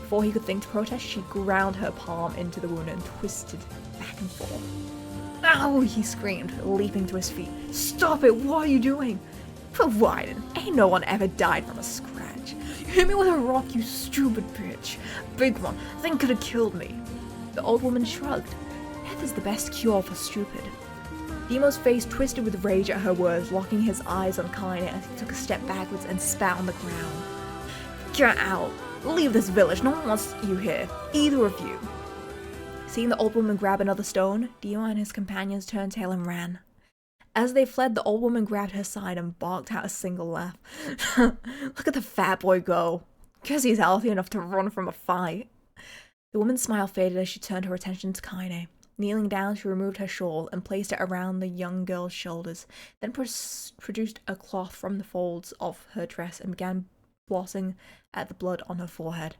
Speaker 1: Before he could think to protest, she ground her palm into the wound and twisted back and forth. Ow! He screamed, leaping to his feet. Stop it! What are you doing? Provided, ain't no one ever died from a scratch. You hit me with a rock, you stupid bitch. Big one, thing could have killed me. The old woman shrugged. Death is the best cure for stupid. Demo's face twisted with rage at her words, locking his eyes on Kaine as he took a step backwards and spat on the ground. Get out! Leave this village, no one wants you here. Either of you. Seeing the old woman grab another stone, Demo and his companions turned tail and ran. As they fled, the old woman grabbed her side and barked out a single laugh. Look at the fat boy go. Guess he's healthy enough to run from a fight. The woman's smile faded as she turned her attention to Kaine. Kneeling down, she removed her shawl and placed it around the young girl's shoulders, then produced a cloth from the folds of her dress and began flossing at the blood on her forehead.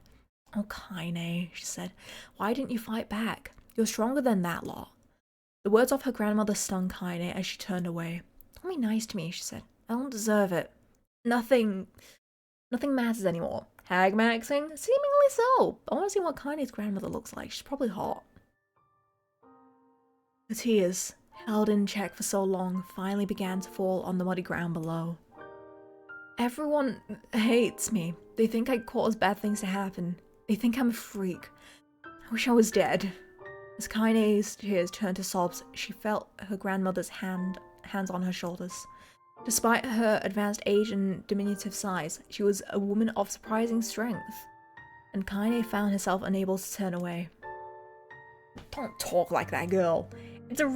Speaker 1: Oh, Kaine, she said, why didn't you fight back? You're stronger than that lot. The words of her grandmother stung Kaine as she turned away. Don't be nice to me, she said. I don't deserve it. Nothing matters anymore. Hag-maxing? Seemingly so. I want to see what Kaine's grandmother looks like. She's probably hot. The tears, held in check for so long, finally began to fall on the muddy ground below. Everyone hates me. They think I cause bad things to happen. They think I'm a freak. I wish I was dead. As Kaine's tears turned to sobs, she felt her grandmother's hands on her shoulders. Despite her advanced age and diminutive size, she was a woman of surprising strength, and Kaine found herself unable to turn away. Don't talk like that, girl. It's a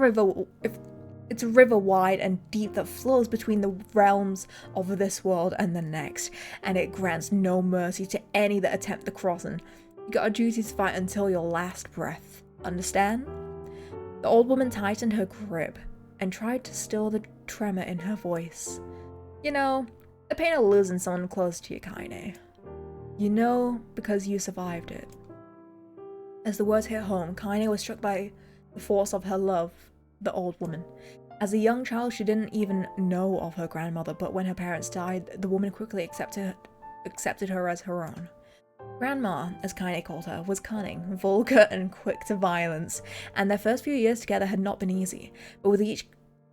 Speaker 1: river wide and deep that flows between the realms of this world and the next, and it grants no mercy to any that attempt the crossing. You got a duty to fight until your last breath. Understand? The old woman tightened her grip and tried to still the tremor in her voice. You know, the pain of losing someone close to you, Kaine. You know because you survived it. As the words hit home, Kaine was struck by the force of her love, the old woman. As a young child, she didn't even know of her grandmother, but when her parents died, the woman quickly accepted her as her own. Grandma, as Kaine called her, was cunning, vulgar, and quick to violence, and their first few years together had not been easy. But with each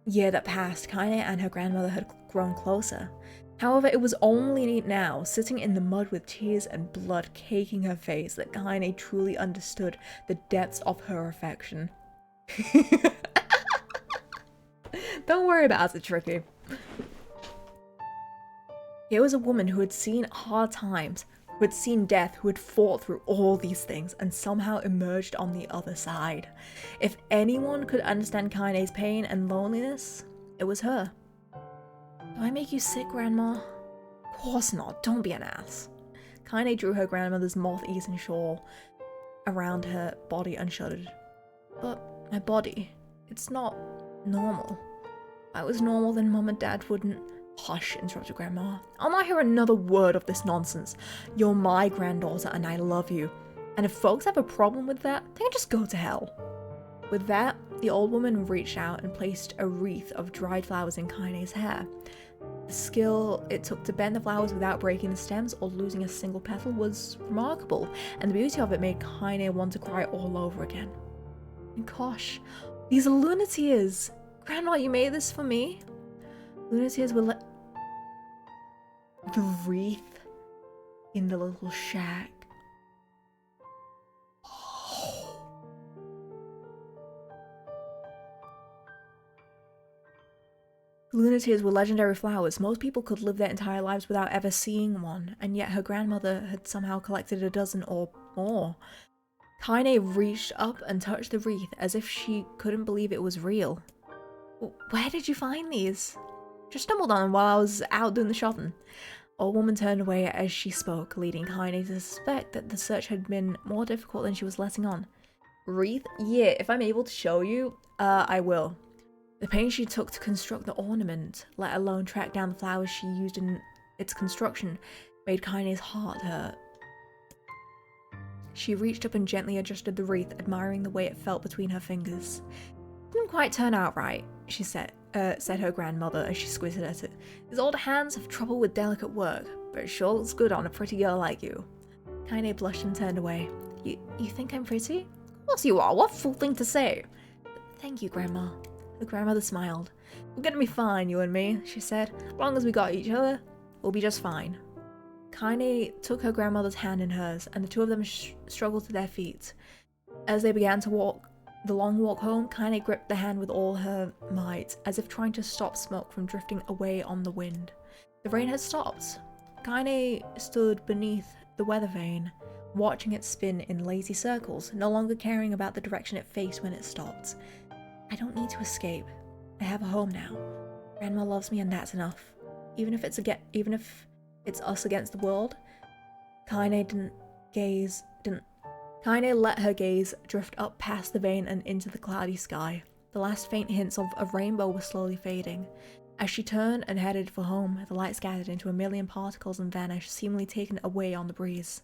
Speaker 1: year that passed, Kaine and her grandmother had grown closer. However, it was only now, sitting in the mud with tears and blood caking her face, that Kaine truly understood the depths of her affection. Don't worry about it, Tricky. Here was a woman who had seen hard times, who had seen death, who had fought through all these things and somehow emerged on the other side. If anyone could understand Kaine's pain and loneliness, it was her. Do I make you sick, Grandma? Of course not, don't be an ass. Kaine drew her grandmother's moth-eaten shawl around her body and shuddered. But my body, it's not normal. If I was normal, then Mum and Dad wouldn't. Hush, interrupted Grandma. I'll not hear another word of this nonsense. You're my granddaughter and I love you. And if folks have a problem with that, they can just go to hell. With that, the old woman reached out and placed a wreath of dried flowers in Kaine's hair. The skill it took to bend the flowers without breaking the stems or losing a single petal was remarkable, and the beauty of it made Kaine want to cry all over again. And gosh, these are lunateers! Grandma, you made this for me? Lunateers were the wreath in the little shack. Lunateers were legendary flowers. Most people could live their entire lives without ever seeing one, and yet her grandmother had somehow collected a dozen or more. Kaine reached up and touched the wreath as if she couldn't believe it was real. Where did you find these? Just stumbled on them while I was out doing the shopping. Old woman turned away as she spoke, leading Kaine to suspect that the search had been more difficult than she was letting on. Wreath? Yeah, if I'm able to show you, I will. The pains she took to construct the ornament, let alone track down the flowers she used in its construction, made Kaine's heart hurt. She reached up and gently adjusted the wreath, admiring the way it felt between her fingers. Didn't quite turn out right, she said her grandmother as she squinted at it. His old hands have trouble with delicate work, but it sure looks good on a pretty girl like you. Kaine blushed and turned away. You think I'm pretty? Of course you are, what a fool thing to say. Thank you, Grandma. The grandmother smiled. We're gonna be fine, you and me, she said. As long as we got each other, we'll be just fine. Kaine took her grandmother's hand in hers, and the two of them struggled to their feet. As they began to walk the long walk home, Kaine gripped the hand with all her might, as if trying to stop smoke from drifting away on the wind. The rain had stopped. Kaine stood beneath the weather vane, watching it spin in lazy circles, no longer caring about the direction it faced when it stopped. I don't need to escape. I have a home now. Grandma loves me and that's enough. Even if it's us against the world. Kaine let her gaze drift up past the vane and into the cloudy sky. The last faint hints of a rainbow were slowly fading. As she turned and headed for home, the light scattered into a million particles and vanished, seemingly taken away on the breeze.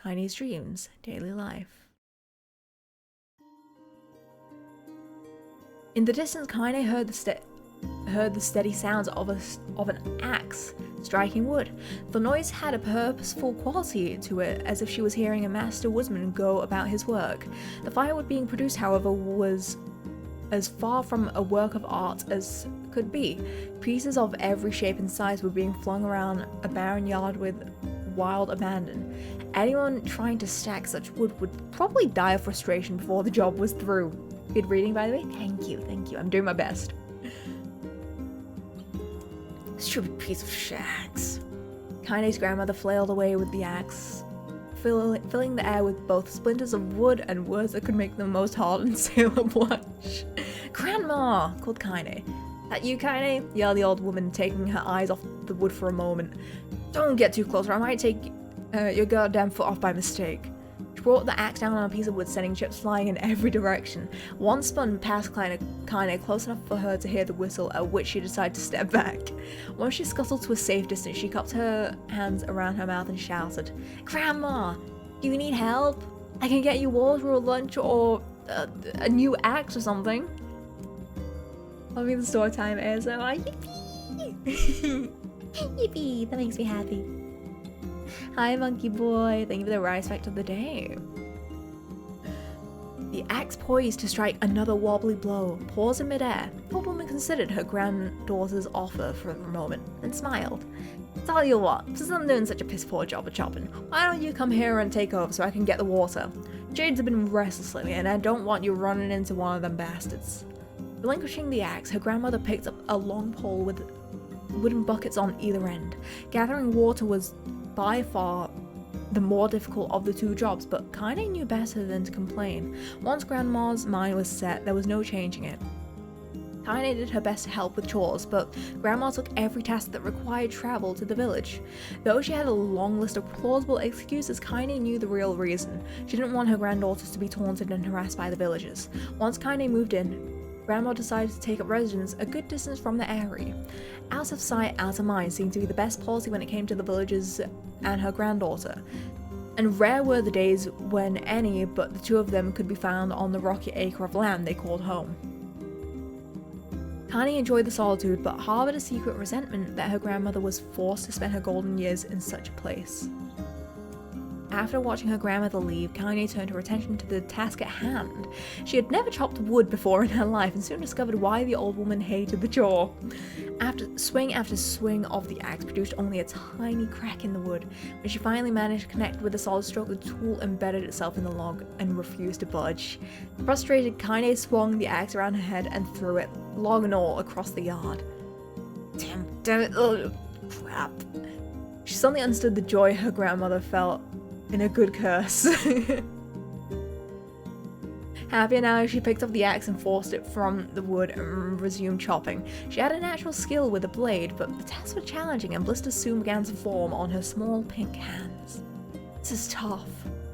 Speaker 1: Kaine's dreams, daily life. In the distance, Kaine heard the steady sounds of an axe striking wood. The noise had a purposeful quality to it, as if she was hearing a master woodsman go about his work. The firewood being produced, however, was as far from a work of art as could be. Pieces of every shape and size were being flung around a barren yard with wild abandon. Anyone trying to stack such wood would probably die of frustration before the job was through. Good reading, by the way. Thank you. I'm doing my best. Stupid piece of shags. Kaine's grandmother flailed away with the axe, filling the air with both splinters of wood and words that could make the most hardened sailor blush. Grandma! Called Kaine. That you, Kaine? Yelled the old woman, taking her eyes off the wood for a moment. Don't get too close or I might take your goddamn foot off by mistake. She brought the axe down on a piece of wood, sending chips flying in every direction. One spun past Kaine close enough for her to hear the whistle, at which she decided to step back. Once she scuttled to a safe distance, she cupped her hands around her mouth and shouted, Grandma, do you need help? I can get you water or lunch or a new axe or something. Loving the story time ASMR. Yippee! Yippee! That makes me happy. Hi, monkey boy. Thank you for the respect of the day. The axe poised to strike another wobbly blow, paused in midair. The old woman considered her granddaughter's offer for a moment and smiled. Tell you what, since I'm doing such a piss poor job of chopping, why don't you come here and take over so I can get the water? Jades have been restless lately, and I don't want you running into one of them bastards. Relinquishing the axe, her grandmother picked up a long pole with wooden buckets on either end. Gathering water was by far the more difficult of the two jobs, but Kaine knew better than to complain. Once Grandma's mind was set, there was no changing it. Kaine did her best to help with chores, but Grandma took every task that required travel to the village. Though she had a long list of plausible excuses, Kaine knew the real reason. She didn't want her granddaughters to be taunted and harassed by the villagers. Once Kaine moved in, Grandma decided to take up residence a good distance from the area. Out of sight, out of mind seemed to be the best policy when it came to the villagers and her granddaughter. And rare were the days when any but the two of them could be found on the rocky acre of land they called home. Kaine enjoyed the solitude, but harbored a secret resentment that her grandmother was forced to spend her golden years in such a place. After watching her grandmother leave, Kaine turned her attention to the task at hand. She had never chopped wood before in her life and soon discovered why the old woman hated the chore. After swing of the axe produced only a tiny crack in the wood. When she finally managed to connect with the solid stroke, the tool embedded itself in the log and refused to budge. Frustrated, Kaine swung the axe around her head and threw it, log and all, across the yard. Damn it, oh, crap. She suddenly understood the joy her grandmother felt in a good curse. Happier now, she picked up the axe and forced it from the wood and resumed chopping. She had a natural skill with a blade, but the tasks were challenging and blisters soon began to form on her small pink hands. This is tough.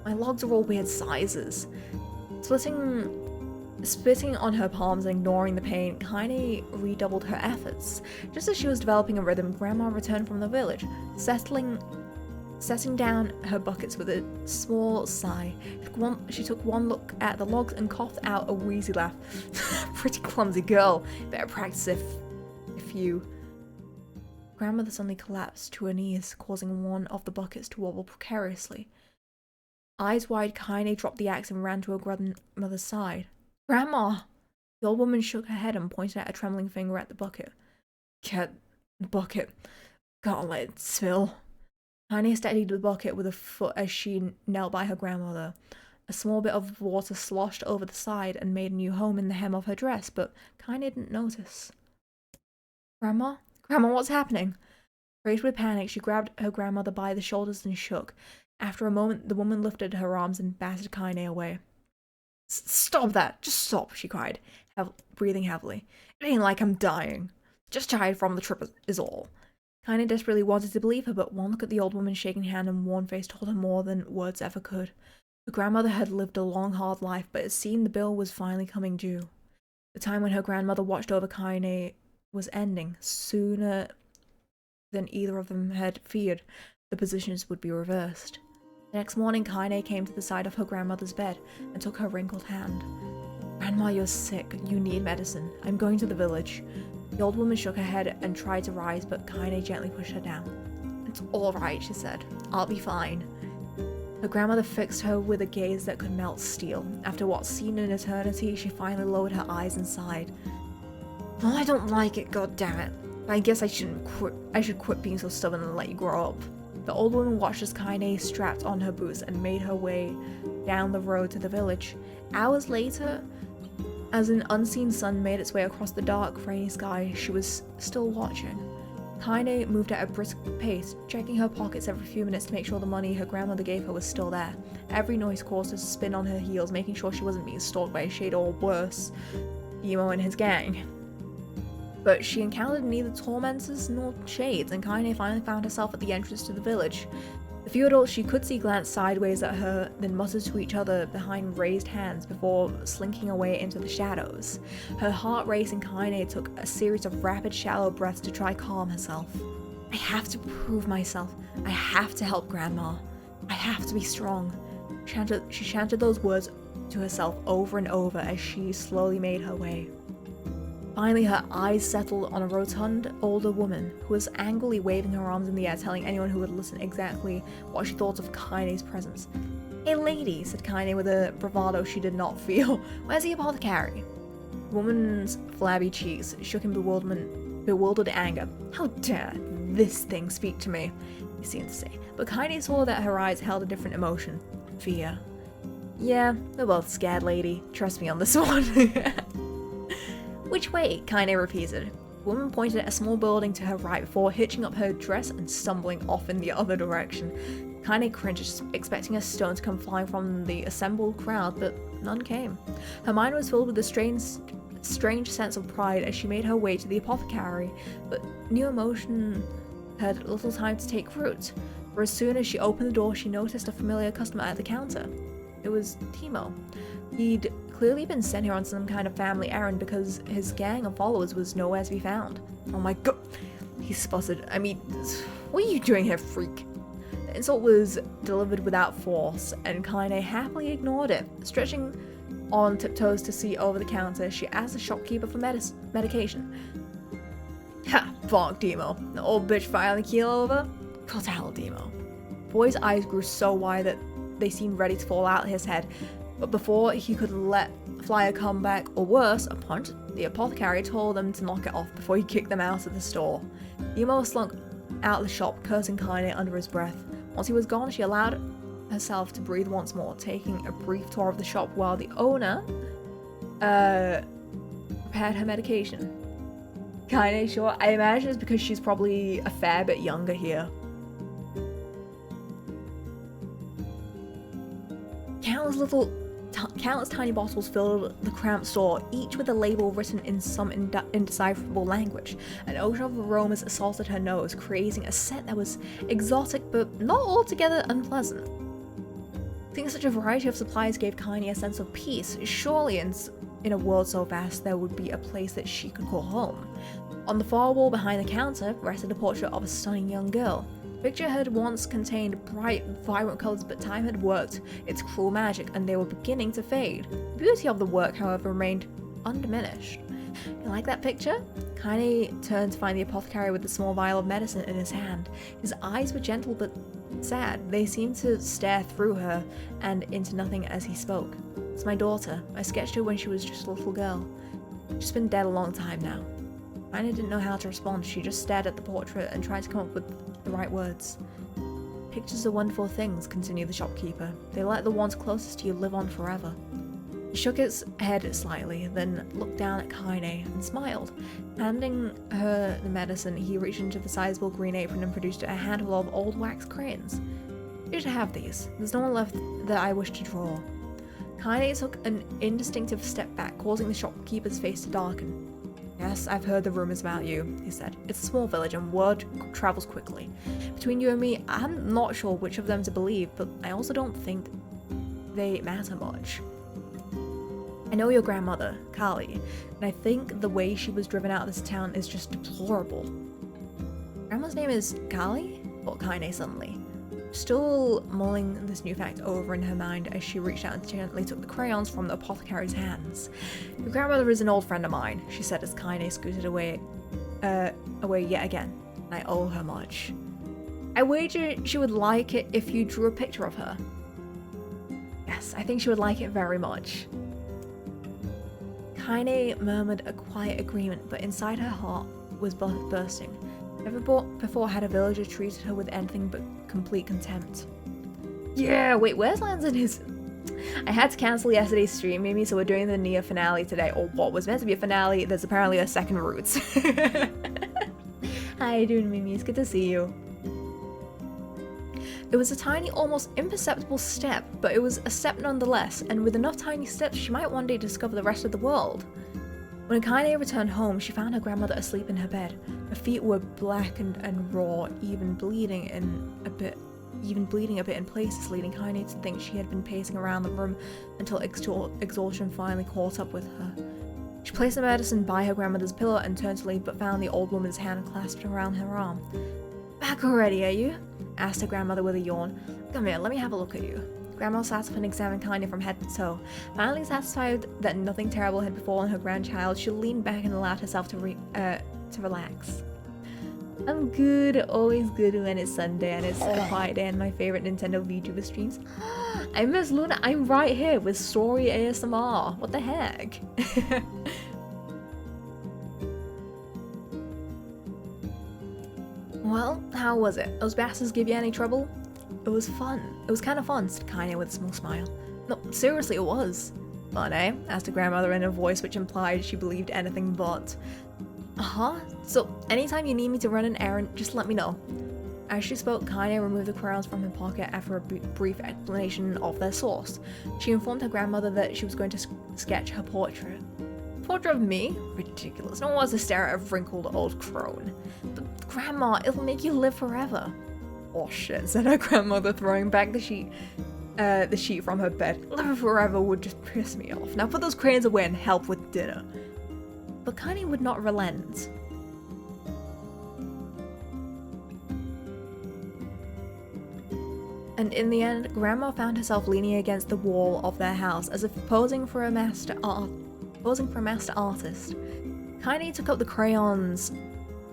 Speaker 1: My logs are all weird sizes. Spitting on her palms and ignoring the pain, Kaine redoubled her efforts. Just as she was developing a rhythm, Grandma returned from the village, setting down her buckets with a small sigh. She took one look at the logs and coughed out a wheezy laugh. Pretty clumsy girl. Better practice if you... Grandmother suddenly collapsed to her knees, causing one of the buckets to wobble precariously. Eyes wide, Kaine dropped the axe and ran to her grandmother's side. Grandma! The old woman shook her head and pointed out a trembling finger at the bucket. Get the bucket. Can't let it spill. Kaine steadied the bucket with a foot as she knelt by her grandmother. A small bit of water sloshed over the side and made a new home in the hem of her dress, but Kaine didn't notice. Grandma? Grandma, what's happening? Crazed with panic, she grabbed her grandmother by the shoulders and shook. After a moment, the woman lifted her arms and battered Kaine away. Stop that! Just stop, she cried, breathing heavily. It ain't like I'm dying. Just tired from the trip is all. Kaine desperately wanted to believe her, but one look at the old woman's shaking hand and worn face told her more than words ever could. Her grandmother had lived a long, hard life, but it seemed the bill was finally coming due. The time when her grandmother watched over Kaine was ending. Sooner than either of them had feared, the positions would be reversed. The next morning, Kaine came to the side of her grandmother's bed and took her wrinkled hand. Grandma, you're sick. You need medicine. I'm going to the village. The old woman shook her head and tried to rise, but Kaine gently pushed her down. It's all right, she said. I'll be fine. Her grandmother fixed her with a gaze that could melt steel. After what seemed an eternity, she finally lowered her eyes and sighed. Oh, I don't like it, goddammit. I guess I should quit being so stubborn and let you grow up. The old woman watched as Kaine strapped on her boots and made her way down the road to the village. Hours later, as an unseen sun made its way across the dark, rainy sky, she was still watching. Kaine moved at a brisk pace, checking her pockets every few minutes to make sure the money her grandmother gave her was still there. Every noise caused her to spin on her heels, making sure she wasn't being stalked by a shade or worse, Emo and his gang. But she encountered neither tormentors nor shades, and Kaine finally found herself at the entrance to the village. The few adults she could see glanced sideways at her, then muttered to each other behind raised hands before slinking away into the shadows. Her heart racing, Kaine took a series of rapid, shallow breaths to try calm herself. I have to prove myself. I have to help Grandma. I have to be strong. She chanted those words to herself over and over as she slowly made her way. Finally, her eyes settled on a rotund, older woman who was angrily waving her arms in the air, telling anyone who would listen exactly what she thought of Kaine's presence. "Hey lady," said Kaine with a bravado she did not feel. "Where's the apothecary?" The woman's flabby cheeks shook in bewildered anger. "How dare this thing speak to me?" he seemed to say. But Kaine saw that her eyes held a different emotion. Fear. "Yeah, we're both scared, lady. Trust me on this one." "Which way?" Kaine repeated. The woman pointed at a small building to her right before hitching up her dress and stumbling off in the other direction. Kaine cringed, expecting a stone to come flying from the assembled crowd, but none came. Her mind was filled with a strange sense of pride as she made her way to the apothecary, but new emotion had little time to take root, for as soon as she opened the door she noticed a familiar customer at the counter. It was Timo. He'd clearly been sent here on some kind of family errand because his gang of followers was nowhere to be found. "Oh my god," he sputtered. "I mean, what are you doing here, freak?" The insult was delivered without force, and Kaine happily ignored it. Stretching on tiptoes to see over the counter, she asked the shopkeeper for medication. "Ha!" barked Demo. "The old bitch finally keel over?" "Cut out, Demo." The boy's eyes grew so wide that they seemed ready to fall out his head, but before he could let fly a comeback, or worse, a punch, the apothecary told them to knock it off before he kicked them out of the store. Demo slunk out the shop, cursing Kaine under his breath. Once he was gone, she allowed herself to breathe once more, taking a brief tour of the shop while the owner prepared her medication. Kaine, sure. I imagine it's because she's probably a fair bit younger here. Countless tiny bottles filled the cramped store, each with a label written in some indecipherable language. An ocean of aromas assaulted her nose, creating a scent that was exotic but not altogether unpleasant. Seeing such a variety of supplies gave Kaine a sense of peace. Surely in a world so vast there would be a place that she could call home. On the far wall behind the counter rested a portrait of a stunning young girl. The picture had once contained bright, vibrant colours, but time had worked its cruel magic and they were beginning to fade. The beauty of the work, however, remained undiminished. "You like that picture?" Kaine turned to find the apothecary with a small vial of medicine in his hand. His eyes were gentle but sad. They seemed to stare through her and into nothing as he spoke. "It's my daughter. I sketched her when she was just a little girl. She's been dead a long time now." Kaine didn't know how to respond. She just stared at the portrait and tried to come up with the right words. "Pictures are wonderful things," continued the shopkeeper. "They let the ones closest to you live on forever." He shook his head slightly, then looked down at Kaine and smiled. Handing her the medicine, he reached into the sizable green apron and produced a handful of old wax crayons. "You should have these. There's no one left that I wish to draw." Kaine took an instinctive step back, causing the shopkeeper's face to darken. "Yes, I've heard the rumors about you," he said. "It's a small village and word travels quickly. Between you and me, I'm not sure which of them to believe, but I also don't think they matter much. I know your grandmother, Kali, and I think the way she was driven out of this town is just deplorable." "Grandma's name is Kali?" thought Kaine suddenly, still mulling this new fact over in her mind as she reached out and gently took the crayons from the apothecary's hands. "Your grandmother is an old friend of mine," she said as Kaine scooted away yet again. "I owe her much. I wager she would like it if you drew a picture of her." "Yes, I think she would like it very much." Kaine murmured a quiet agreement, but inside her heart was bursting. Never before had a villager treated her with anything but complete contempt. "Yeah, wait, where's Lance and his..." I had to cancel yesterday's stream, Mimi, so we're doing the NieR finale today, or what was meant to be a finale. There's apparently a second route. How you doing, Mimi? It's good to see you. It was a tiny, almost imperceptible step, but it was a step nonetheless, and with enough tiny steps, she might one day discover the rest of the world. When Kaine returned home, she found her grandmother asleep in her bed. Her feet were blackened and raw, even bleeding a bit in places, leading Kaine to think she had been pacing around the room until exhaustion finally caught up with her. She placed the medicine by her grandmother's pillow and turned to leave, but found the old woman's hand clasped around her arm. "Back already, are you?" asked her grandmother with a yawn. "Come here, let me have a look at you." Grandma sat up and examined Kanye from head to toe. Finally satisfied that nothing terrible had befallen her grandchild, she leaned back and allowed herself to relax. I'm good, always good when it's Sunday and it's a quiet day and my favorite Nintendo VTuber streams. I miss Luna, I'm right here with Story ASMR. What the heck? Well, how was it? Those bastards give you any trouble? It was fun. It was kind of fun, said Kaine with a small smile. No, seriously, it was. Fun, eh? Asked her grandmother in a voice which implied she believed anything but. Uh-huh. So, anytime you need me to run an errand, just let me know. As she spoke, Kaine removed the crayons from her pocket after a brief explanation of their source. She informed her grandmother that she was going to sketch her portrait. Portrait of me? Ridiculous. No one wants to stare at a wrinkled old crone. But Grandma, it'll make you live forever. Oh shit, said her grandmother, throwing back the sheet from her bed. Live forever would just piss me off. Now put those crayons away and help with dinner. But Kaine would not relent. And in the end, Grandma found herself leaning against the wall of their house as if posing for a master artist. Kaine took up the crayons,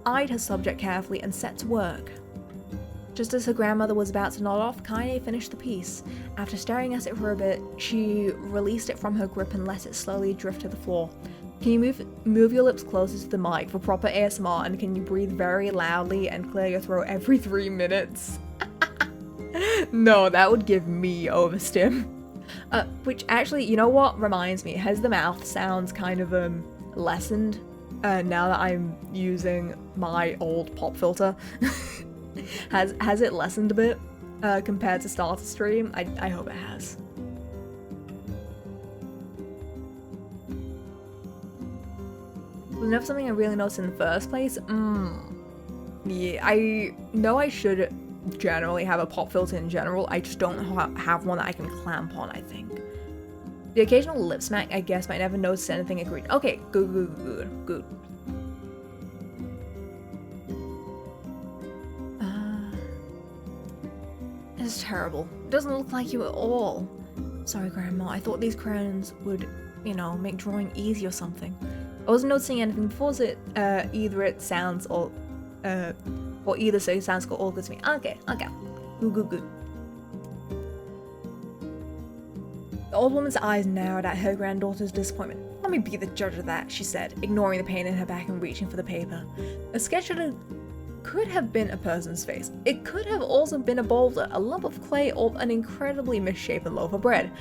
Speaker 1: eyed her subject carefully, and set to work. Just as her grandmother was about to nod off, Kaine finished the piece. After staring at it for a bit, she released it from her grip and let it slowly drift to the floor. Can you move your lips closer to the mic for proper ASMR, and can you breathe very loudly and clear your throat every 3 minutes? No, that would give me overstim. Which actually, you know what reminds me, has the mouth sounds kind of lessened now that I'm using my old pop filter. Has it lessened a bit compared to start of stream? I hope it has. Was never something I really noticed in the first place? Yeah, I know I should generally have a pop filter in general, I just don't have one that I can clamp on, I think. The occasional lip smack, I guess, might never notice anything agreed. Okay, good. It's terrible. It doesn't look like you at all. Sorry, Grandma, I thought these crayons would, you know, make drawing easy or something. I wasn't noticing anything before it, either it sounds or either so it sounds all good to me. Okay. Good. The old woman's eyes narrowed at her granddaughter's disappointment. Let me be the judge of that, she said, ignoring the pain in her back and reaching for the paper. A sketch could have been a person's face. It could have also been a boulder, a lump of clay, or an incredibly misshapen loaf of bread,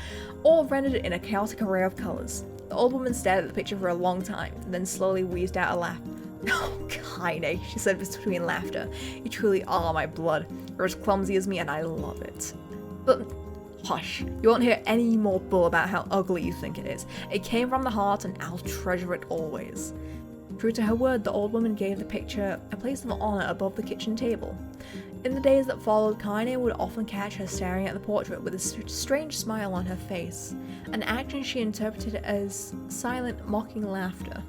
Speaker 1: all rendered in a chaotic array of colors. The old woman stared at the picture for a long time, then slowly wheezed out a laugh. Oh, Kaine, she said between laughter. You truly are my blood. You're as clumsy as me and I love it. But hush, you won't hear any more bull about how ugly you think it is. It came from the heart and I'll treasure it always. True to her word, the old woman gave the picture a place of honor above the kitchen table. In the days that followed, Kaine would often catch her staring at the portrait with a strange smile on her face, an action she interpreted as silent, mocking laughter.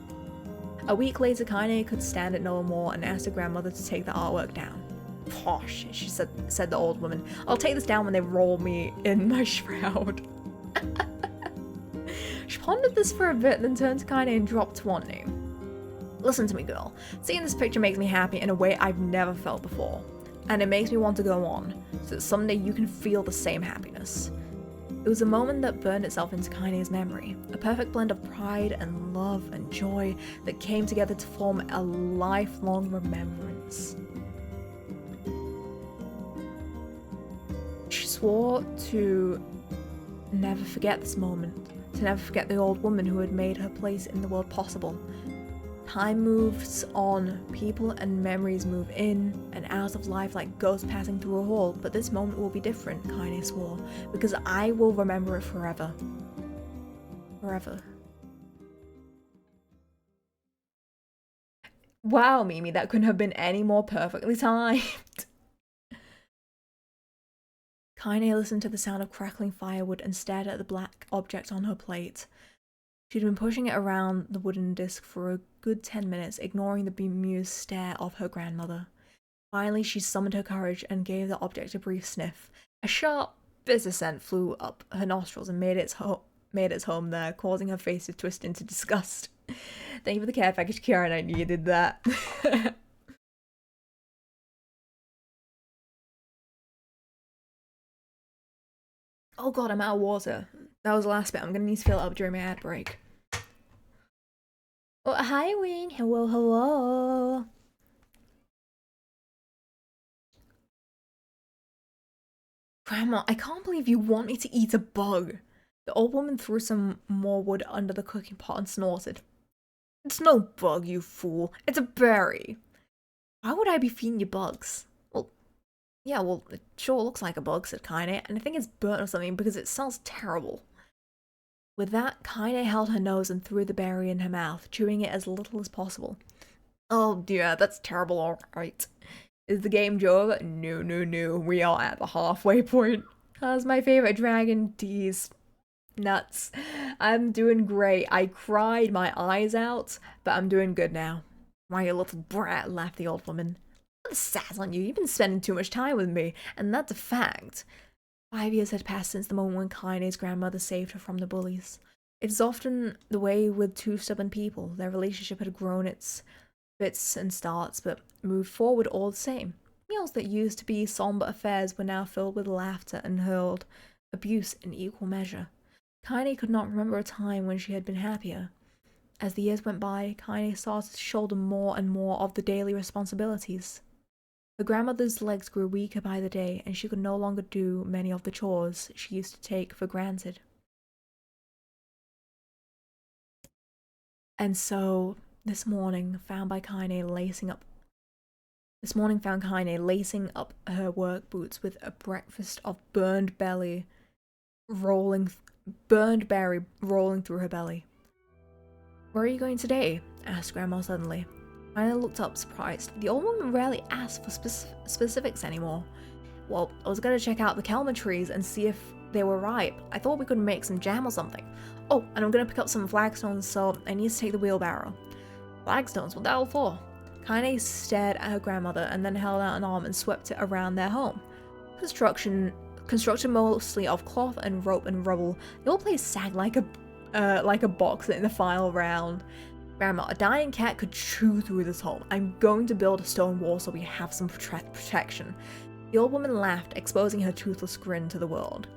Speaker 1: A week later, Kaine could stand it no more and asked her grandmother to take the artwork down. Posh, she said the old woman. I'll take this down when they roll me in my shroud. She pondered this for a bit, then turned to Kaine and dropped one name. Listen to me, girl. Seeing this picture makes me happy in a way I've never felt before. And it makes me want to go on, so that someday you can feel the same happiness. It was a moment that burned itself into Kaine's memory, a perfect blend of pride and love and joy that came together to form a lifelong remembrance. She swore to never forget this moment, to never forget the old woman who had made her place in the world possible. Time moves on, people and memories move in and out of life like ghosts passing through a hall, but this moment will be different, Kaine swore, because I will remember it forever. Forever. Wow, Mimi, that couldn't have been any more perfectly timed. Kaine listened to the sound of crackling firewood and stared at the black object on her plate. She'd been pushing it around the wooden disc for a good 10 minutes, ignoring the bemused stare of her grandmother. Finally, she summoned her courage and gave the object a brief sniff. A sharp, bitter scent flew up her nostrils and made its home there, causing her face to twist into disgust. Thank you for the care package, Karen. I needed that. Oh god, I'm out of water. That was the last bit. I'm gonna need to fill it up during my ad break. Oh, hi, Wayne. Hello, hello. Grandma, I can't believe you want me to eat a bug. The old woman threw some more wood under the cooking pot and snorted. It's no bug, you fool. It's a berry. Why would I be feeding you bugs? Well, yeah, well, it sure looks like a bug, said Kaine, and I think it's burnt or something because it smells terrible. With that, Kaine held her nose and threw the berry in her mouth, chewing it as little as possible. Oh dear, that's terrible, alright. Is the game over? No, no, no. We are at the halfway point. That's my favorite dragon tease. Nuts. I'm doing great. I cried my eyes out, but I'm doing good now. Why, you little brat, laughed the old woman. I'm sad on you. You've been spending too much time with me, and that's a fact. 5 years had passed since the moment when Kaine's grandmother saved her from the bullies. It is often the way with two stubborn people. Their relationship had grown its fits and starts, but moved forward all the same. Meals that used to be somber affairs were now filled with laughter and hurled abuse in equal measure. Kaine could not remember a time when she had been happier. As the years went by, Kaine started to shoulder more and more of the daily responsibilities. Her grandmother's legs grew weaker by the day, and she could no longer do many of the chores she used to take for granted. And so, this morning found Kaine lacing up her work boots with a breakfast of burned berry rolling through her belly. Where are you going today? Asked Grandma suddenly. Kaine looked up, surprised. The old woman rarely asked for specifics anymore. Well, I was gonna check out the kelma trees and see if they were ripe. I thought we could make some jam or something. Oh, and I'm gonna pick up some flagstones, so I need to take the wheelbarrow. Flagstones? What the hell for? Kaine stared at her grandmother and then held out an arm and swept it around their home. Constructed mostly of cloth and rope and rubble, the old place sagged like a box in the final round. Grandma, a dying cat could chew through this hole. I'm going to build a stone wall so we have some protection. The old woman laughed, exposing her toothless grin to the world.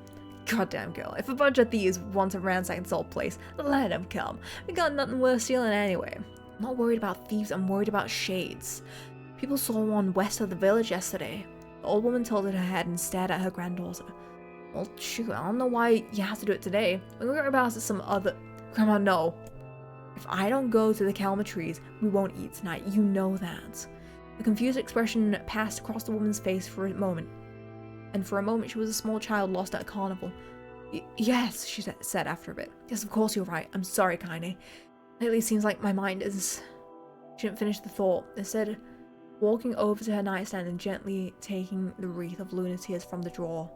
Speaker 1: Goddamn girl, if a bunch of thieves want to ransack this old place, let them come. We got nothing worth stealing anyway. I'm not worried about thieves, I'm worried about shades. People saw one west of the village yesterday. The old woman tilted her head and stared at her granddaughter. Well, shoot, I don't know why you have to do it today. We can worry about it some other— Grandma, no. If I don't go to the kelma trees, we won't eat tonight. You know that. A confused expression passed across the woman's face for a moment. And for a moment she was a small child lost at a carnival. Yes, she said after a bit. Yes, of course you're right. I'm sorry, Kaine. Lately it seems like my mind is— She didn't finish the thought. Instead, walking over to her nightstand and gently taking the wreath of lunar tears from the drawer.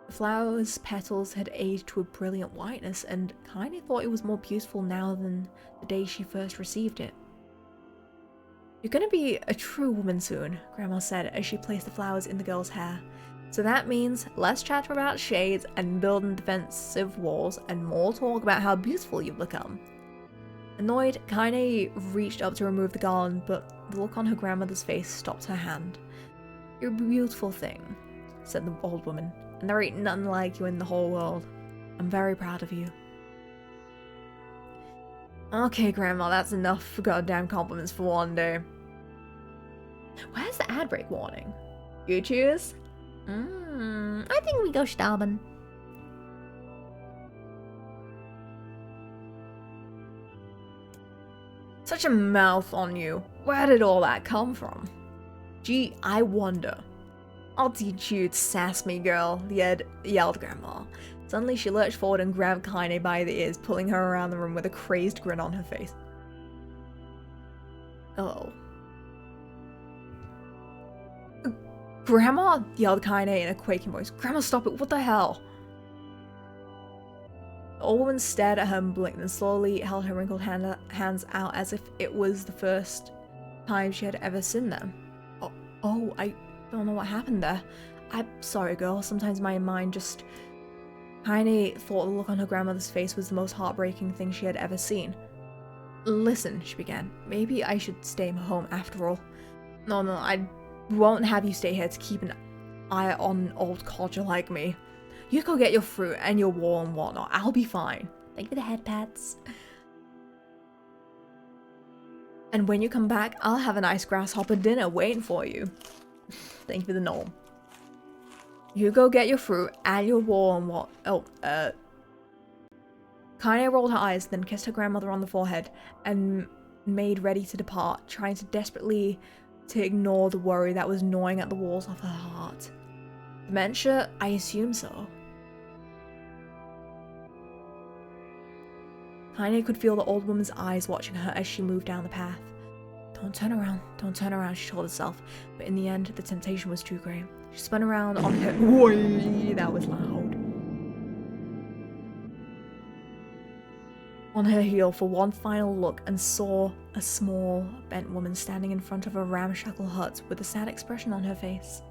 Speaker 1: The flower's petals had aged to a brilliant whiteness, and Kaine thought it was more beautiful now than the day she first received it. You're gonna be a true woman soon, Grandma said as she placed the flowers in the girl's hair. So that means less chatter about shades and building defensive walls, and more talk about how beautiful you've become. Annoyed, Kaine reached up to remove the garland, but the look on her grandmother's face stopped her hand. You're a beautiful thing, said the old woman, and there ain't nothing like you in the whole world. I'm very proud of you. Okay, Grandma, that's enough for goddamn compliments for one day. Where's the ad break warning? You choose? I think we go sterben. Such a mouth on you. Where did all that come from? Gee, I wonder. I'll teach you to sass me, girl, yelled Grandma. Suddenly she lurched forward and grabbed Kaine by the ears, pulling her around the room with a crazed grin on her face. Oh. Grandma, yelled Kaine in a quaking voice. Grandma, stop it, what the hell? The old woman stared at her and blinked, and slowly held her wrinkled hands out as if it was the first time she had ever seen them. Oh, I don't know what happened there. I'm sorry, girl. Sometimes my mind just Kaine thought the look on her grandmother's face was the most heartbreaking thing she had ever seen. Listen, she began. Maybe I should stay home after all. No, I won't have you stay here to keep an eye on an old codger like me. You go get your fruit and your wool and whatnot. I'll be fine. Thank you for the head pats. And when you come back, I'll have a nice grasshopper dinner waiting for you. Thank you for the gnome. You go get your fruit and your wool and what? Oh, Kaine rolled her eyes, then kissed her grandmother on the forehead and made ready to depart, trying to desperately to ignore the worry that was gnawing at the walls of her heart. Dementia? I assume so. Kaine could feel the old woman's eyes watching her as she moved down the path. Don't turn around, she told herself, but in the end, the temptation was too great. She spun around on her— Whee! That was loud. On her heel for one final look and saw a small, bent woman standing in front of a ramshackle hut with a sad expression on her face.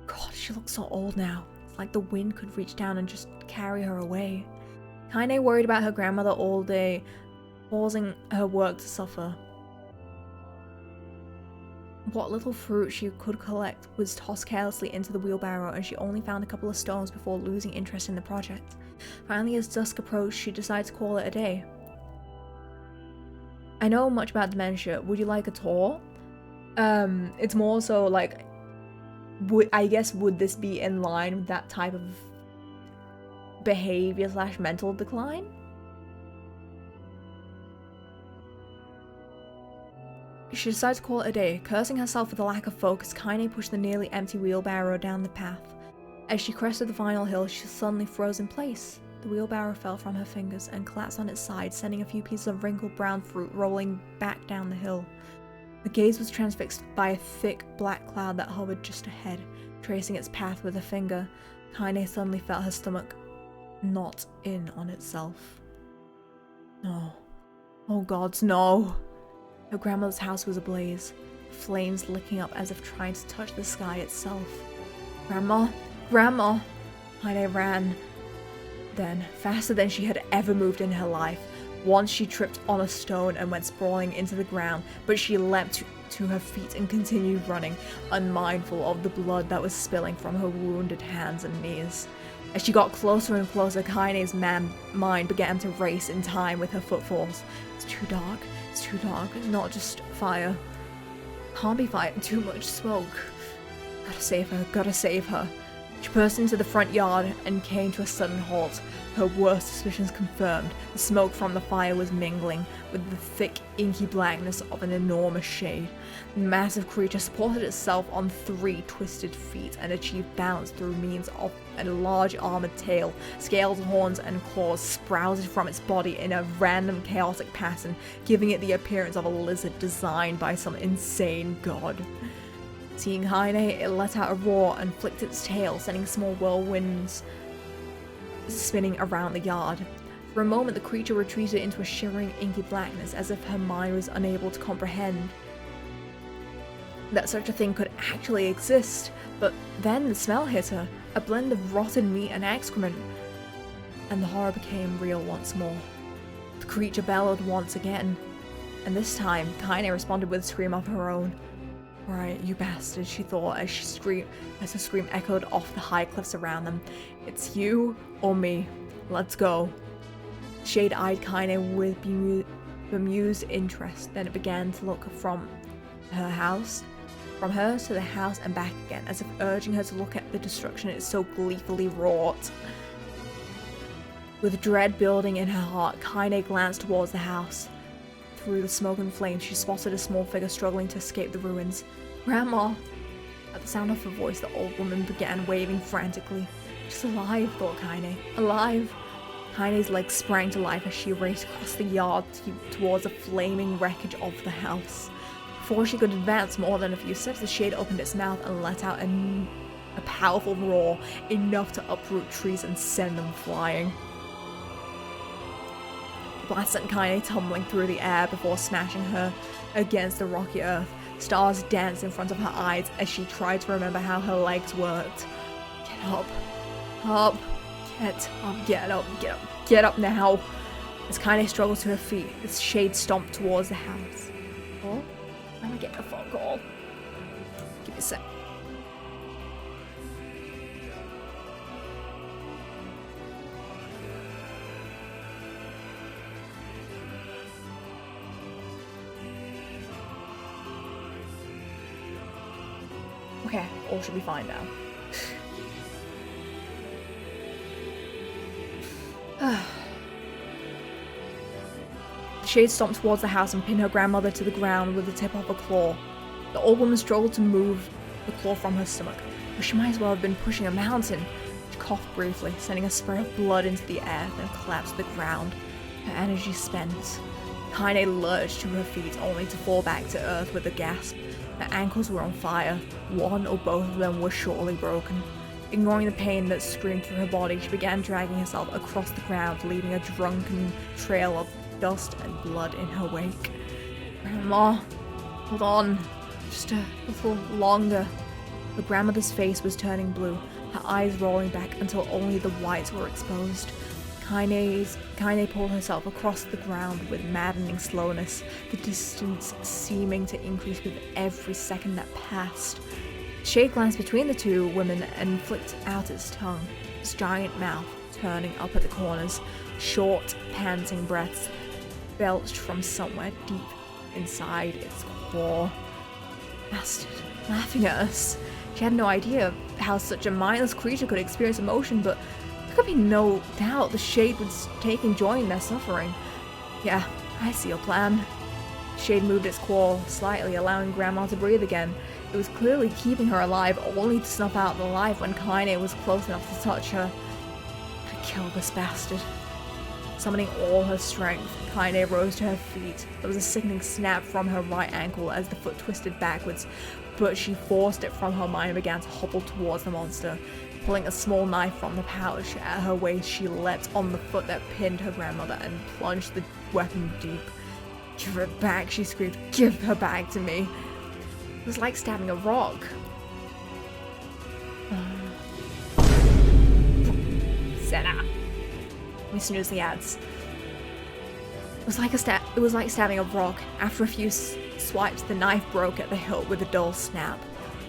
Speaker 1: God, she looks so old now. It's like the wind could reach down and just carry her away. Kaine worried about her grandmother all day, pausing her work to suffer. What little fruit she could collect was tossed carelessly into the wheelbarrow, and she only found a couple of stones before losing interest in the project. Finally, as dusk approached, she decided to call it a day. I know much about dementia. Would you like a tour? It's more so like, I guess would this be in line with that type of behavior / mental decline? She decided to call it a day. Cursing herself for the lack of focus, Kaine pushed the nearly empty wheelbarrow down the path. As she crested the final hill, she suddenly froze in place. The wheelbarrow fell from her fingers and collapsed on its side, sending a few pieces of wrinkled brown fruit rolling back down the hill. The gaze was transfixed by a thick black cloud that hovered just ahead, tracing its path with a finger. Kaine suddenly felt her stomach knot in on itself. No. Oh gods, no! Her grandmother's house was ablaze, flames licking up as if trying to touch the sky itself. Grandma! Grandma! Kaine ran. Then, faster than she had ever moved in her life. Once she tripped on a stone and went sprawling into the ground, but she leapt to her feet and continued running, unmindful of the blood that was spilling from her wounded hands and knees. As she got closer and closer, Kaine's mind began to race in time with her footfalls. It's too dark, not just fire. Can't be fire, too much smoke. Gotta save her. She burst into the front yard and came to a sudden halt, her worst suspicions confirmed. The smoke from the fire was mingling with the thick, inky blackness of an enormous shade. The massive creature supported itself on 3 twisted feet and achieved balance through means of a large armored tail. Scales, horns, and claws sprouted from its body in a random, chaotic pattern, giving it the appearance of a lizard designed by some insane god. Seeing Kaine, it let out a roar and flicked its tail, sending small whirlwinds spinning around the yard. For a moment, the creature retreated into a shivering, inky blackness, as if her mind was unable to comprehend that such a thing could actually exist. But then the smell hit her, a blend of rotten meat and excrement, and the horror became real once more. The creature bellowed once again, and this time, Kaine responded with a scream of her own. Right, you bastard, she thought as her scream echoed off the high cliffs around them. It's you or me. Let's go. Shade eyed Kaine with bemused interest, then it began to look from her to the house and back again, as if urging her to look at the destruction it so gleefully wrought. With dread building in her heart, Kaine glanced towards the house. Through the smoke and flames, she spotted a small figure struggling to escape the ruins. Grandma! At the sound of her voice, the old woman began waving frantically. She's alive, thought Kaine. Alive! Kaine's legs sprang to life as she raced across the yard towards the flaming wreckage of the house. Before she could advance more than a few steps, the shade opened its mouth and let out a powerful roar, enough to uproot trees and send them flying. The blast sent Kaine tumbling through the air before smashing her against the rocky earth. Stars danced in front of her eyes as she tried to remember how her legs worked. Get up. Up. Get up now. As Kaine struggles to her feet, as Shade stomps towards the house. Oh, let me get a phone call. Give me a sec. Okay, all should be fine now. Shade stomped towards the house and pinned her grandmother to the ground with the tip of a claw. The old woman struggled to move the claw from her stomach, but she might as well have been pushing a mountain. She coughed briefly, sending a spray of blood into the air, then collapsed to the ground, her energy spent. Kaine lurched to her feet, only to fall back to earth with a gasp. Her ankles were on fire. One or both of them were surely broken. Ignoring the pain that screamed through her body, she began dragging herself across the ground, leaving a drunken trail of dust and blood in her wake. Grandma, hold on. Just a little longer. Her grandmother's face was turning blue, her eyes rolling back until only the whites were exposed. Kaine pulled herself across the ground with maddening slowness, the distance seeming to increase with every second that passed. Shade glanced between the two women and flicked out its tongue, its giant mouth turning up at the corners. Short, panting breaths belched from somewhere deep inside its core. Bastard, laughing at us. She had no idea how such a mindless creature could experience emotion, but there could be no doubt the Shade was taking joy in their suffering. Yeah, I see your plan. Shade moved its claw slightly, allowing Grandma to breathe again. It was clearly keeping her alive, only to snuff out the life when Kaine was close enough to touch her. To kill this bastard. Summoning all her strength, Kaine rose to her feet. There was a sickening snap from her right ankle as the foot twisted backwards, but she forced it from her mind and began to hobble towards the monster. Pulling a small knife from the pouch at her waist, she leapt on the foot that pinned her grandmother and plunged the weapon deep. Give her back, she screamed. Give her back to me. It was like stabbing a rock. Senna. Let me snooze the ads. It was like stabbing a rock. After a few swipes, the knife broke at the hilt with a dull snap.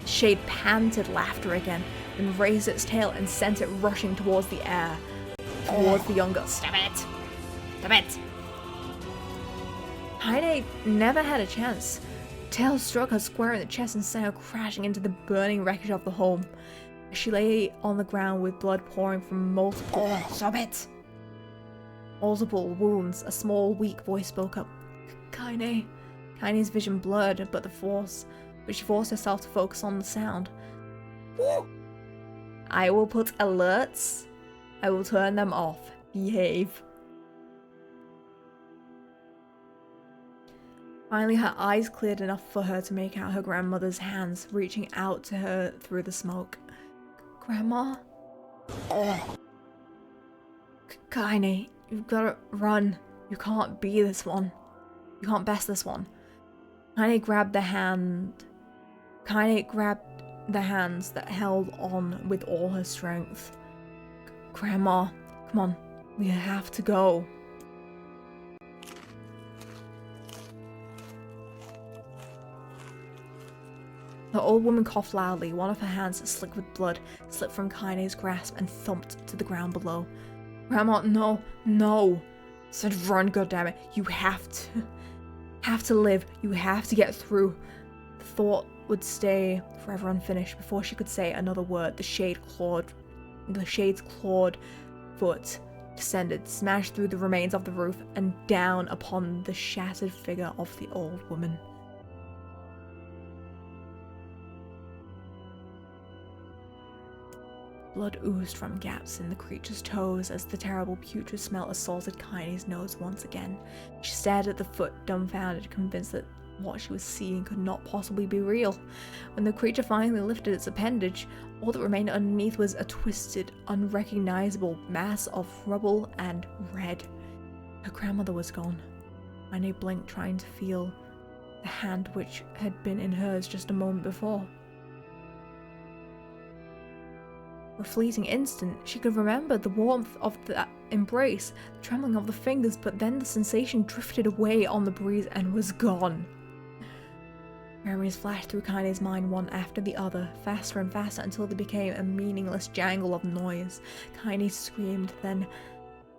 Speaker 1: Shade panted laughter again, then raised its tail and sent it rushing towards the air. Towards the young girl. Stab it! Stab it! Kaine never had a chance. Tail struck her square in the chest and sent her crashing into the burning wreckage of the home. As she lay on the ground with blood pouring from multiple wounds, a small, weak voice spoke up. Kaine. Kaine's vision blurred, but she forced herself to focus on the sound. I will put alerts. I will turn them off. Behave. Finally, her eyes cleared enough for her to make out her grandmother's hands reaching out to her through the smoke. Grandma? Kaine, you've gotta run. You can't be this one. You can't best this one. Kaine grabbed the hands that held on with all her strength. Grandma, come on. We have to go. The old woman coughed loudly. One of her hands, slick with blood, slipped from Kaine's grasp and thumped to the ground below. Grandma, no, no. I said run, goddammit. You have to live. You have to get through. The thought would stay forever unfinished. Before she could say another word, the Shade's clawed foot descended, smashed through the remains of the roof, and down upon the shattered figure of the old woman. Blood oozed from gaps in the creature's toes as the terrible putrid smell assaulted Kaine's nose once again. She stared at the foot, dumbfounded, convinced that what she was seeing could not possibly be real. When the creature finally lifted its appendage, all that remained underneath was a twisted, unrecognizable mass of rubble and red. Her grandmother was gone. Kaine blinked, trying to feel the hand which had been in hers just a moment before. For a fleeting instant, she could remember the warmth of that embrace, the trembling of the fingers, but then the sensation drifted away on the breeze and was gone. Memories flashed through Kaine's mind one after the other, faster and faster until they became a meaningless jangle of noise. Kaine screamed, then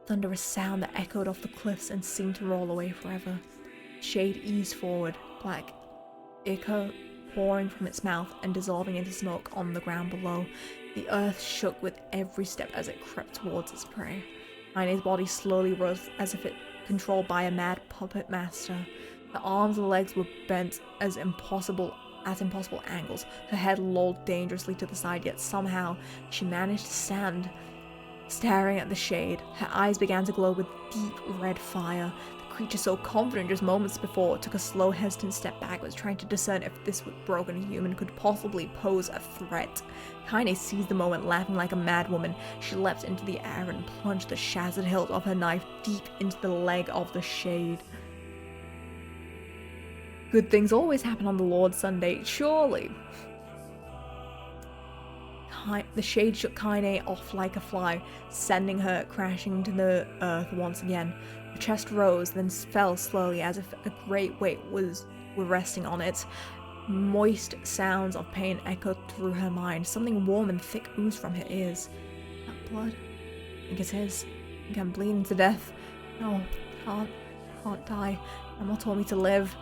Speaker 1: thunderous sound that echoed off the cliffs and seemed to roll away forever. Shade eased forward, black ichor pouring from its mouth and dissolving into smoke on the ground below. The earth shook with every step as it crept towards its prey. Kaine's body slowly rose as if it controlled by a mad puppet master. The arms and legs were bent at impossible angles. Her head lolled dangerously to the side, yet somehow she managed to stand, staring at the shade. Her eyes began to glow with deep red fire. The creature, so confident just moments before, took a slow, hesitant step backwards, trying to discern if this broken human could possibly pose a threat. Kaine seized the moment, laughing like a madwoman. She leapt into the air and plunged the shattered hilt of her knife deep into the leg of the shade. Good things always happen on the Lord's Sunday, surely. The shade shook Kaine off like a fly, sending her crashing to the earth once again. Her chest rose, then fell slowly as if a great weight were resting on it. Moist sounds of pain echoed through her mind. Something warm and thick oozed from her ears. That blood? I think it is. I think I'm bleeding to death. No, can't die. Grandma told me to live.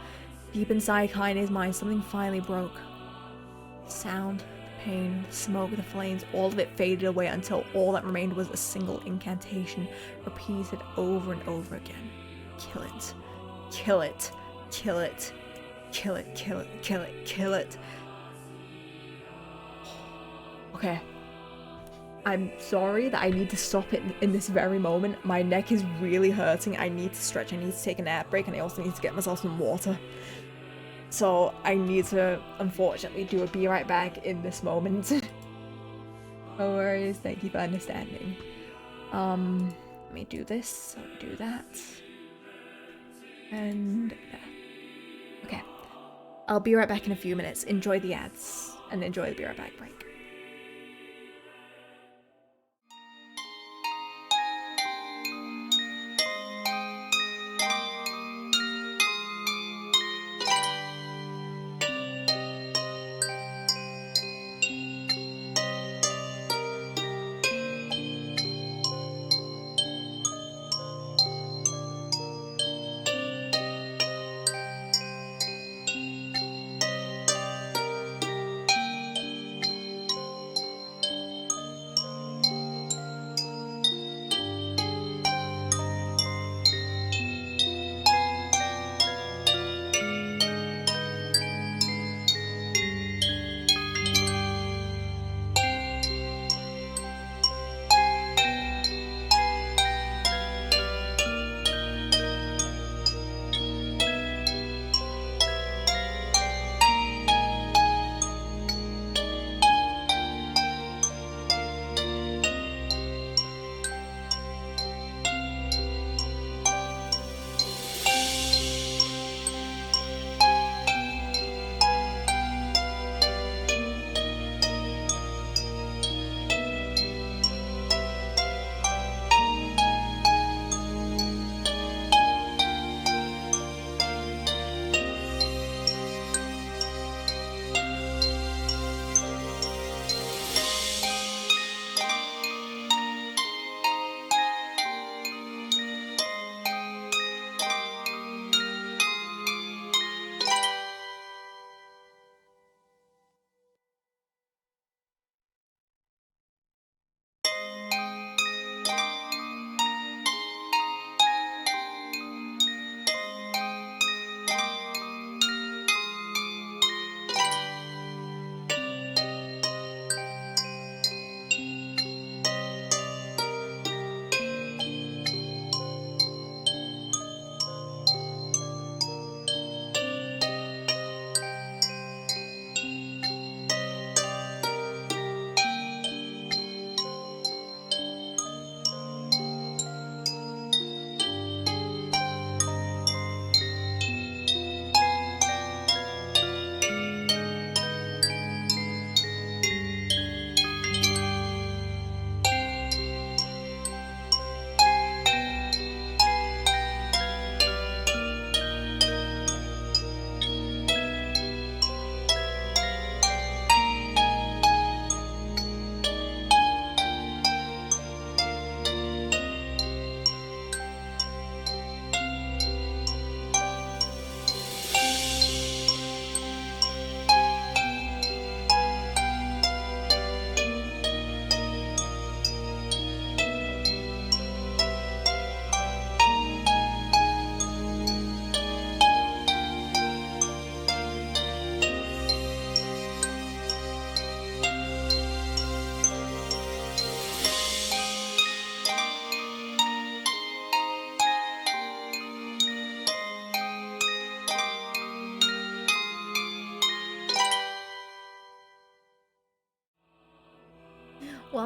Speaker 1: Deep inside Kaine's mind, something finally broke. The sound, the pain, the smoke, the flames, all of it faded away until all that remained was a single incantation, repeated over and over again. Kill it. Kill it. Kill it. Kill it. Kill it. Kill it. Kill it. Okay. I'm sorry that I need to stop it in this very moment. My neck is really hurting. I need to stretch. I need to take a nap break, and I also need to get myself some water. So I need to, unfortunately, do a be right back in this moment. No worries. Thank you for understanding. Let me do this. I'll do that. And there. Okay. I'll be right back in a few minutes. Enjoy the ads and enjoy the be right back break.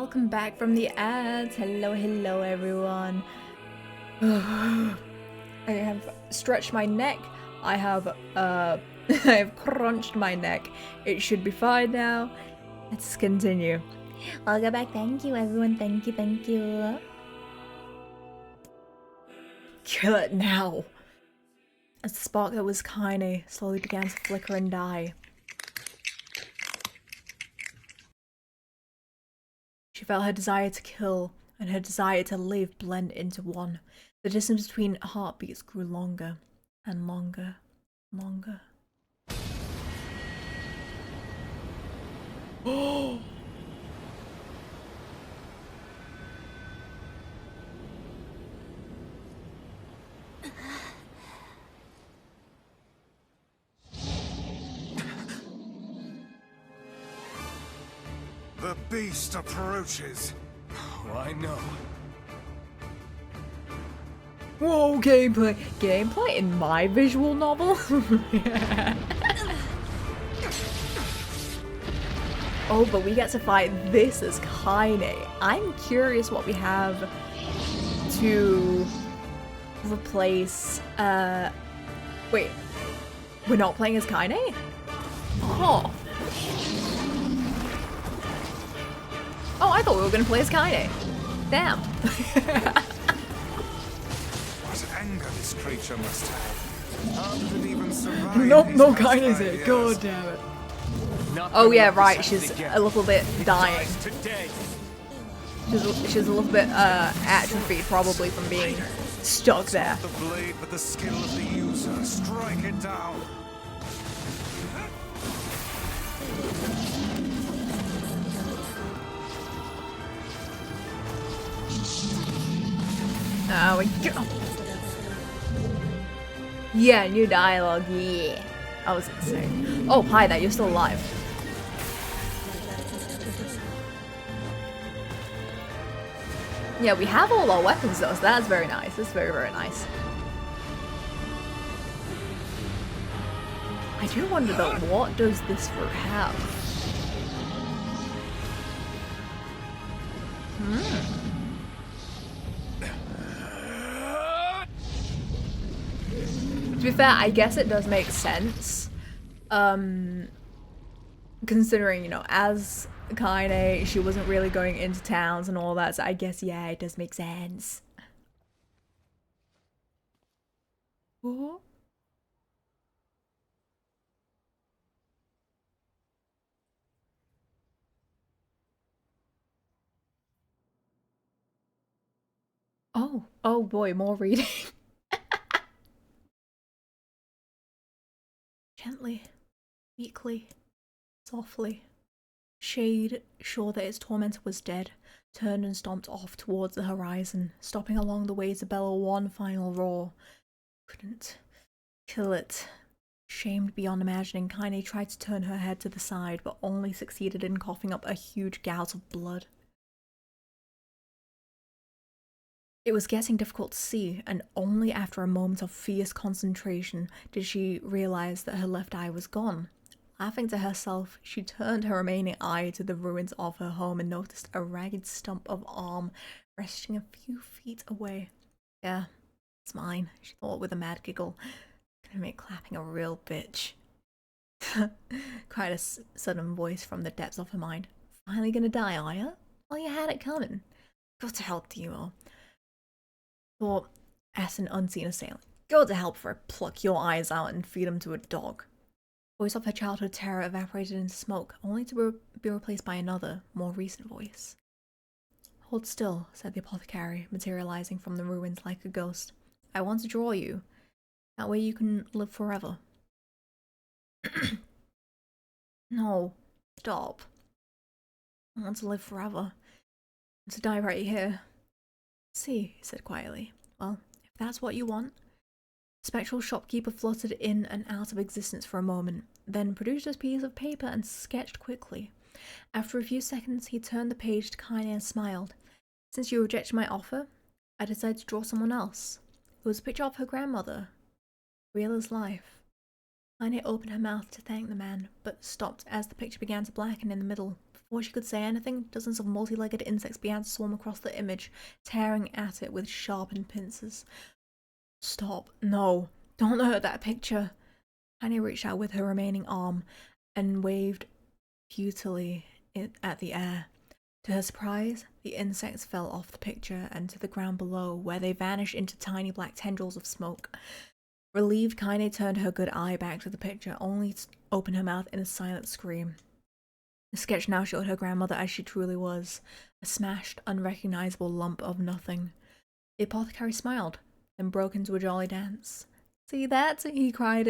Speaker 1: welcome back from the ads. Hello, hello everyone. I have stretched my neck. I have I have crunched my neck. It should be fine now. Let's continue. Welcome back. Thank you everyone. Thank you, thank you. Kill it now. As the spark that was Kaine slowly began to flicker and die. She felt her desire to kill and her desire to live blend into one. The distance between heartbeats grew longer and longer and longer. Oh!
Speaker 5: The beast approaches.
Speaker 4: Oh, I know.
Speaker 1: Whoa, gameplay! Gameplay in my visual novel? Oh, but we get to fight this as Kaine. I'm curious what we have to replace, wait. We're not playing as Kaine? Oh. Oh, I thought we were gonna play as Kaine. Damn.
Speaker 5: What anger this creature must have. How did it even survive?
Speaker 1: No Kaine's it. God damn it. Oh yeah, right. She's a little bit dying. She's a little bit atrophied, probably from being stuck there.
Speaker 5: The blade, but the skill of the user. Strike it down.
Speaker 1: Oh, we go. Yeah, new dialogue. Yeah, that was insane. Oh, hi there. You're still alive. Yeah, we have all our weapons though, so that's very nice. That's very, very nice. I do wonder though, what does this fruit have? To be fair, I guess it does make sense. Considering, you know, as Kaine, she wasn't really going into towns and all that, so I guess, yeah, it does make sense. Ooh. Oh boy, more reading. Gently, weakly, softly. Shade, sure that its tormentor was dead, turned and stomped off towards the horizon, stopping along the way to bellow one final roar. Couldn't kill it. Shamed beyond imagining, Kaine tried to turn her head to the side, but only succeeded in coughing up a huge gout of blood. It was getting difficult to see, and only after a moment of fierce concentration did she realize that her left eye was gone. Laughing to herself, she turned her remaining eye to the ruins of her home and noticed a ragged stump of arm resting a few feet away. Yeah, it's mine, she thought with a mad giggle. Gonna make clapping a real bitch. Cried a sudden voice from the depths of her mind. Finally gonna die, are ya? Well, you had it coming. Go to hell, Timo. Thought as an unseen assailant. Go to hell before I pluck your eyes out and feed them to a dog. Voice of her childhood terror evaporated into smoke, only to be replaced by another, more recent voice. Hold still, said the apothecary, materializing from the ruins like a ghost. I want to draw you. That way you can live forever. No, stop. I want to live forever. I want to die right here. See, he said quietly. Well, if that's what you want. The spectral shopkeeper fluttered in and out of existence for a moment, then produced a piece of paper and sketched quickly. After a few seconds, he turned the page to Kaine and smiled. Since you rejected my offer, I decided to draw someone else. It was a picture of her grandmother. Real as life. Kaine opened her mouth to thank the man, but stopped as the picture began to blacken in the middle. Before she could say anything, dozens of multi-legged insects began to swarm across the image, tearing at it with sharpened pincers. Stop. No. Don't hurt that picture. Kaine reached out with her remaining arm and waved futilely at the air. To her surprise, the insects fell off the picture and to the ground below, where they vanished into tiny black tendrils of smoke. Relieved, Kaine turned her good eye back to the picture, only to open her mouth in a silent scream. The sketch now showed her grandmother as she truly was, a smashed, unrecognizable lump of nothing. The apothecary smiled, then broke into a jolly dance. "See that?" he cried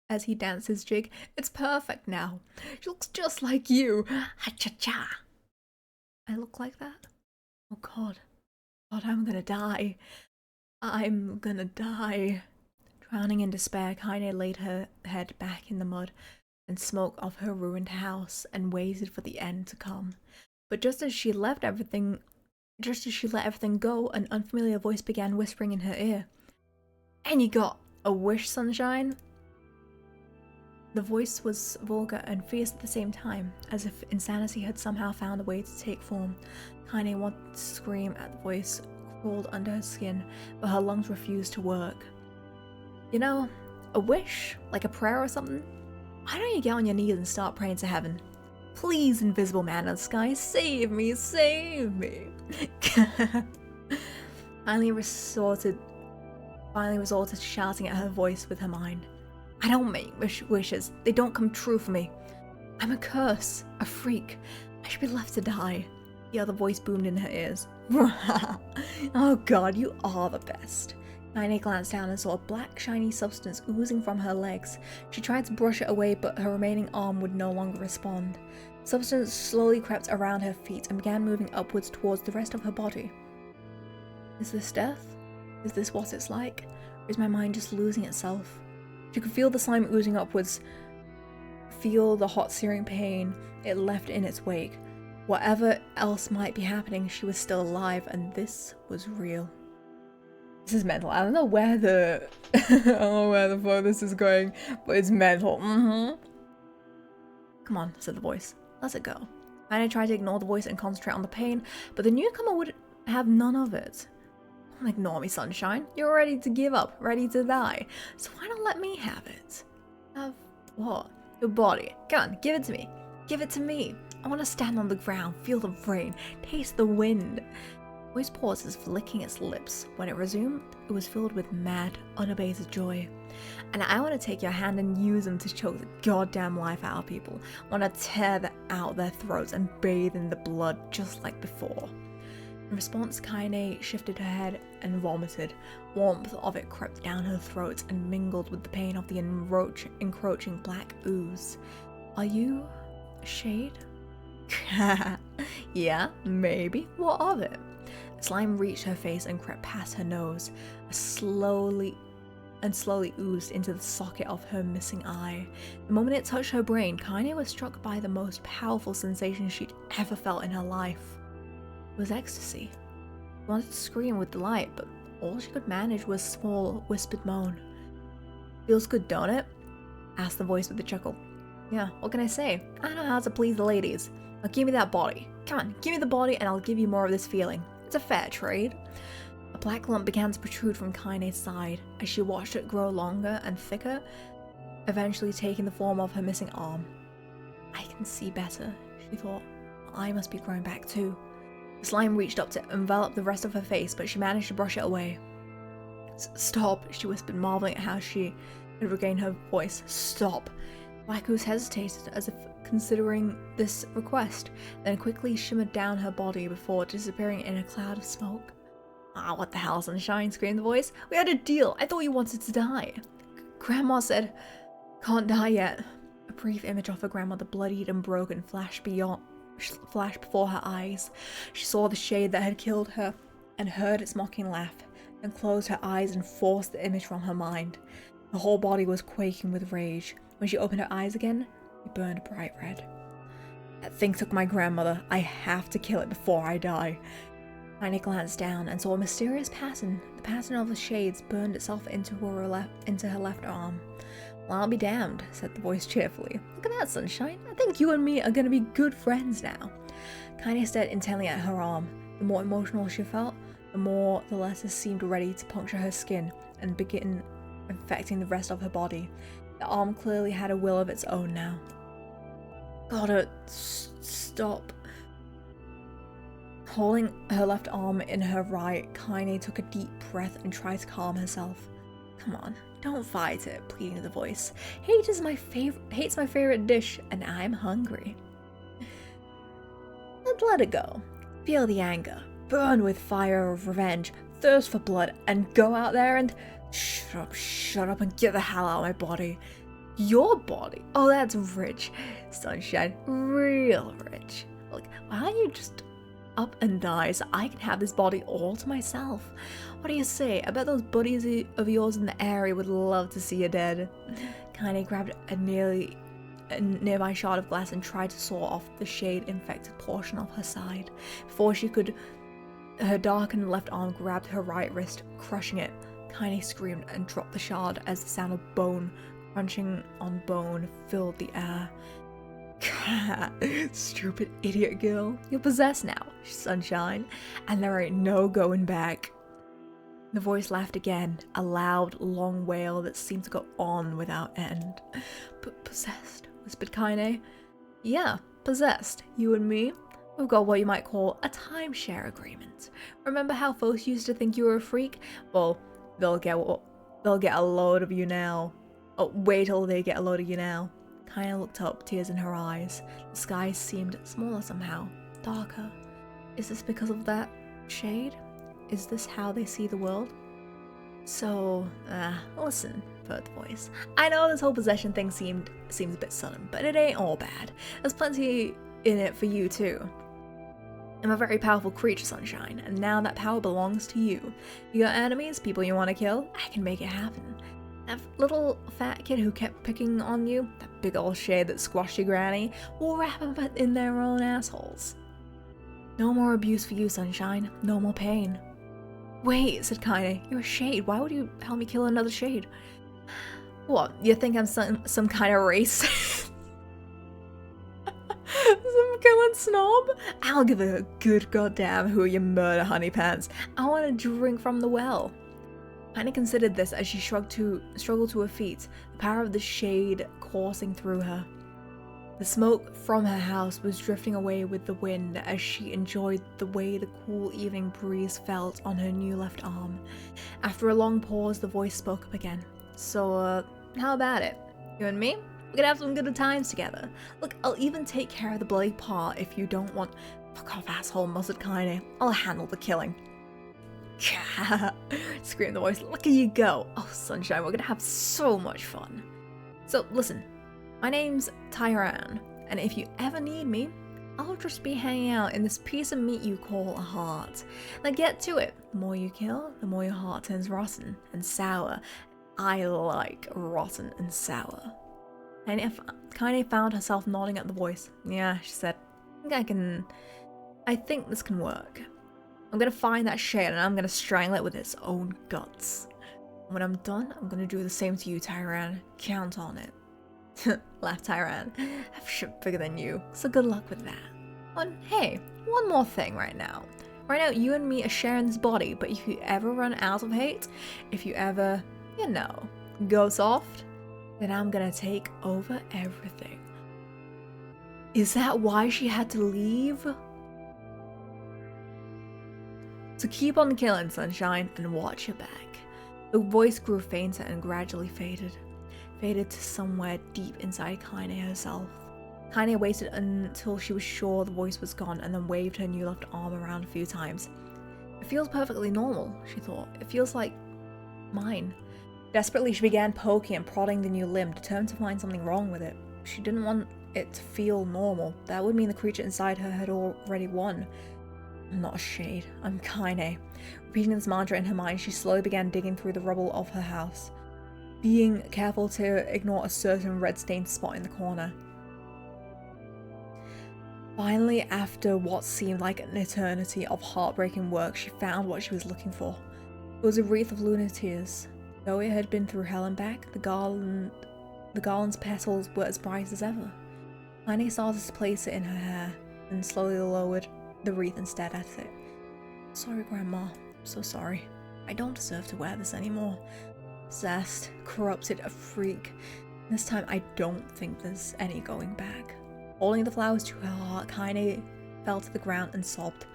Speaker 1: as he danced his jig. "It's perfect now. She looks just like you. Ha-cha-cha." I look like that? Oh God. God, I'm gonna die. I'm gonna die. Drowning in despair, Kaine laid her head back in the mud and smoke off her ruined house and waited for the end to come. But just as she let everything go, an unfamiliar voice began whispering in her ear. "And you got a wish, sunshine?" The voice was vulgar and fierce at the same time, as if insanity had somehow found a way to take form. Kaine wanted to scream at the voice, crawled under her skin, but her lungs refused to work. "You know, a wish? Like a prayer or something? Why don't you get on your knees and start praying to heaven? Please, invisible man in the sky, save me, save me." Finally resorted to shouting at her voice with her mind. "I don't make wishes. They don't come true for me. I'm a curse, a freak. I should be left to die." The other voice boomed in her ears. "Oh God, you are the best." Kaine glanced down and saw a black, shiny substance oozing from her legs. She tried to brush it away, but her remaining arm would no longer respond. The substance slowly crept around her feet and began moving upwards towards the rest of her body. Is this death? Is this what it's like? Or is my mind just losing itself? She could feel the slime oozing upwards, feel the hot searing pain it left in its wake. Whatever else might be happening, she was still alive, and this was real. This is mental. I don't know where the fuck this is going, but it's mental. "Come on," said the voice. "Let it go." Kaine tried to ignore the voice and concentrate on the pain, but the newcomer would have none of it. "Don't ignore me, sunshine. You're ready to give up, ready to die. So why not let me have it?" "Have what?" "Your body. Come on, give it to me. Give it to me. I want to stand on the ground, feel the rain, taste the wind." The voice paused as if licking its lips. When it resumed, it was filled with mad, unabated joy. "And I want to take your hand and use them to choke the goddamn life out of people. I want to tear out their throats and bathe in the blood just like before." In response, Kaine shifted her head and vomited. Warmth of it crept down her throat and mingled with the pain of the encroaching black ooze. "Are you a shade?" "Yeah, maybe. What of it?" Slime reached her face and crept past her nose, slowly oozed into the socket of her missing eye. The moment it touched her brain, Kaine was struck by the most powerful sensation she'd ever felt in her life. It was ecstasy. She wanted to scream with delight, but all she could manage was a small, whispered moan. "Feels good, don't it?" asked the voice with a chuckle. "Yeah, what can I say? I know how to please the ladies. Now give me that body. Come on, give me the body and I'll give you more of this feeling. It's a fair trade." A black lump began to protrude from Kaine's side as she watched it grow longer and thicker, eventually taking the form of her missing arm. "I can see better," she thought. "I must be growing back too." The slime reached up to envelop the rest of her face, but she managed to brush it away. "Stop," she whispered, marveling at how she had regained her voice. "Stop." Black Ooze hesitated, as if considering this request, then quickly shimmered down her body before disappearing in a cloud of smoke. "Ah, what the hell, sunshine?" screamed the voice. "We had a deal. I thought you wanted to die." Grandma said, "Can't die yet." A brief image of her grandmother, bloodied and broken, flashed before her eyes. She saw the shade that had killed her and heard its mocking laugh, then closed her eyes and forced the image from her mind. Her whole body was quaking with rage. When she opened her eyes again, they burned bright red. "That thing took my grandmother. I have to kill it before I die." Kaine glanced down and saw a mysterious pattern. The pattern of the shades burned itself into her left arm. Well, I'll be damned, said the voice cheerfully. Look at that, Sunshine. I think you and me are gonna be good friends now. Kaine stared intently at her arm. The more emotional she felt, the more the letters seemed ready to puncture her skin and begin infecting the rest of her body. The arm clearly had a will of its own now. Gotta stop. Holding her left arm in her right, Kaine took a deep breath and tried to calm herself. Come on, don't fight it, pleaded the voice. Hate's my favorite dish, and I'm hungry. Let it go. Feel the anger, burn with fire of revenge, thirst for blood, and go out there and shut up and get the hell out of my body. Your body? Oh, that's rich, Sunshine, real rich. Look, why don't you just up and die so I can have this body all to myself? What do you say? I bet those buddies of yours in the area would love to see you dead. Kaine grabbed a nearby shard of glass and tried to saw off the shade-infected portion of her side. Before she could, her darkened left arm grabbed her right wrist, crushing it. Kaine screamed and dropped the shard as the sound of bone crunching on bone filled the air. Stupid idiot girl. You're possessed now, Sunshine, and there ain't no going back. The voice laughed again, a loud, long wail that seemed to go on without end. But possessed, whispered Kaine. Yeah, possessed. You and me? We've got what you might call a timeshare agreement. Remember how folks used to think you were a freak? Well, they'll get a load of you now. Oh, wait till they get a load of you now. Kaine looked up, tears in her eyes. The sky seemed smaller somehow, darker. Is this because of that shade? Is this how they see the world? So, listen, purred the voice. I know this whole possession thing seems a bit sudden, but it ain't all bad. There's plenty in it for you too. I'm a very powerful creature, Sunshine, and now that power belongs to you. You got enemies, people you want to kill? I can make it happen. That little fat kid who kept picking on you, that big old shade that squashed your granny, will wrap them in their own assholes. No more abuse for you, Sunshine. No more pain. Wait, said Kaine. You're a shade. Why would you help me kill another shade? What, you think I'm some kind of race? Some killing snob? I'll give a good goddamn who you murder, honey pants. I want to drink from the well. Kaine considered this as she struggled to her feet, the power of the shade coursing through her. The smoke from her house was drifting away with the wind as she enjoyed the way the cool evening breeze felt on her new left arm. After a long pause, the voice spoke up again. So, how about it? You and me? We're gonna have some good times together. Look, I'll even take care of the bloody part if you don't want— Fuck off, asshole, muttered Kaine. I'll handle the killing. Screamed the voice. Look at you go. Oh, Sunshine, we're gonna have so much fun. So, listen. My name's Tyran, and if you ever need me, I'll just be hanging out in this piece of meat you call a heart. Now get to it. The more you kill, the more your heart turns rotten and sour. I like rotten and sour. And if Kaine found herself nodding at the voice, yeah, she said, I think this can work. I'm gonna find that shade and I'm gonna strangle it with its own guts. When I'm done, I'm gonna do the same to you, Tyran. Count on it. Laughed Tyran. I have shit bigger than you, so good luck with that. And hey, one more thing right now. Right now, you and me are sharing this body, but if you ever run out of hate, if you ever, you know, go soft, then I'm gonna take over everything. Is that why she had to leave? So keep on killing, Sunshine, and watch your back. The voice grew fainter and gradually faded to somewhere deep inside Kaine herself. Kaine waited until she was sure the voice was gone and then waved her new left arm around a few times. It feels perfectly normal, she thought. It feels like mine. Desperately, she began poking and prodding the new limb, determined to find something wrong with it. She didn't want it to feel normal. That would mean the creature inside her had already won. I'm not a shade. I'm Kaine. Repeating this mantra in her mind, she slowly began digging through the rubble of her house, being careful to ignore a certain red-stained spot in the corner. Finally, after what seemed like an eternity of heartbreaking work, she found what she was looking for. It was a wreath of lunar tears. Though it had been through hell and back, the garland The garland's petals were as bright as ever. Kaine started to place it in her hair, and slowly lowered the wreath and stared at it. Sorry, Grandma. I'm so sorry. I don't deserve to wear this anymore. Possessed, corrupted, a freak. This time I don't think there's any going back. Holding the flowers to her heart, Kaine fell to the ground and sobbed.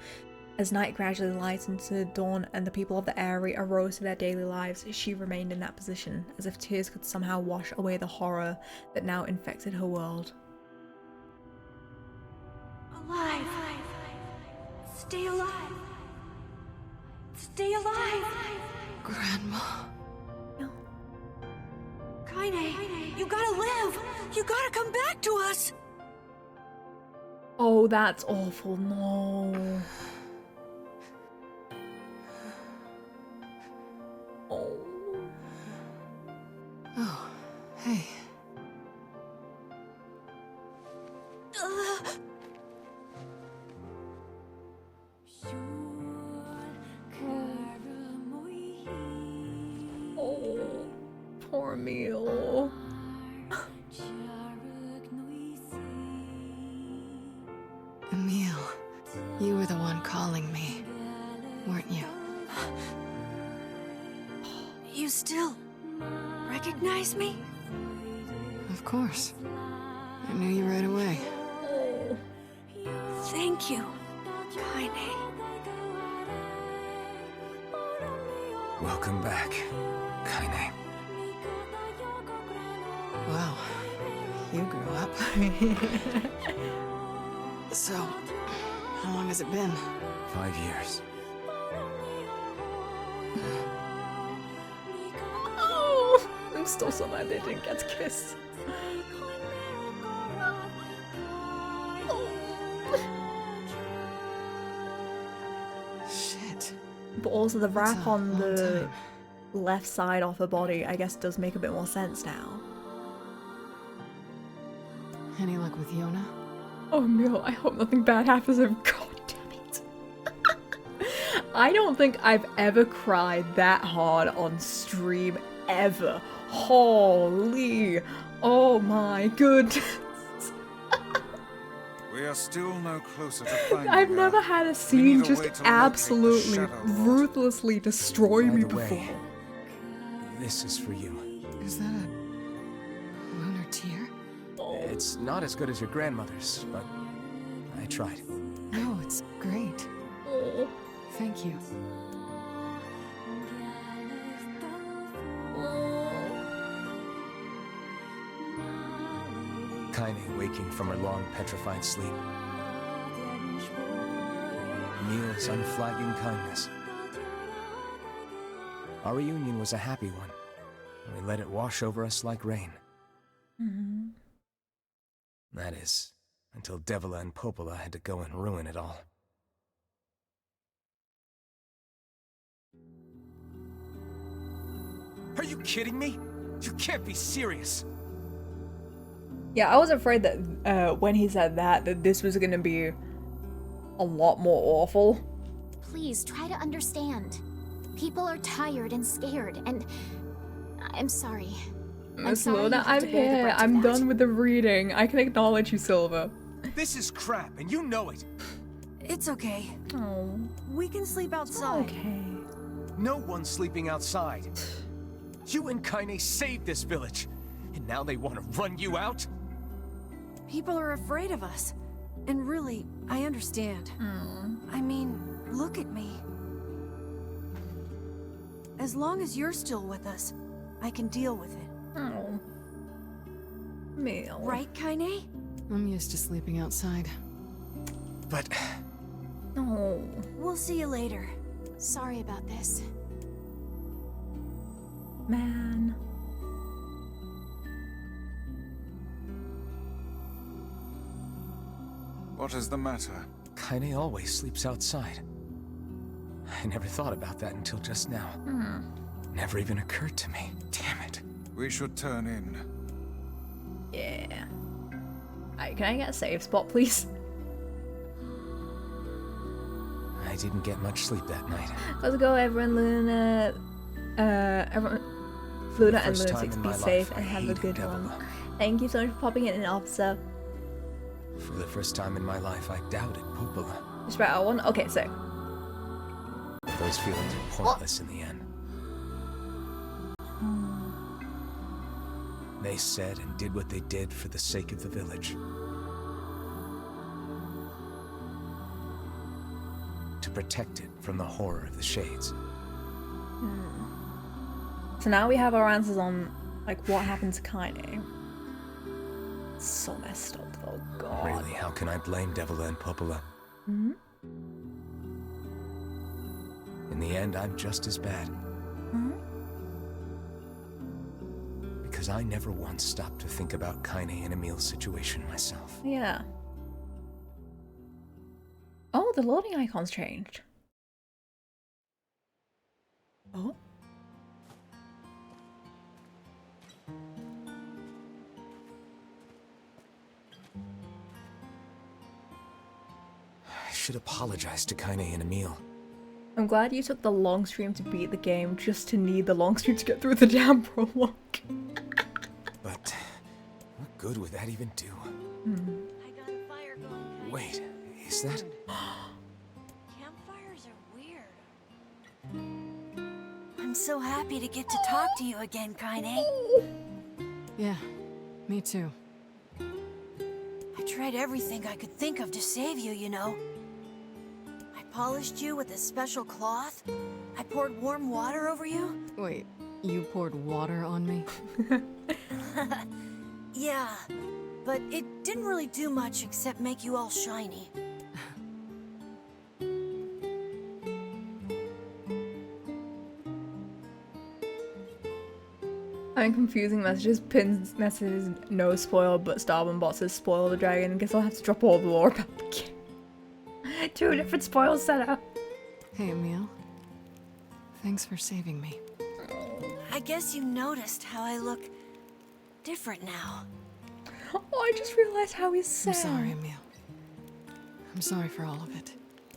Speaker 1: As night gradually lightened to dawn and the people of the area arose to their daily lives, she remained in that position, as if tears could somehow wash away the horror that now infected her world.
Speaker 3: Alive! Stay alive! Stay alive!
Speaker 8: Grandma.
Speaker 3: Kaine, you gotta live! You gotta come back to us!
Speaker 1: Oh, that's awful. No. Oh.
Speaker 8: Oh, hey.
Speaker 1: Oh, poor Emil.
Speaker 8: Emil, you were the one calling me, weren't you?
Speaker 3: You still recognize me?
Speaker 8: Of course. I knew you right away.
Speaker 1: Oh.
Speaker 3: Thank you, Kaine.
Speaker 4: Welcome back, Kaine.
Speaker 8: Wow, you grew up. So, how long has it been?
Speaker 4: 5 years.
Speaker 1: Oh, I'm still so mad they didn't get to kiss.
Speaker 8: Shit.
Speaker 1: But also the wrap on the left side of her body, I guess, does make a bit more sense now.
Speaker 8: Any luck with Yona?
Speaker 1: Oh no, I hope nothing bad happens to him. God damn it. I don't think I've ever cried that hard on stream ever. Holy. Oh my goodness.
Speaker 5: We are still no closer to finding
Speaker 1: I've
Speaker 5: her.
Speaker 1: never had a
Speaker 5: We
Speaker 1: scene
Speaker 5: need a
Speaker 1: just
Speaker 5: way to locate the
Speaker 1: absolutely,
Speaker 5: Shadowlord.
Speaker 1: ruthlessly destroy me
Speaker 4: By the way,
Speaker 1: before.
Speaker 4: this is for you.
Speaker 8: Is that a lunar tear?
Speaker 4: It's not as good as your grandmother's, but I tried.
Speaker 8: No, it's great.
Speaker 1: Oh.
Speaker 8: Thank you.
Speaker 4: Kaine waking from her long petrified sleep. Emil's unflagging kindness. Our reunion was a happy one, and we let it wash over us like rain.
Speaker 1: Mm-hmm.
Speaker 4: That is, until Devila and Popola had to go and ruin it all. Are you kidding me? You can't be serious!
Speaker 1: Yeah, I was afraid that when he said that this was gonna be a lot more awful.
Speaker 7: Please try to understand. People are tired and scared, and I'm sorry.
Speaker 1: Miss
Speaker 7: sorry you
Speaker 1: Luna,
Speaker 7: have
Speaker 1: I'm
Speaker 7: to bear the
Speaker 1: here.
Speaker 7: brunt of
Speaker 1: I'm
Speaker 7: that.
Speaker 1: done with the reading. I can acknowledge you, Silver.
Speaker 4: This is crap, and you know it!
Speaker 3: It's okay.
Speaker 1: Oh,
Speaker 3: We can sleep outside.
Speaker 1: okay.
Speaker 4: No one's sleeping outside. You and Kaine saved this village, and now they want to run you out?
Speaker 3: People are afraid of us. And really, I understand. I mean, look at me. As long as you're still with us, I can deal with it.
Speaker 1: Oh. Emil.
Speaker 3: Right, Kaine?
Speaker 8: I'm used to sleeping outside.
Speaker 4: But
Speaker 1: No.
Speaker 3: We'll see you later.
Speaker 7: Sorry about this.
Speaker 1: Man.
Speaker 5: What is the matter?
Speaker 4: Kaine always sleeps outside. I never thought about that until just now. Never even occurred to me. Damn it.
Speaker 5: We should turn in.
Speaker 1: Yeah. Alright, can I get a save spot, please?
Speaker 4: I didn't get much sleep that night.
Speaker 1: Let's go, everyone. Luna. Everyone. Luna and Lunatics, be safe and have a good one. Thank you so much for popping in, officer.
Speaker 15: For the first time in my life, I doubted Popola.
Speaker 1: Just about our one? Okay, so.
Speaker 15: Those feelings were pointless in the end. They said and did what they did for the sake of the village. To protect it from the horror of the Shades.
Speaker 1: So now we have our answers on, like, what happened to Kaine. It's so messed up, oh god.
Speaker 15: Really, how can I blame Devila and Popola?
Speaker 1: Hmm?
Speaker 15: In the end, I'm just as bad.
Speaker 1: Hmm?
Speaker 15: Because I never once stopped to think about Kaine and Emil's situation myself.
Speaker 1: Yeah. Oh, the loading icon's changed. Oh.
Speaker 15: I should apologize to Kaine and Emil.
Speaker 1: I'm glad you took the long stream to beat the game just to need the long stream to get through the damn prologue.
Speaker 15: But what good would that even do?
Speaker 3: I got a fire going.
Speaker 15: Wait, is that?
Speaker 3: Campfires are weird. I'm so happy to get to talk to you again, Kaine.
Speaker 8: Yeah, me too.
Speaker 3: I tried everything I could think of to save you, you know. I polished you with a special cloth. I poured warm water over you.
Speaker 8: Wait, you poured water on me?
Speaker 3: Yeah, but it didn't really do much except make you all shiny.
Speaker 1: I'm confusing messages. Pin's messages no spoil, but Starbomb bot says spoil the dragon. Guess I'll have to drop all the lore about the game. Two different spoils set up.
Speaker 8: Hey, Emil. Thanks for saving me.
Speaker 3: I guess you noticed how I look different now.
Speaker 1: Oh, I just realized how he's sad.
Speaker 8: I'm sorry, Emil. I'm sorry for all of it.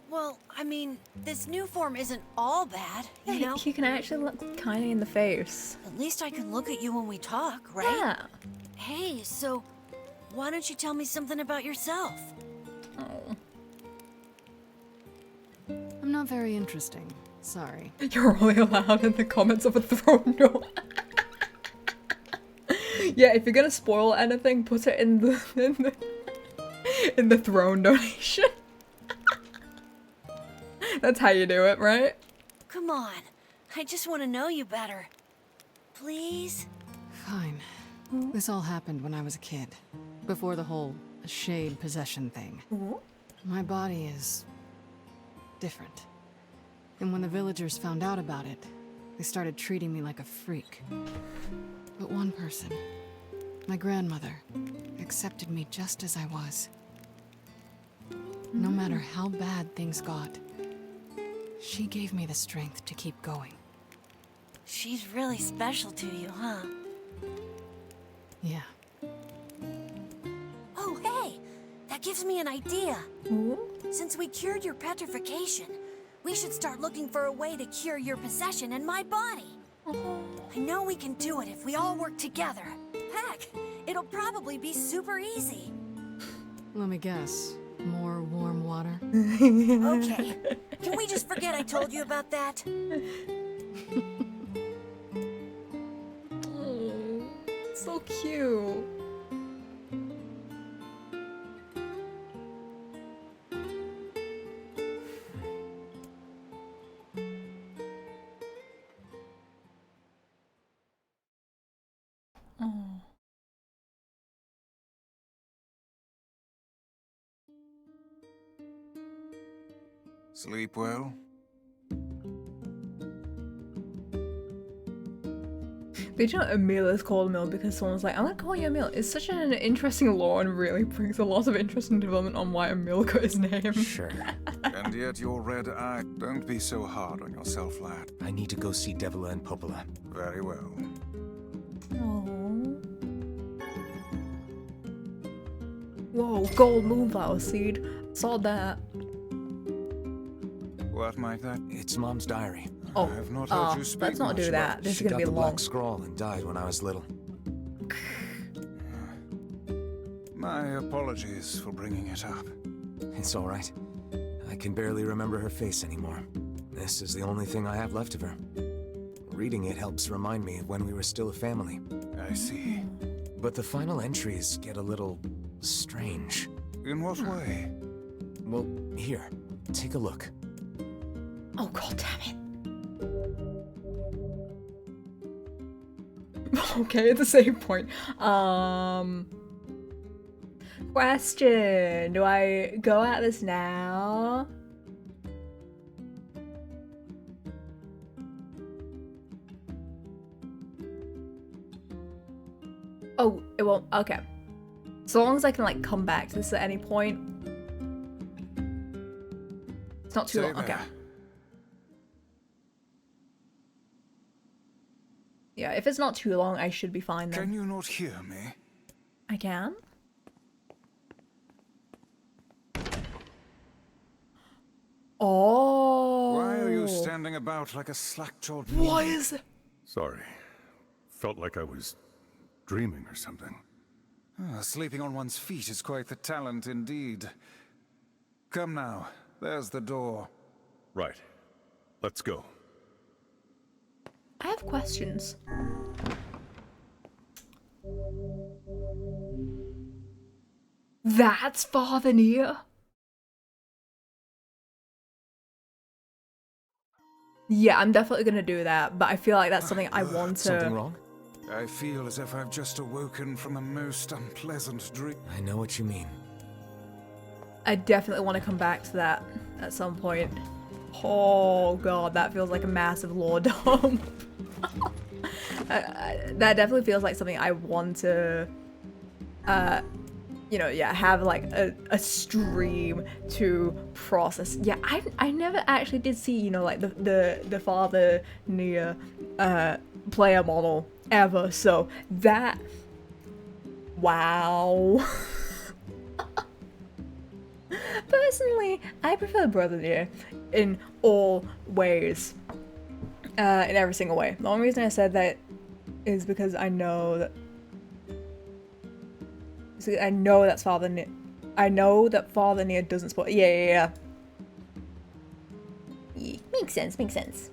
Speaker 3: Well, I mean, this new form isn't all bad, you know?
Speaker 1: You can actually look kinda in the face.
Speaker 3: At least I can look at you when we talk, right?
Speaker 1: Yeah.
Speaker 3: Hey, so why don't you tell me something about yourself?
Speaker 1: Oh.
Speaker 8: I'm not very interesting. Sorry.
Speaker 1: You're only allowed in the comments of a throne door. Yeah, if you're gonna spoil anything, put it in the throne donation. That's how you do it, right?
Speaker 3: Come on. I just want to know you better. Please?
Speaker 8: Fine. This all happened when I was a kid. Before the whole shade possession thing. My body is different. And when the villagers found out about it, they started treating me like a freak. But one person, my grandmother, accepted me just as I was. No matter how bad things got, she gave me the strength to keep going.
Speaker 3: She's really special to you, huh?
Speaker 8: Yeah.
Speaker 3: Oh, hey! That gives me an idea. Since we cured your petrification, we should start looking for a way to cure your possession in my body. I know we can do it if we all work together. Heck, it'll probably be super easy.
Speaker 8: Let me guess. More warm water?
Speaker 3: Okay. Can we just forget I told you about that?
Speaker 1: Oh, so cute. Oh.
Speaker 5: Sleep well?
Speaker 1: Did you know Emil is called Emil because someone was like, I'm gonna call you Emil. It's such an interesting lore and really brings a lot of interesting development on why Emil got his name.
Speaker 15: Sure.
Speaker 5: And yet your red eye. Don't be so hard on yourself, lad.
Speaker 15: I need to go see Devila and Popola.
Speaker 5: Very well.
Speaker 1: Aww. Whoa, gold moonflower seed. Saw that.
Speaker 5: What might that?
Speaker 15: It's Mom's diary.
Speaker 1: Oh,
Speaker 5: I have not heard you speak
Speaker 1: let's not
Speaker 5: much
Speaker 1: do
Speaker 5: about
Speaker 1: that. This is
Speaker 15: She
Speaker 1: gonna
Speaker 15: got
Speaker 1: be
Speaker 15: the
Speaker 1: long.
Speaker 15: black scroll and died when I was little.
Speaker 5: My apologies for bringing it up.
Speaker 15: It's all right. I can barely remember her face anymore. This is the only thing I have left of her. Reading it helps remind me of when we were still a family.
Speaker 5: I see.
Speaker 15: But the final entries get a little strange.
Speaker 5: In what way?
Speaker 15: Well, here, take a look.
Speaker 1: Oh, god damn it. Okay, at the same point. Question. Do I go at this now? Oh, it won't. Okay. So long as I can, like, come back to this at any point. It's not too long. Okay. Yeah, if it's not too long, I should be fine then.
Speaker 5: Can you not hear me?
Speaker 1: I can. Oh.
Speaker 5: Why are you standing about like a slack-jawed
Speaker 1: What
Speaker 5: woman?
Speaker 1: is it?
Speaker 16: Sorry. Felt like I was dreaming or something.
Speaker 5: Sleeping on one's feet is quite the talent indeed. Come now, there's the door.
Speaker 16: Right. Let's go.
Speaker 1: I have questions. That's Father NieR? Yeah, I'm definitely gonna do that, but I feel like that's something I want to...
Speaker 15: Something wrong?
Speaker 5: I feel as if I've just awoken from a most unpleasant dream.
Speaker 15: I know what you mean.
Speaker 1: I definitely want to come back to that at some point. Oh god, that feels like a massive lore dump. That definitely feels like something I want to, you know, yeah, have like a stream to process. Yeah, I never actually did see, you know, like the Father NieR player model ever. So that, wow. Personally, I prefer Brother NieR in all ways, in every single way. The only reason I said that is because I know that. I know that's Father NieR. I know that Father NieR doesn't spoil. Yeah. Makes sense. Makes sense.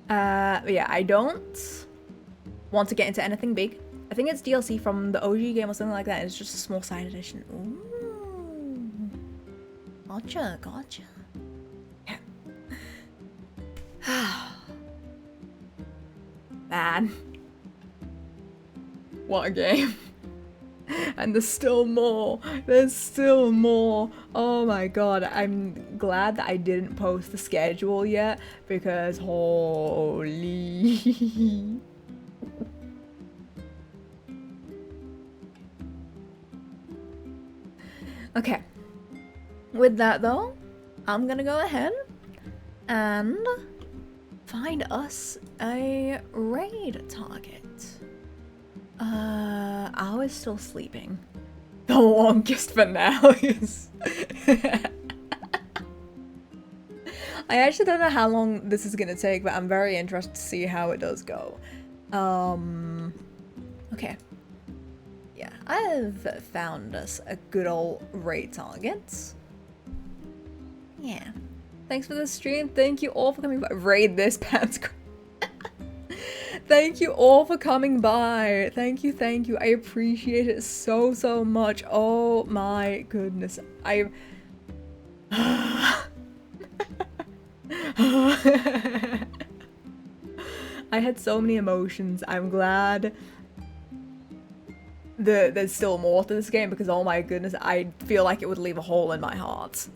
Speaker 1: Yeah, I don't want to get into anything big. I think it's DLC from the OG game or something like that. It's just a small side edition. Ooh. Gotcha. Yeah. Man. What a game. And there's still more. There's still more. Oh my god. I'm glad that I didn't post the schedule yet because holy. Okay. With that though, I'm gonna go ahead and find us a raid target. I was still sleeping. The longest finales. I actually don't know how long this is gonna take, but I'm very interested to see how it does go. Okay. Yeah, I've found us a good old raid target. Yeah. Thanks for the stream. Thank you all for coming by. Raid this pants. Thank you all for coming by. Thank you. I appreciate it so much. Oh my goodness. I had so many emotions. I'm glad there's still more to this game because oh my goodness, I feel like it would leave a hole in my heart.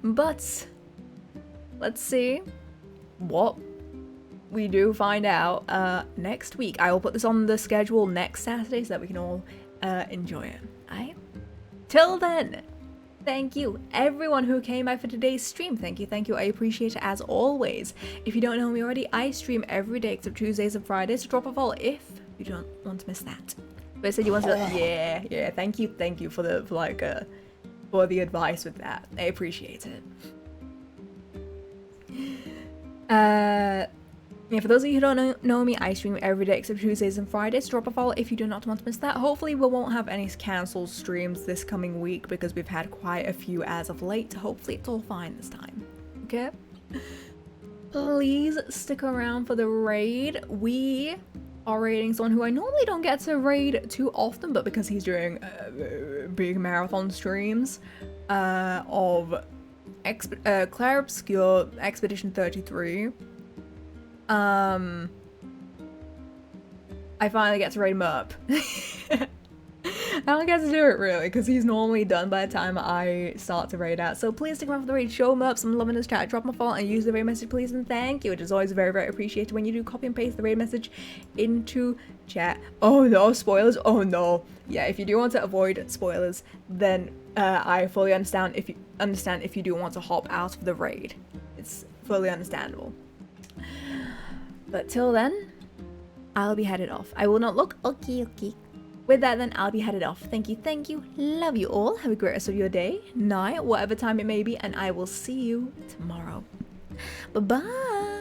Speaker 1: But let's see what we do find out next week. I will put this on the schedule next Saturday so that we can all enjoy it. Alright? Till then, thank you everyone who came by for today's stream. Thank you. I appreciate it as always. If you don't know me already, I stream every day except Tuesdays and Fridays, so drop a follow if you don't want to miss that. But I said you want to, yeah, thank you for for the advice with that. I appreciate it. Yeah, for those of you who don't know me, I stream every day except Tuesdays and Fridays. Drop a follow if you do not want to miss that. Hopefully we won't have any cancelled streams this coming week because we've had quite a few as of late. Hopefully it's all fine this time. Okay? Please stick around for the raid. We are raiding someone who I normally don't get to raid too often, but because he's doing big marathon streams of Claire Obscure Expedition 33. I finally get to raid him up. I don't get to do it really because he's normally done by the time I start to raid out. So please stick around for the raid, show him up, some love in his chat, drop him a follow, and use the raid message please and thank you, which is always very, very appreciated when you do copy and paste the raid message into chat. Oh no, spoilers, oh no. Yeah, if you do want to avoid spoilers, then I fully understand if you do want to hop out of the raid. It's fully understandable. But till then, I'll be headed off. I will not look. Okay. With that then, I'll be headed off. Thank you. Love you all. Have a great rest of your day, night, whatever time it may be, and I will see you tomorrow. Bye-bye.